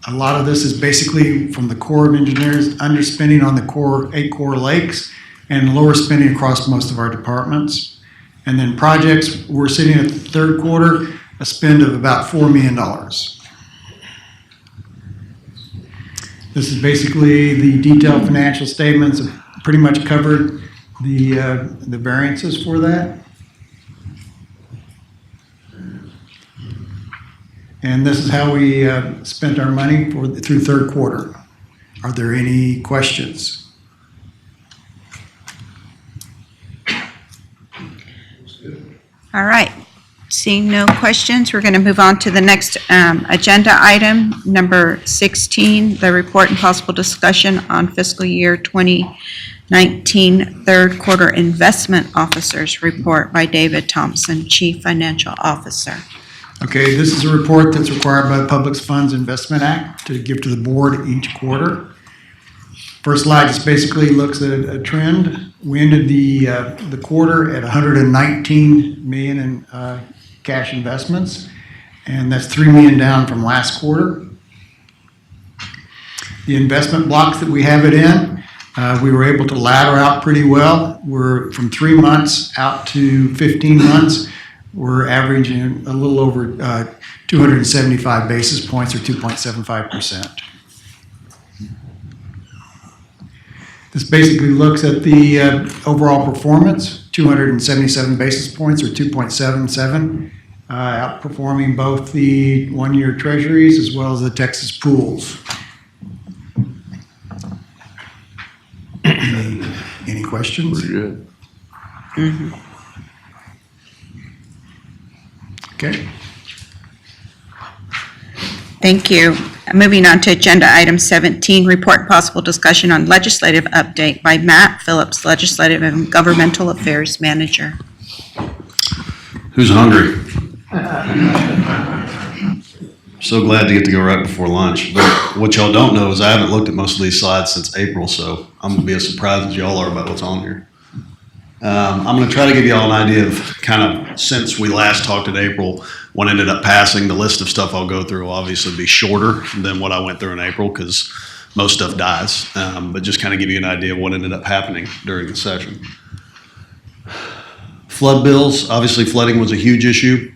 A lot of this is basically from the Corps of Engineers underspending on the 8 core lakes and lower spending across most of our departments. And then projects, we're sitting at the third quarter, a spend of about $4 million. This is basically the detailed financial statements, pretty much covered the variances for that. And this is how we spent our money through third quarter. Are there any questions? All right. Seeing no questions, we're going to move on to the next agenda item, number 16, the report and possible discussion on fiscal year 2019 third quarter investment officers report by David Thompson, Chief Financial Officer. Okay, this is a report that's required by the Public Funds Investment Act to give to the board each quarter. First slide just basically looks at a trend. We ended the quarter at 119 million in cash investments, and that's 3 million down from last quarter. The investment blocks that we have it in, we were able to ladder out pretty well. We're from 3 months out to 15 months. We're averaging a little over 275 basis points or 2.75%. This basically looks at the overall performance, 277 basis points or 2.77, outperforming both the one-year treasuries as well as the Texas pools. Any questions? Pretty good. Okay. Thank you. Moving on to agenda item 17, report and possible discussion on legislative update by Matt Phillips, Legislative and Governmental Affairs Manager. Who's hungry? So glad to get to go right before lunch. But what y'all don't know is I haven't looked at most of these slides since April, so I'm gonna be as surprised as y'all are about what's on here. I'm gonna try to give y'all an idea of kind of since we last talked in April, what ended up passing. The list of stuff I'll go through will obviously be shorter than what I went through in April because most stuff dies. But just kind of give you an idea of what ended up happening during the session. Flood bills, obviously flooding was a huge issue.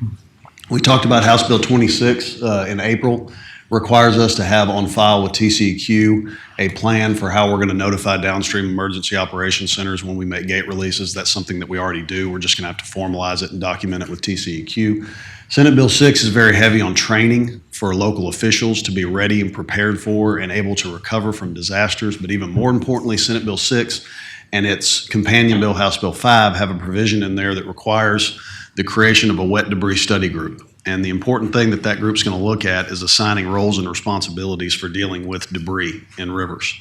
We talked about House Bill 26 in April, requires us to have on file with TCEQ a plan for how we're going to notify downstream emergency operations centers when we make gate releases. That's something that we already do. We're just going to have to formalize it and document it with TCEQ. Senate Bill 6 is very heavy on training for local officials to be ready and prepared for and able to recover from disasters. But even more importantly, Senate Bill 6 and its companion bill, House Bill 5, have a provision in there that requires the creation of a wet debris study group. And the important thing that that group's going to look at is assigning roles and responsibilities for dealing with debris in rivers.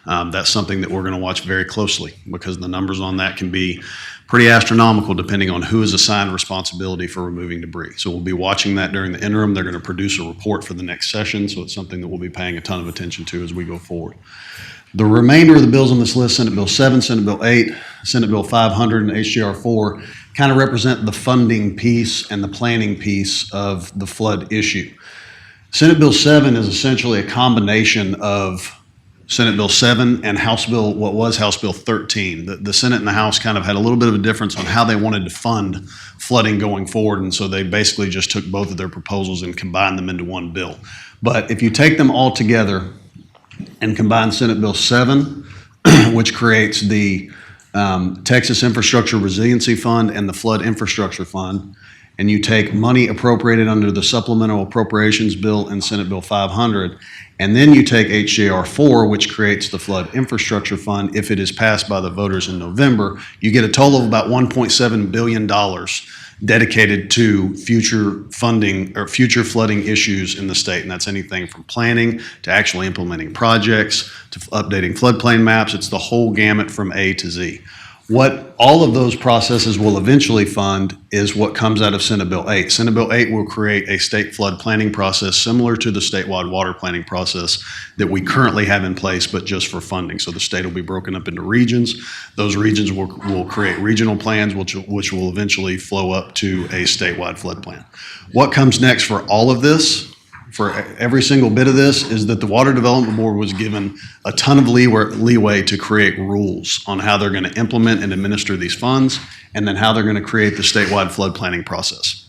That's something that we're going to watch very closely because the numbers on that can be pretty astronomical depending on who is assigned responsibility for removing debris. So we'll be watching that during the interim. They're going to produce a report for the next session, so it's something that we'll be paying a ton of attention to as we go forward. The remainder of the bills on this list, Senate Bill 7, Senate Bill 8, Senate Bill 500, and HJR 4, kind of represent the funding piece and the planning piece of the flood issue. Senate Bill 7 is essentially a combination of Senate Bill 7 and House Bill, what was House Bill 13. The Senate and the House kind of had a little bit of a difference on how they wanted to fund flooding going forward, and so they basically just took both of their proposals and combined them into one bill. But if you take them all together and combine Senate Bill 7, which creates the Texas Infrastructure Resiliency Fund and the Flood Infrastructure Fund, and you take money appropriated under the Supplemental Appropriations Bill in Senate Bill 500, and then you take HJR 4, which creates the Flood Infrastructure Fund, if it is passed by the voters in November, you get a total of about $1.7 billion dedicated to future funding or future flooding issues in the state. And that's anything from planning to actually implementing projects to updating floodplain maps. It's the whole gamut from A to Z. What all of those processes will eventually fund is what comes out of Senate Bill 8. Senate Bill 8 will create a state flood planning process similar to the statewide water planning process that we currently have in place, but just for funding. So the state will be broken up into regions. Those regions will create regional plans, which will eventually flow up to a statewide flood plan. What comes next for all of this, for every single bit of this, is that the Water Development Board was given a ton of leeway to create rules on how they're going to implement and administer these funds, and then how they're going to create the statewide flood planning process.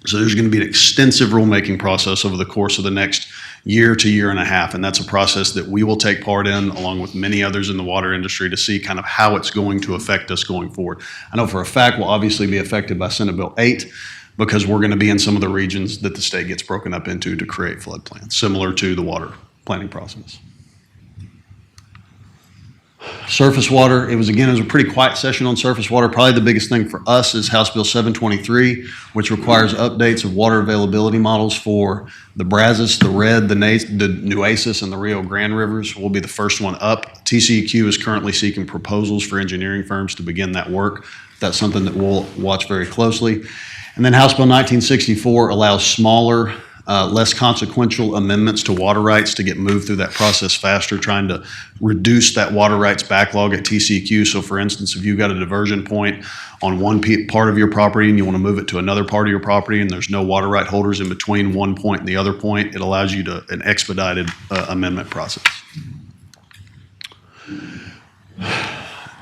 So there's going to be an extensive rulemaking process over the course of the next year to year and a half, and that's a process that we will take part in along with many others in the water industry to see kind of how it's going to affect us going forward. I know for a fact we'll obviously be affected by Senate Bill 8, because we're going to be in some of the regions that the state gets broken up into to create flood plans, similar to the water planning process. Surface water, it was a pretty quiet session on surface water. Probably the biggest thing for us is House Bill 723, which requires updates of water availability models for the Brazos, the Red, the Nueces, and the Rio Grande rivers. Will be the first one up. TCEQ is currently seeking proposals for engineering firms to begin that work. That's something that we'll watch very closely. And then House Bill 1964 allows smaller, less consequential amendments to water rights to get moved through that process faster, trying to reduce that water rights backlog at TCEQ. So for instance, if you've got a diversion point on one part of your property and you want to move it to another part of your property and there's no water right holders in between one point and the other point, it allows you to an expedited amendment process.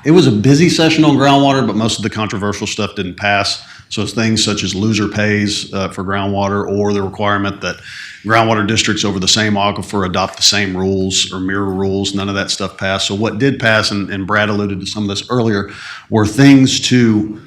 It was a busy session on groundwater, but most of the controversial stuff didn't pass. So it's things such as loser pays for groundwater, or the requirement that groundwater districts over the same aquifer adopt the same rules or mirror rules. None of that stuff passed. So what did pass, and Brad alluded to some of this earlier, were things to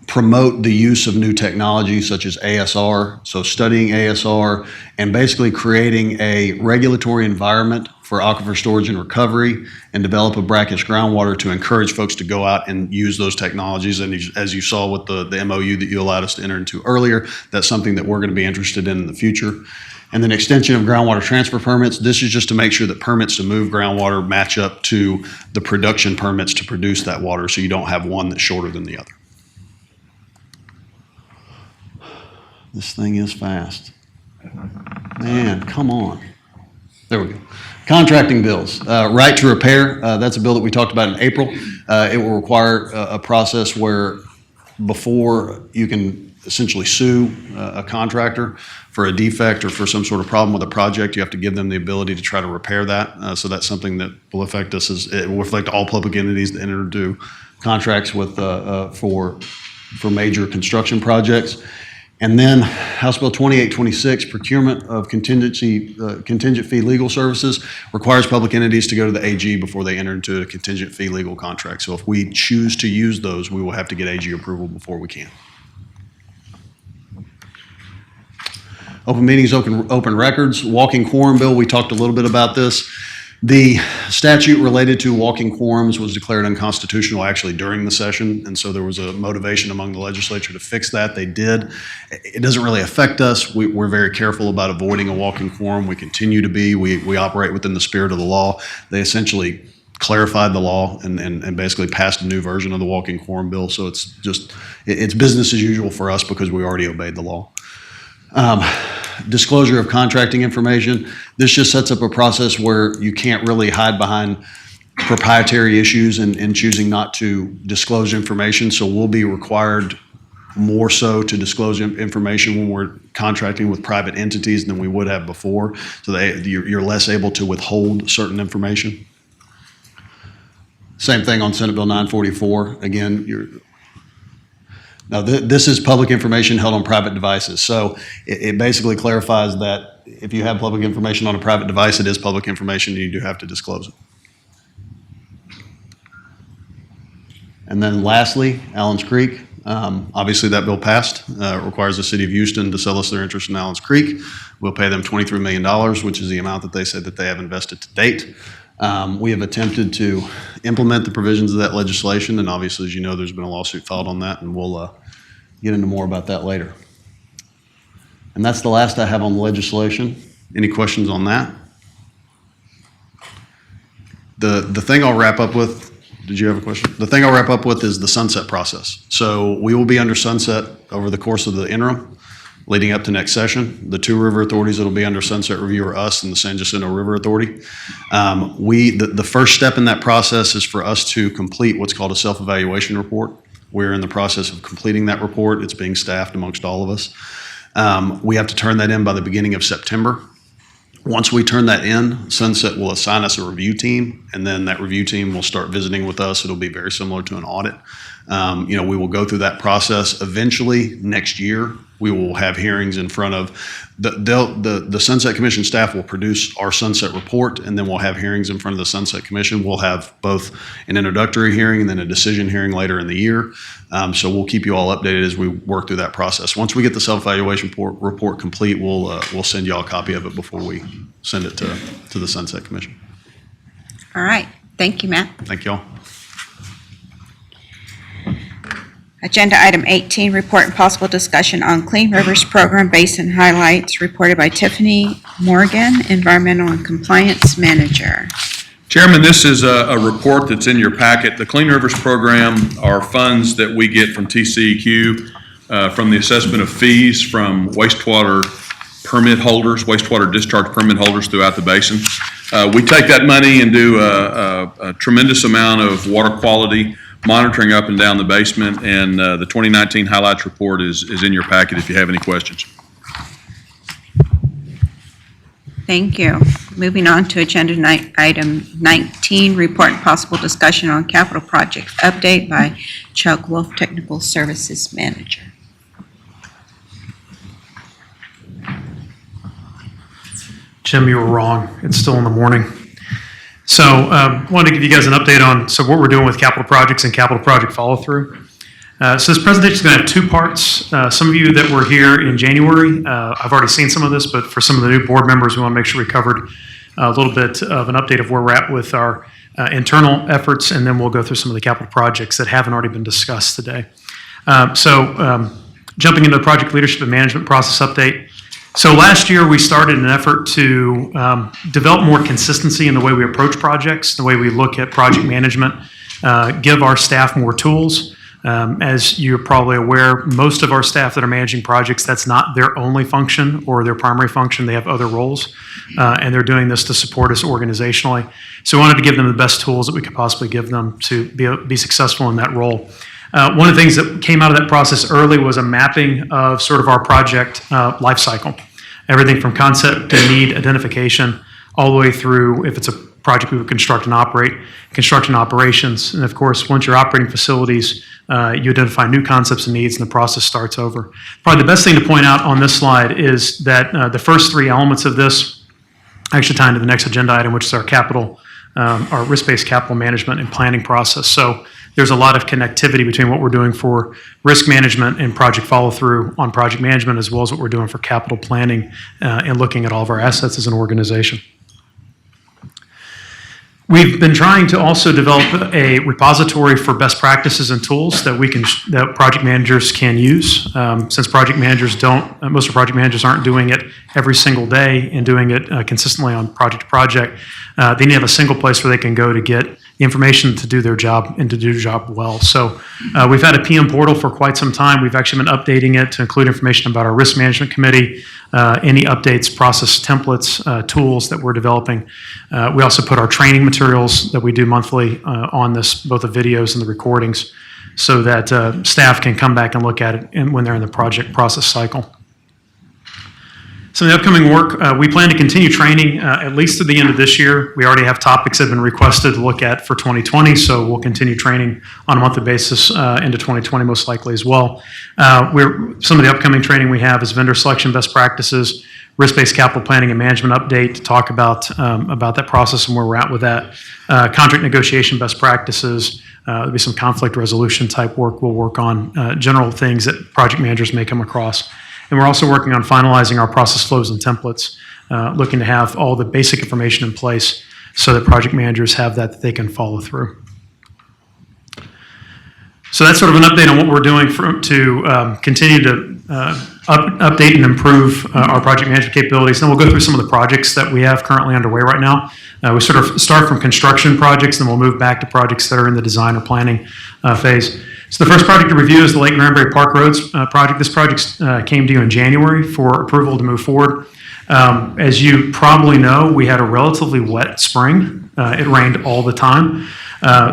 promote the use of new technology such as ASR, so studying ASR and basically creating a regulatory environment for aquifer storage and recovery, and develop a brackish groundwater to encourage folks to go out and use those technologies. And as you saw with the MOU that you allowed us to enter into earlier, that's something that we're going to be interested in the future. And then extension of groundwater transfer permits. This is just to make sure that permits to move groundwater match up to the production permits to produce that water, so you don't have one that's shorter than the other. This thing is fast. Man, come on. There we go. Contracting bills. Right to repair, that's a bill that we talked about in April. It will require a process where before you can essentially sue a contractor for a defect or for some sort of problem with a project, you have to give them the ability to try to repair that. So that's something that will affect us. It will affect all public entities that enter into contracts with for major construction projects. And then House Bill 2826, procurement of contingent fee legal services, requires public entities to go to the AG before they enter into a contingent fee legal contract. So if we choose to use those, we will have to get AG approval before we can. Open meetings, open records, walking quorum bill, we talked a little bit about this. The statute related to walking quorums was declared unconstitutional actually during the session, and so there was a motivation among the legislature to fix that. They did. It doesn't really affect us. We're very careful about avoiding a walking quorum. We continue to be. We operate within the spirit of the law. They essentially clarified the law and basically passed a new version of the walking quorum bill, so it's business as usual for us because we already obeyed the law. Disclosure of contracting information. This just sets up a process where you can't really hide behind proprietary issues and choosing not to disclose information. So we'll be required more so to disclose information when we're contracting with private entities than we would have before. So you're less able to withhold certain information. Same thing on Senate Bill 944. Again, now, this is public information held on private devices. So it basically clarifies that if you have public information on a private device, it is public information and you do have to disclose it. And then lastly, Allen's Creek. Obviously, that bill passed. It requires the city of Houston to sell us their interest in Allen's Creek. We'll pay them $23 million, which is the amount that they said that they have invested to date. We have attempted to implement the provisions of that legislation, and obviously, as you know, there's been a lawsuit filed on that, and we'll get into more about that later. And that's the last I have on the legislation. Any questions on that? The thing I'll wrap up with, did you have a question? The thing I'll wrap up with is the sunset process. So we will be under sunset over the course of the interim leading up to next session. The two river authorities that will be under sunset review are us and the San Jacinto River Authority. The first step in that process is for us to complete what's called a self-evaluation report. We're in the process of completing that report. It's being staffed amongst all of us. We have to turn that in by the beginning of September. Once we turn that in, Sunset will assign us a review team, and then that review team will start visiting with us. It'll be very similar to an audit. We will go through that process. Eventually, next year, we will have hearings in front of the Sunset Commission staff will produce our Sunset report, and then we'll have hearings in front of the Sunset Commission. We'll have both an introductory hearing and then a decision hearing later in the year. So we'll keep you all updated as we work through that process. Once we get the self-evaluation report complete, we'll send you all a copy of it before we send it to the Sunset Commission. All right. Thank you, Matt. Thank you all. Agenda item 18, report and possible discussion on Clean Rivers Program Basin highlights, reported by Tiffany Morgan, Environmental and Compliance Manager. Chairman, this is a report that's in your packet. The Clean Rivers Program are funds that we get from TCEQ from the assessment of fees from wastewater permit holders, wastewater discharge permit holders throughout the basin. We take that money and do a tremendous amount of water quality monitoring up and down the basement, and the 2019 highlights report is in your packet if you have any questions. Thank you. Moving on to agenda item 19, report and possible discussion on capital projects update by Chuck Wolf, Technical Services Manager. Jim, you were wrong. It's still in the morning. So wanted to give you guys an update on what we're doing with capital projects and capital project follow-through. So this presentation is going to have two parts. Some of you that were here in January, I've already seen some of this, but for some of the new board members, we want to make sure we covered a little bit of an update of where we're at with our internal efforts, and then we'll go through some of the capital projects that haven't already been discussed today. Jumping into the project leadership and management process update. So last year, we started an effort to develop more consistency in the way we approach projects, the way we look at project management, give our staff more tools. As you're probably aware, most of our staff that are managing projects, that's not their only function or their primary function. They have other roles, and they're doing this to support us organizationally. So we wanted to give them the best tools that we could possibly give them to be successful in that role. One of the things that came out of that process early was a mapping of sort of our project life cycle. Everything from concept to need identification, all the way through, if it's a project we would construct and operate, construction operations. And of course, once you're operating facilities, you identify new concepts and needs, and the process starts over. Probably the best thing to point out on this slide is that the first three elements of this actually tie into the next agenda item, which is our capital, our risk-based capital management and planning process. So there's a lot of connectivity between what we're doing for risk management and project follow-through on project management, as well as what we're doing for capital planning and looking at all of our assets as an organization. We've been trying to also develop a repository for best practices and tools that that project managers can use. Since project managers most of project managers aren't doing it every single day and doing it consistently on project to project, they need to have a single place where they can go to get the information to do their job and to do their job well. So we've had a PM portal for quite some time. We've actually been updating it to include information about our risk management committee, any updates, process templates, tools that we're developing. We also put our training materials that we do monthly on this, both the videos and the recordings, so that staff can come back and look at it when they're in the project process cycle. So the upcoming work, we plan to continue training at least to the end of this year. We already have topics that have been requested to look at for 2020, so we'll continue training on a monthly basis into 2020 most likely as well. Some of the upcoming training we have is vendor selection best practices, risk-based capital planning and management update to talk about that process and where we're at with that. Contract negotiation best practices. There'll be some conflict resolution type work we'll work on, general things that project managers may come across. And we're also working on finalizing our process flows and templates, looking to have all the basic information in place so that project managers have that they can follow through. So that's sort of an update on what we're doing to continue to update and improve our project management capabilities. Then we'll go through some of the projects that we have currently underway right now. We sort of start from construction projects, then we'll move back to projects that are in the design or planning phase. So the first project to review is the Lake Cranberry Park Roads project. This project came to you in January for approval to move forward. As you probably know, we had a relatively wet spring. It rained all the time.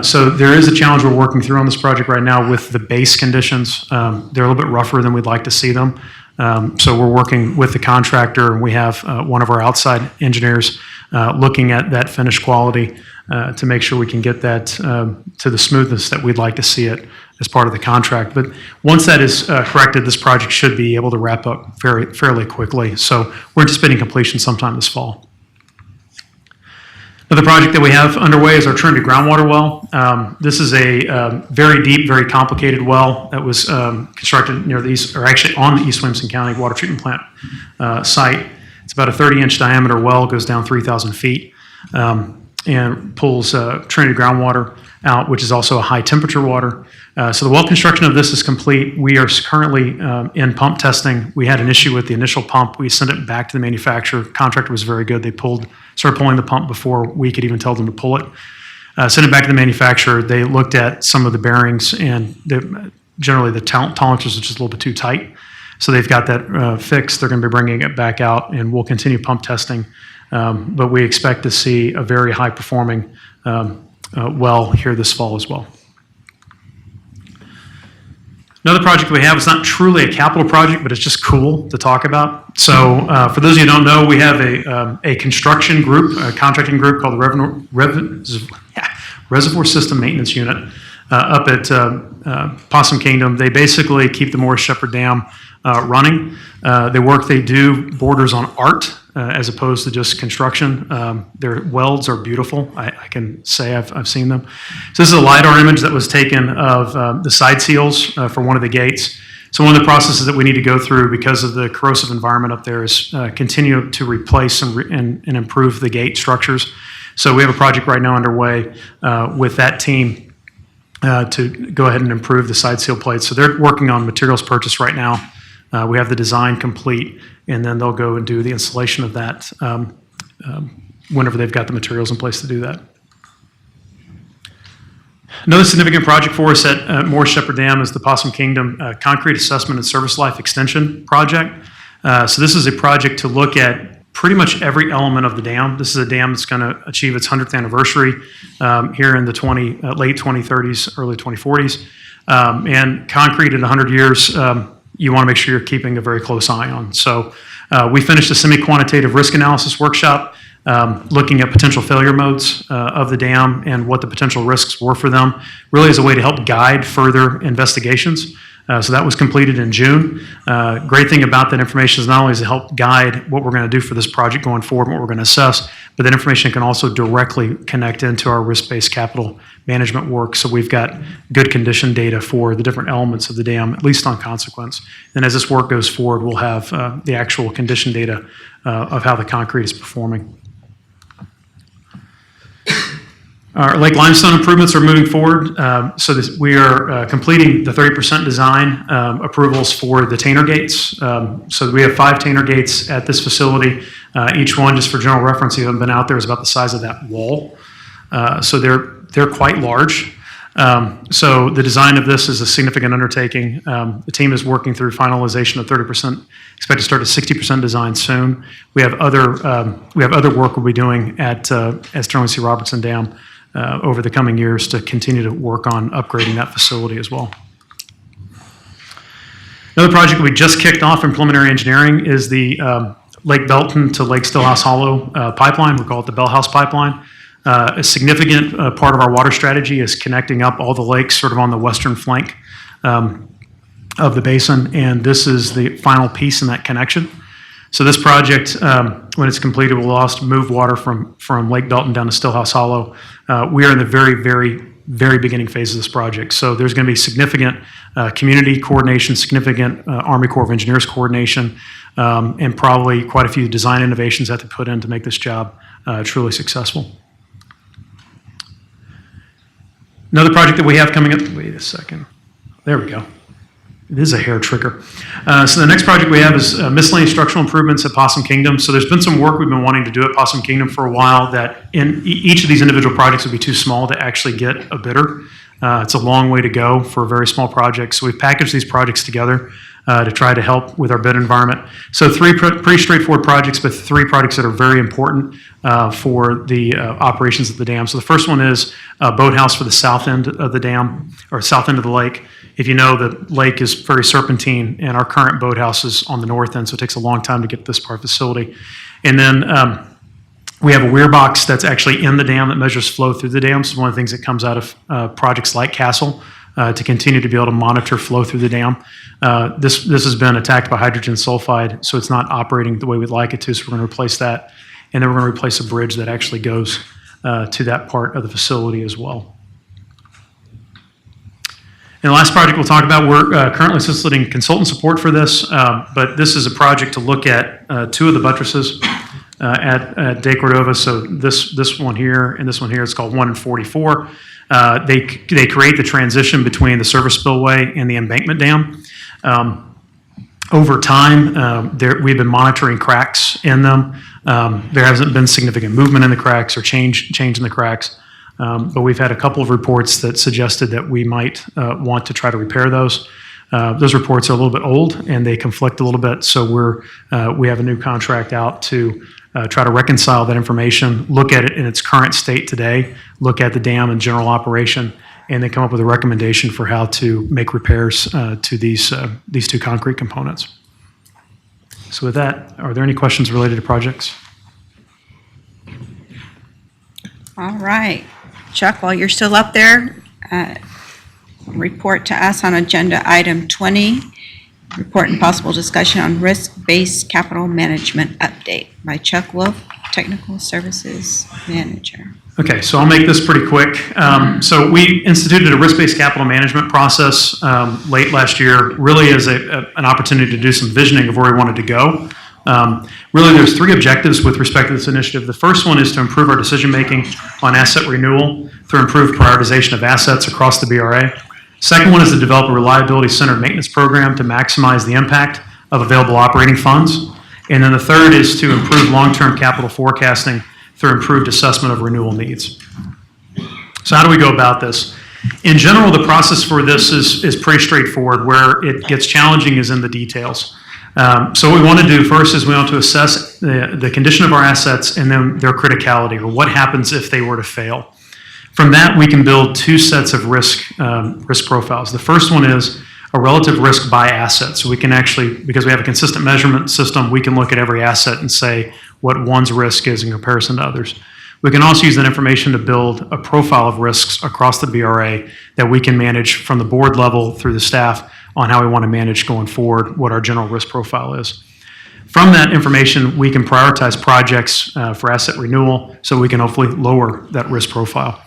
So there is a challenge we're working through on this project right now with the base conditions. They're a little bit rougher than we'd like to see them. So we're working with the contractor, and we have one of our outside engineers looking at that finished quality to make sure we can get that to the smoothness that we'd like to see it as part of the contract. But once that is corrected, this project should be able to wrap up fairly quickly. So we're anticipating completion sometime this fall. Another project that we have underway is our Trinity groundwater well. This is a very deep, very complicated well that was constructed near the east, or actually on the East Williamson County water treatment plant site. It's about a 30-inch diameter well, goes down 3,000 feet, and pulls Trinity groundwater out, which is also a high temperature water. So the well construction of this is complete. We are currently in pump testing. We had an issue with the initial pump. We sent it back to the manufacturer. Contractor was very good. They started pulling the pump before we could even tell them to pull it. Sent it back to the manufacturer. They looked at some of the bearings, and generally the tolerances are just a little bit too tight. So they've got that fixed. They're going to be bringing it back out, and we'll continue pump testing. But we expect to see a very high-performing well here this fall as well. Another project we have is not truly a capital project, but it's just cool to talk about. So for those of you who don't know, we have a construction group, a contracting group called the Reservoir System Maintenance Unit up at Possum Kingdom. They basically keep the Morris Shepherd Dam running. The work they do borders on art as opposed to just construction. Their welds are beautiful. I can say I've seen them. So this is a LiDAR image that was taken of the side seals for one of the gates. So one of the processes that we need to go through because of the corrosive environment up there is continue to replace and improve the gate structures. So we have a project right now underway with that team to go ahead and improve the side seal plates. So they're working on materials purchase right now. We have the design complete, and then they'll go and do the installation of that whenever they've got the materials in place to do that. Another significant project for us at Morris Shepherd Dam is the Possum Kingdom Concrete Assessment and Service Life Extension Project. So this is a project to look at pretty much every element of the dam. This is a dam that's going to achieve its 100th anniversary here in the late 2030s, early 2040s. And concrete in 100 years, you want to make sure you're keeping a very close eye on. So we finished a semi-quantitative risk analysis workshop looking at potential failure modes of the dam and what the potential risks were for them, really as a way to help guide further investigations. So that was completed in June. Great thing about that information is not only does it help guide what we're going to do for this project going forward and what we're going to assess, but that information can also directly connect into our risk-based capital management work. So we've got good condition data for the different elements of the dam, at least on consequence. And as this work goes forward, we'll have the actual condition data of how the concrete is performing. Our lake limestone improvements are moving forward. We are completing the 30% design approvals for the Tainer gates. So we have 5 Tainer gates at this facility. Each one, just for general reference, you haven't been out there, is about the size of that wall. So they're quite large. So the design of this is a significant undertaking. The team is working through finalization of 30%. Expect to start at 60% design soon. We have other work we'll be doing at Sterling C. Robertson Dam over the coming years to continue to work on upgrading that facility as well. Another project we just kicked off in preliminary engineering is the Lake Belton to Lake Stillhouse Hollow pipeline. We call it the Bell House Pipeline. A significant part of our water strategy is connecting up all the lakes sort of on the western flank of the basin, and this is the final piece in that connection. So this project, when it's completed, will allow us to move water from Lake Belton down to Stillhouse Hollow. We are in the very, very, very beginning phase of this project. So there's going to be significant community coordination, significant Army Corps of Engineers coordination, and probably quite a few design innovations that to put in to make this job truly successful. Another project that we have coming up, wait a second. There we go. It is a hair trigger. So the next project we have is miscellaneous structural improvements at Possum Kingdom. So there's been some work we've been wanting to do at Possum Kingdom for a while that in each of these individual projects would be too small to actually get a bidder. It's a long way to go for a very small project. So we've packaged these projects together to try to help with our bid environment. So 3 pretty straightforward projects, but 3 projects that are very important for the operations of the dam. So the first one is a boathouse for the south end of the dam, or south end of the lake. If you know, the lake is very serpentine, and our current boathouse is on the north end, so it takes a long time to get this part of the facility. And then we have a weir box that's actually in the dam that measures flow through the dam. So one of the things that comes out of projects like Counsel to continue to be able to monitor flow through the dam. This has been attacked by hydrogen sulfide, so it's not operating the way we'd like it to, so we're going to replace that. And then we're going to replace a bridge that actually goes to that part of the facility as well. And the last project we'll talk about, we're currently soliciting consultant support for this, but this is a project to look at 2 of the buttresses at De Cordova. So this one here and this one here, it's called 1 and 44. They create the transition between the service spillway and the embankment dam. Over time, we've been monitoring cracks in them. There hasn't been significant movement in the cracks or change in the cracks. But we've had a couple of reports that suggested that we might want to try to repair those. Those reports are a little bit old and they conflict a little bit, so we have a new contract out to try to reconcile that information, look at it in its current state today, look at the dam and general operation, and then come up with a recommendation for how to make repairs to these two concrete components. So with that, are there any questions related to projects? All right. Chuck, while you're still up there, report to us on agenda item 20, report and possible discussion on risk-based capital management update by Chuck Wolf, Technical Services Manager. Okay, so I'll make this pretty quick. So we instituted a risk-based capital management process late last year, really as an opportunity to do some visioning of where we wanted to go. Really, there's three objectives with respect to this initiative. The first one is to improve our decision-making on asset renewal through improved prioritization of assets across the BRA. Second one is to develop a reliability-centered maintenance program to maximize the impact of available operating funds. And then the third is to improve long-term capital forecasting through improved assessment of renewal needs. So how do we go about this? In general, the process for this is pretty straightforward. Where it gets challenging is in the details. So what we want to do first is we want to assess the condition of our assets and then their criticality, or what happens if they were to fail. From that, we can build two sets of risk profiles. The first one is a relative risk by asset. So we can actually, because we have a consistent measurement system, we can look at every asset and say what one's risk is in comparison to others. We can also use that information to build a profile of risks across the BRA that we can manage from the board level through the staff on how we want to manage going forward, what our general risk profile is. From that information, we can prioritize projects for asset renewal so we can hopefully lower that risk profile.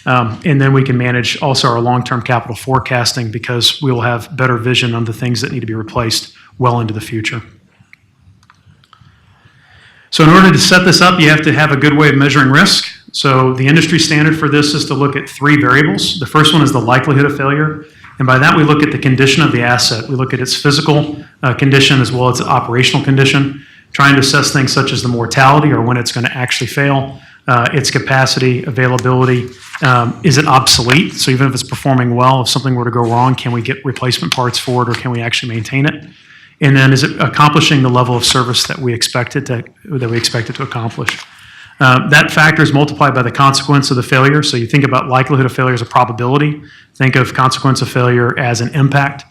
And then we can manage also our long-term capital forecasting because we will have better vision on the things that need to be replaced well into the future. So in order to set this up, you have to have a good way of measuring risk. So the industry standard for this is to look at three variables. The first one is the likelihood of failure. And by that, we look at the condition of the asset. We look at its physical condition as well as its operational condition, trying to assess things such as the mortality or when it's going to actually fail, its capacity, availability. Is it obsolete? So even if it's performing well, if something were to go wrong, can we get replacement parts for it or can we actually maintain it? And then is it accomplishing the level of service that we expect it to accomplish? That factor is multiplied by the consequence of the failure. So you think about likelihood of failure as a probability. Think of consequence of failure as an impact.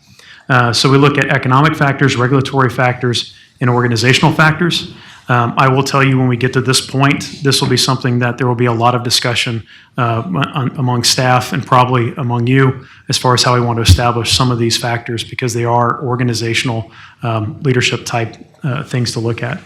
So we look at economic factors, regulatory factors, and organizational factors. I will tell you when we get to this point, this will be something that there will be a lot of discussion among staff and probably among you as far as how we want to establish some of these factors because they are organizational leadership type things to look at.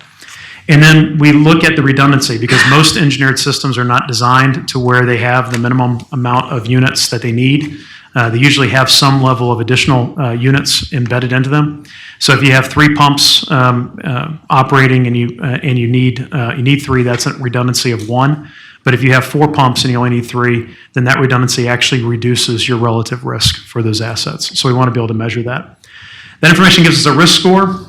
And then we look at the redundancy because most engineered systems are not designed to where they have the minimum amount of units that they need. They usually have some level of additional units embedded into them. So if you have three pumps operating and you need three, that's a redundancy of one. But if you have four pumps and you only need three, then that redundancy actually reduces your relative risk for those assets. So we want to be able to measure that. That information gives us a risk score.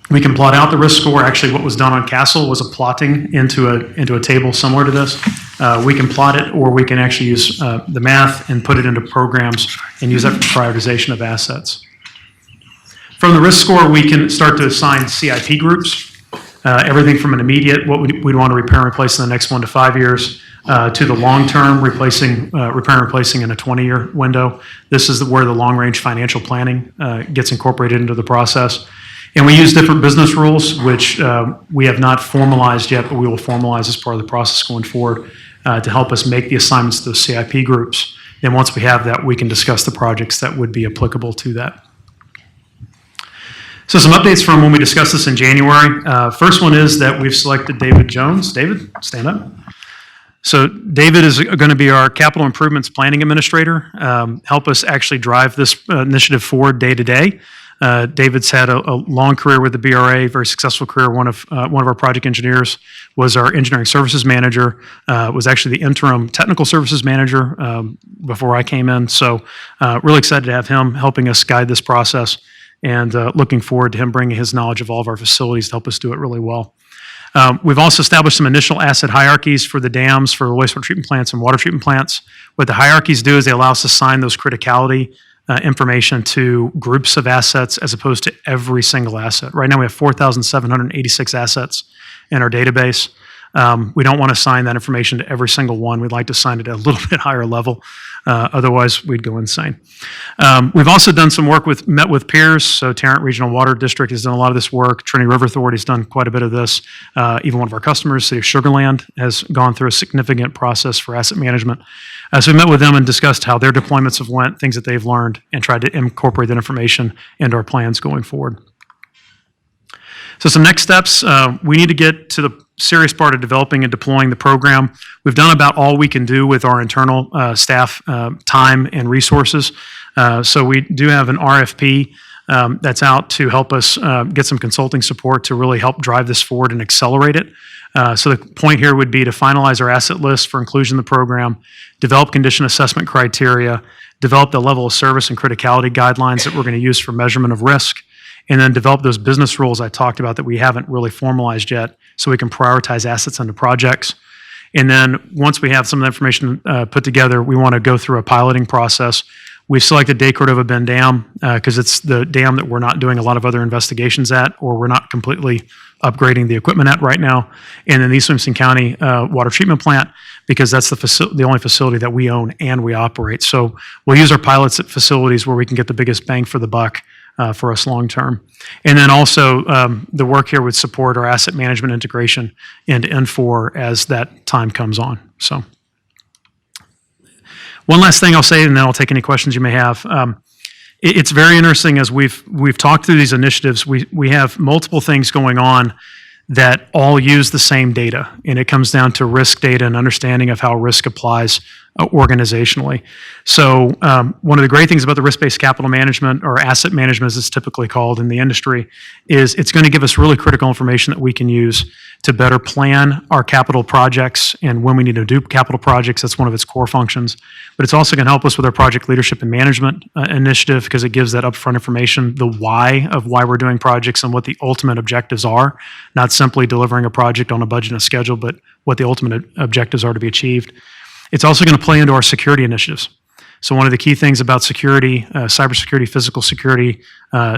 We can plot out the risk score. Actually, what was done on Counsel was a plotting into a table similar to this. We can plot it, or we can actually use the math and put it into programs and use that for prioritization of assets. From the risk score, we can start to assign CIP groups. Everything from an immediate, what we'd want to repair and replace in the next 1 to 5 years, to the long-term, repair and replacing in a 20-year window. This is where the long-range financial planning gets incorporated into the process. And we use different business rules, which we have not formalized yet, but we will formalize as part of the process going forward to help us make the assignments to those CIP groups. And once we have that, we can discuss the projects that would be applicable to that. So some updates from when we discussed this in January. First one is that we've selected David Jones. David, stand up. So David is going to be our capital improvements planning administrator, help us actually drive this initiative forward day to day. David's had a long career with the BRA, very successful career. One of our project engineers was our engineering services manager, was actually the interim technical services manager before I came in. So really excited to have him helping us guide this process and looking forward to him bringing his knowledge of all of our facilities to help us do it really well. We've also established some initial asset hierarchies for the dams, for the wastewater treatment plants and water treatment plants. What the hierarchies do is they allow us to assign those criticality information to groups of assets as opposed to every single asset. Right now we have 4,786 assets in our database. We don't want to assign that information to every single one. We'd like to assign it at a little bit higher level. Otherwise, we'd go insane. We've also done some work met with peers. So Tarrant Regional Water District has done a lot of this work. Trinity River Authority has done quite a bit of this. Even one of our customers, City of Sugar Land, has gone through a significant process for asset management. So we met with them and discussed how their deployments have went, things that they've learned, and tried to incorporate that information into our plans going forward. So some next steps, we need to get to the serious part of developing and deploying the program. We've done about all we can do with our internal staff time and resources. So we do have an RFP that's out to help us get some consulting support to really help drive this forward and accelerate it. So the point here would be to finalize our asset list for inclusion in the program, develop condition assessment criteria, develop the level of service and criticality guidelines that we're going to use for measurement of risk, and then develop those business rules I talked about that we haven't really formalized yet so we can prioritize assets into projects. And then once we have some of the information put together, we want to go through a piloting process. We've selected Day Cordova Bend Dam because it's the dam that we're not doing a lot of other investigations at, or we're not completely upgrading the equipment at right now. And then the East Williamson County Water Treatment Plant, because that's the only facility that we own and we operate. So we'll use our pilots at facilities where we can get the biggest bang for the buck for us long term. And then also the work here would support our asset management integration into N4 as that time comes on. So one last thing I'll say, and then I'll take any questions you may have. It's very interesting as we've talked through these initiatives. We have multiple things going on that all use the same data, and it comes down to risk data and understanding of how risk applies organizationally. So one of the great things about the risk-based capital management, or asset management as it's typically called in the industry, is it's going to give us really critical information that we can use to better plan our capital projects, and when we need to do capital projects, that's one of its core functions. But it's also going to help us with our project leadership and management initiative, because it gives that upfront information, the why of why we're doing projects and what the ultimate objectives are, not simply delivering a project on a budget and a schedule, but what the ultimate objectives are to be achieved. It's also going to play into our security initiatives. So one of the key things about security, cybersecurity, physical security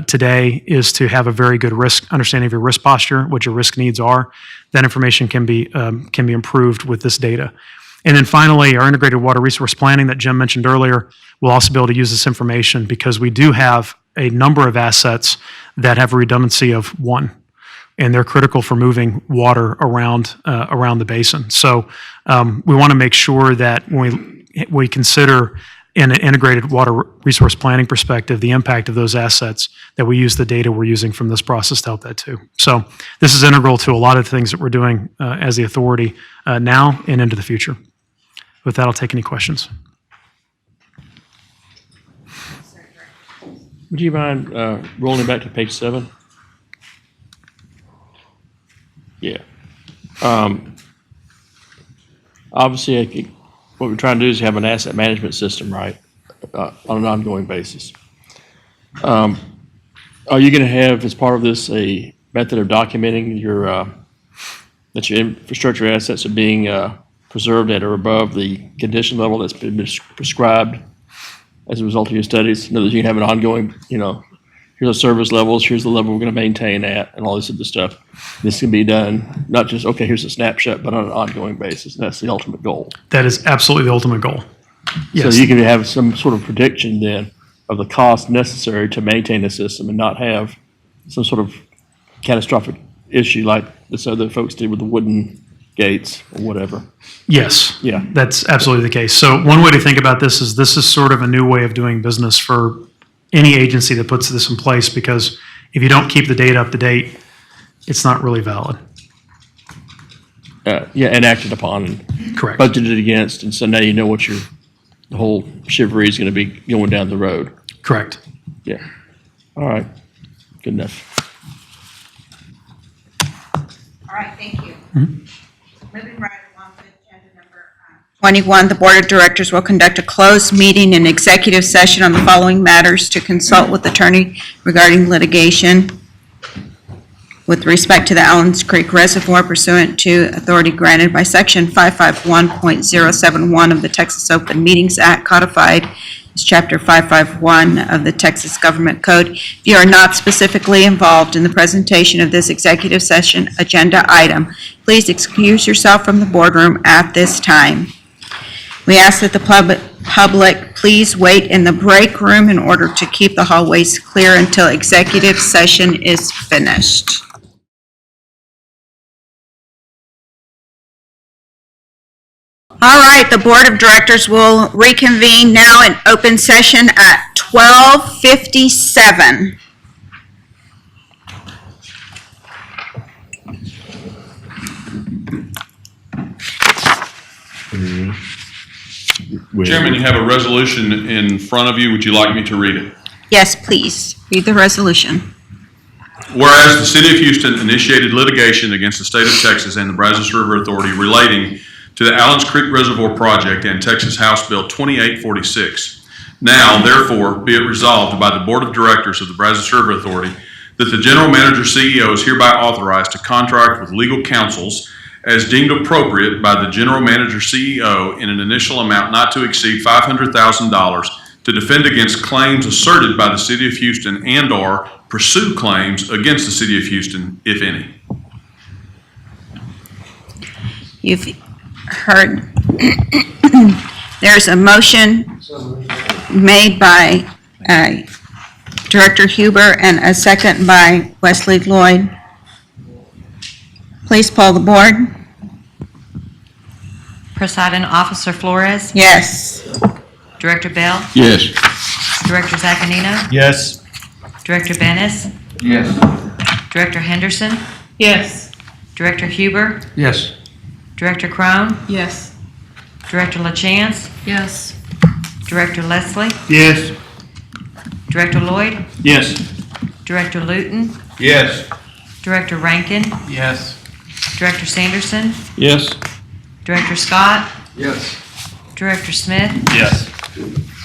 today is to have a very good understanding of your risk posture, what your risk needs are. That information can be improved with this data. And then finally, our integrated water resource planning that Jim mentioned earlier, we'll also be able to use this information because we do have a number of assets that have a redundancy of one, and they're critical for moving water around the basin. So we want to make sure that when we consider in an integrated water resource planning perspective the impact of those assets, that we use the data we're using from this process to help that too. So this is integral to a lot of things that we're doing as the authority now and into the future. With that, I'll take any questions. Would you mind rolling back to page 7? Yeah. Obviously, I think what we're trying to do is have an asset management system, right, on an ongoing basis. Are you going to have, as part of this, a method of documenting that your infrastructure assets are being preserved at or above the condition level that's been prescribed as a result of your studies? In other words, you can have an ongoing, here's the service levels, here's the level we're going to maintain at, and all this other stuff. This can be done, not just, okay, here's a snapshot, but on an ongoing basis. And that's the ultimate goal. That is absolutely the ultimate goal. Yes. So you can have some sort of prediction then of the cost necessary to maintain the system and not have some sort of catastrophic issue like this other folks did with the wooden gates or whatever. Yes. Yeah. That's absolutely the case. So one way to think about this is sort of a new way of doing business for any agency that puts this in place, because if you don't keep the data up to date, it's not really valid. And acted upon and Correct. budgeted against, and so now you know what the whole chivalry is going to be going down the road. Correct. Yeah. All right. Good enough. All right, thank you. Moving right along to agenda number 21, the Board of Directors will conduct a closed meeting and executive session on the following matters: to consult with attorney regarding litigation, with respect to the Allens Creek Reservoir pursuant to authority granted by Section 551.071 of the Texas Open Meetings Act, codified as Chapter 551 of the Texas Government Code. If you are not specifically involved in the presentation of this executive session agenda item, please excuse yourself from the boardroom at this time. We ask that the public please wait in the break room in order to keep the hallways clear until executive session is finished. All right, the Board of Directors will reconvene now in open session at 12:57. Chairman, you have a resolution in front of you. Would you like me to read it? Yes, please, read the resolution. Whereas the City of Houston initiated litigation against the state of Texas and the Brazos River Authority relating to the Allens Creek Reservoir Project and Texas House Bill 2846. Now, therefore, be it resolved by the Board of Directors of the Brazos River Authority that the General Manager CEO is hereby authorized to contract with legal counsels as deemed appropriate by the General Manager CEO in an initial amount not to exceed $500,000 to defend against claims asserted by the City of Houston and/or pursue claims against the City of Houston, if any. You've heard, there's a motion made by Director Huber and a second by Wesley Lloyd. Please poll the board. Presiding Officer Flores? Yes. Director Bell? Yes. Director Zaccanino? Yes. Director Bennis? Yes. Director Henderson? Yes. Director Huber? Yes. Director Crone? Yes. Director LaChance? Yes. Director Leslie? Yes. Director Lloyd? Yes. Director Luton? Yes. Director Rankin? Yes. Director Sanderson? Yes. Director Scott? Yes. Director Smith? Yes.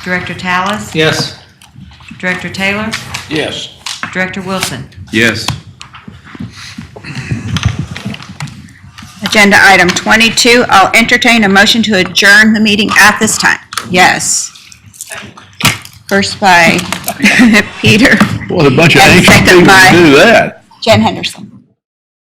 Director Tallis? Yes. Director Taylor? Yes. Director Wilson? Yes. Agenda item 22, I'll entertain a motion to adjourn the meeting at this time. Yes. First by Peter. What a bunch of And anxious second people by- to do that. Jen Henderson.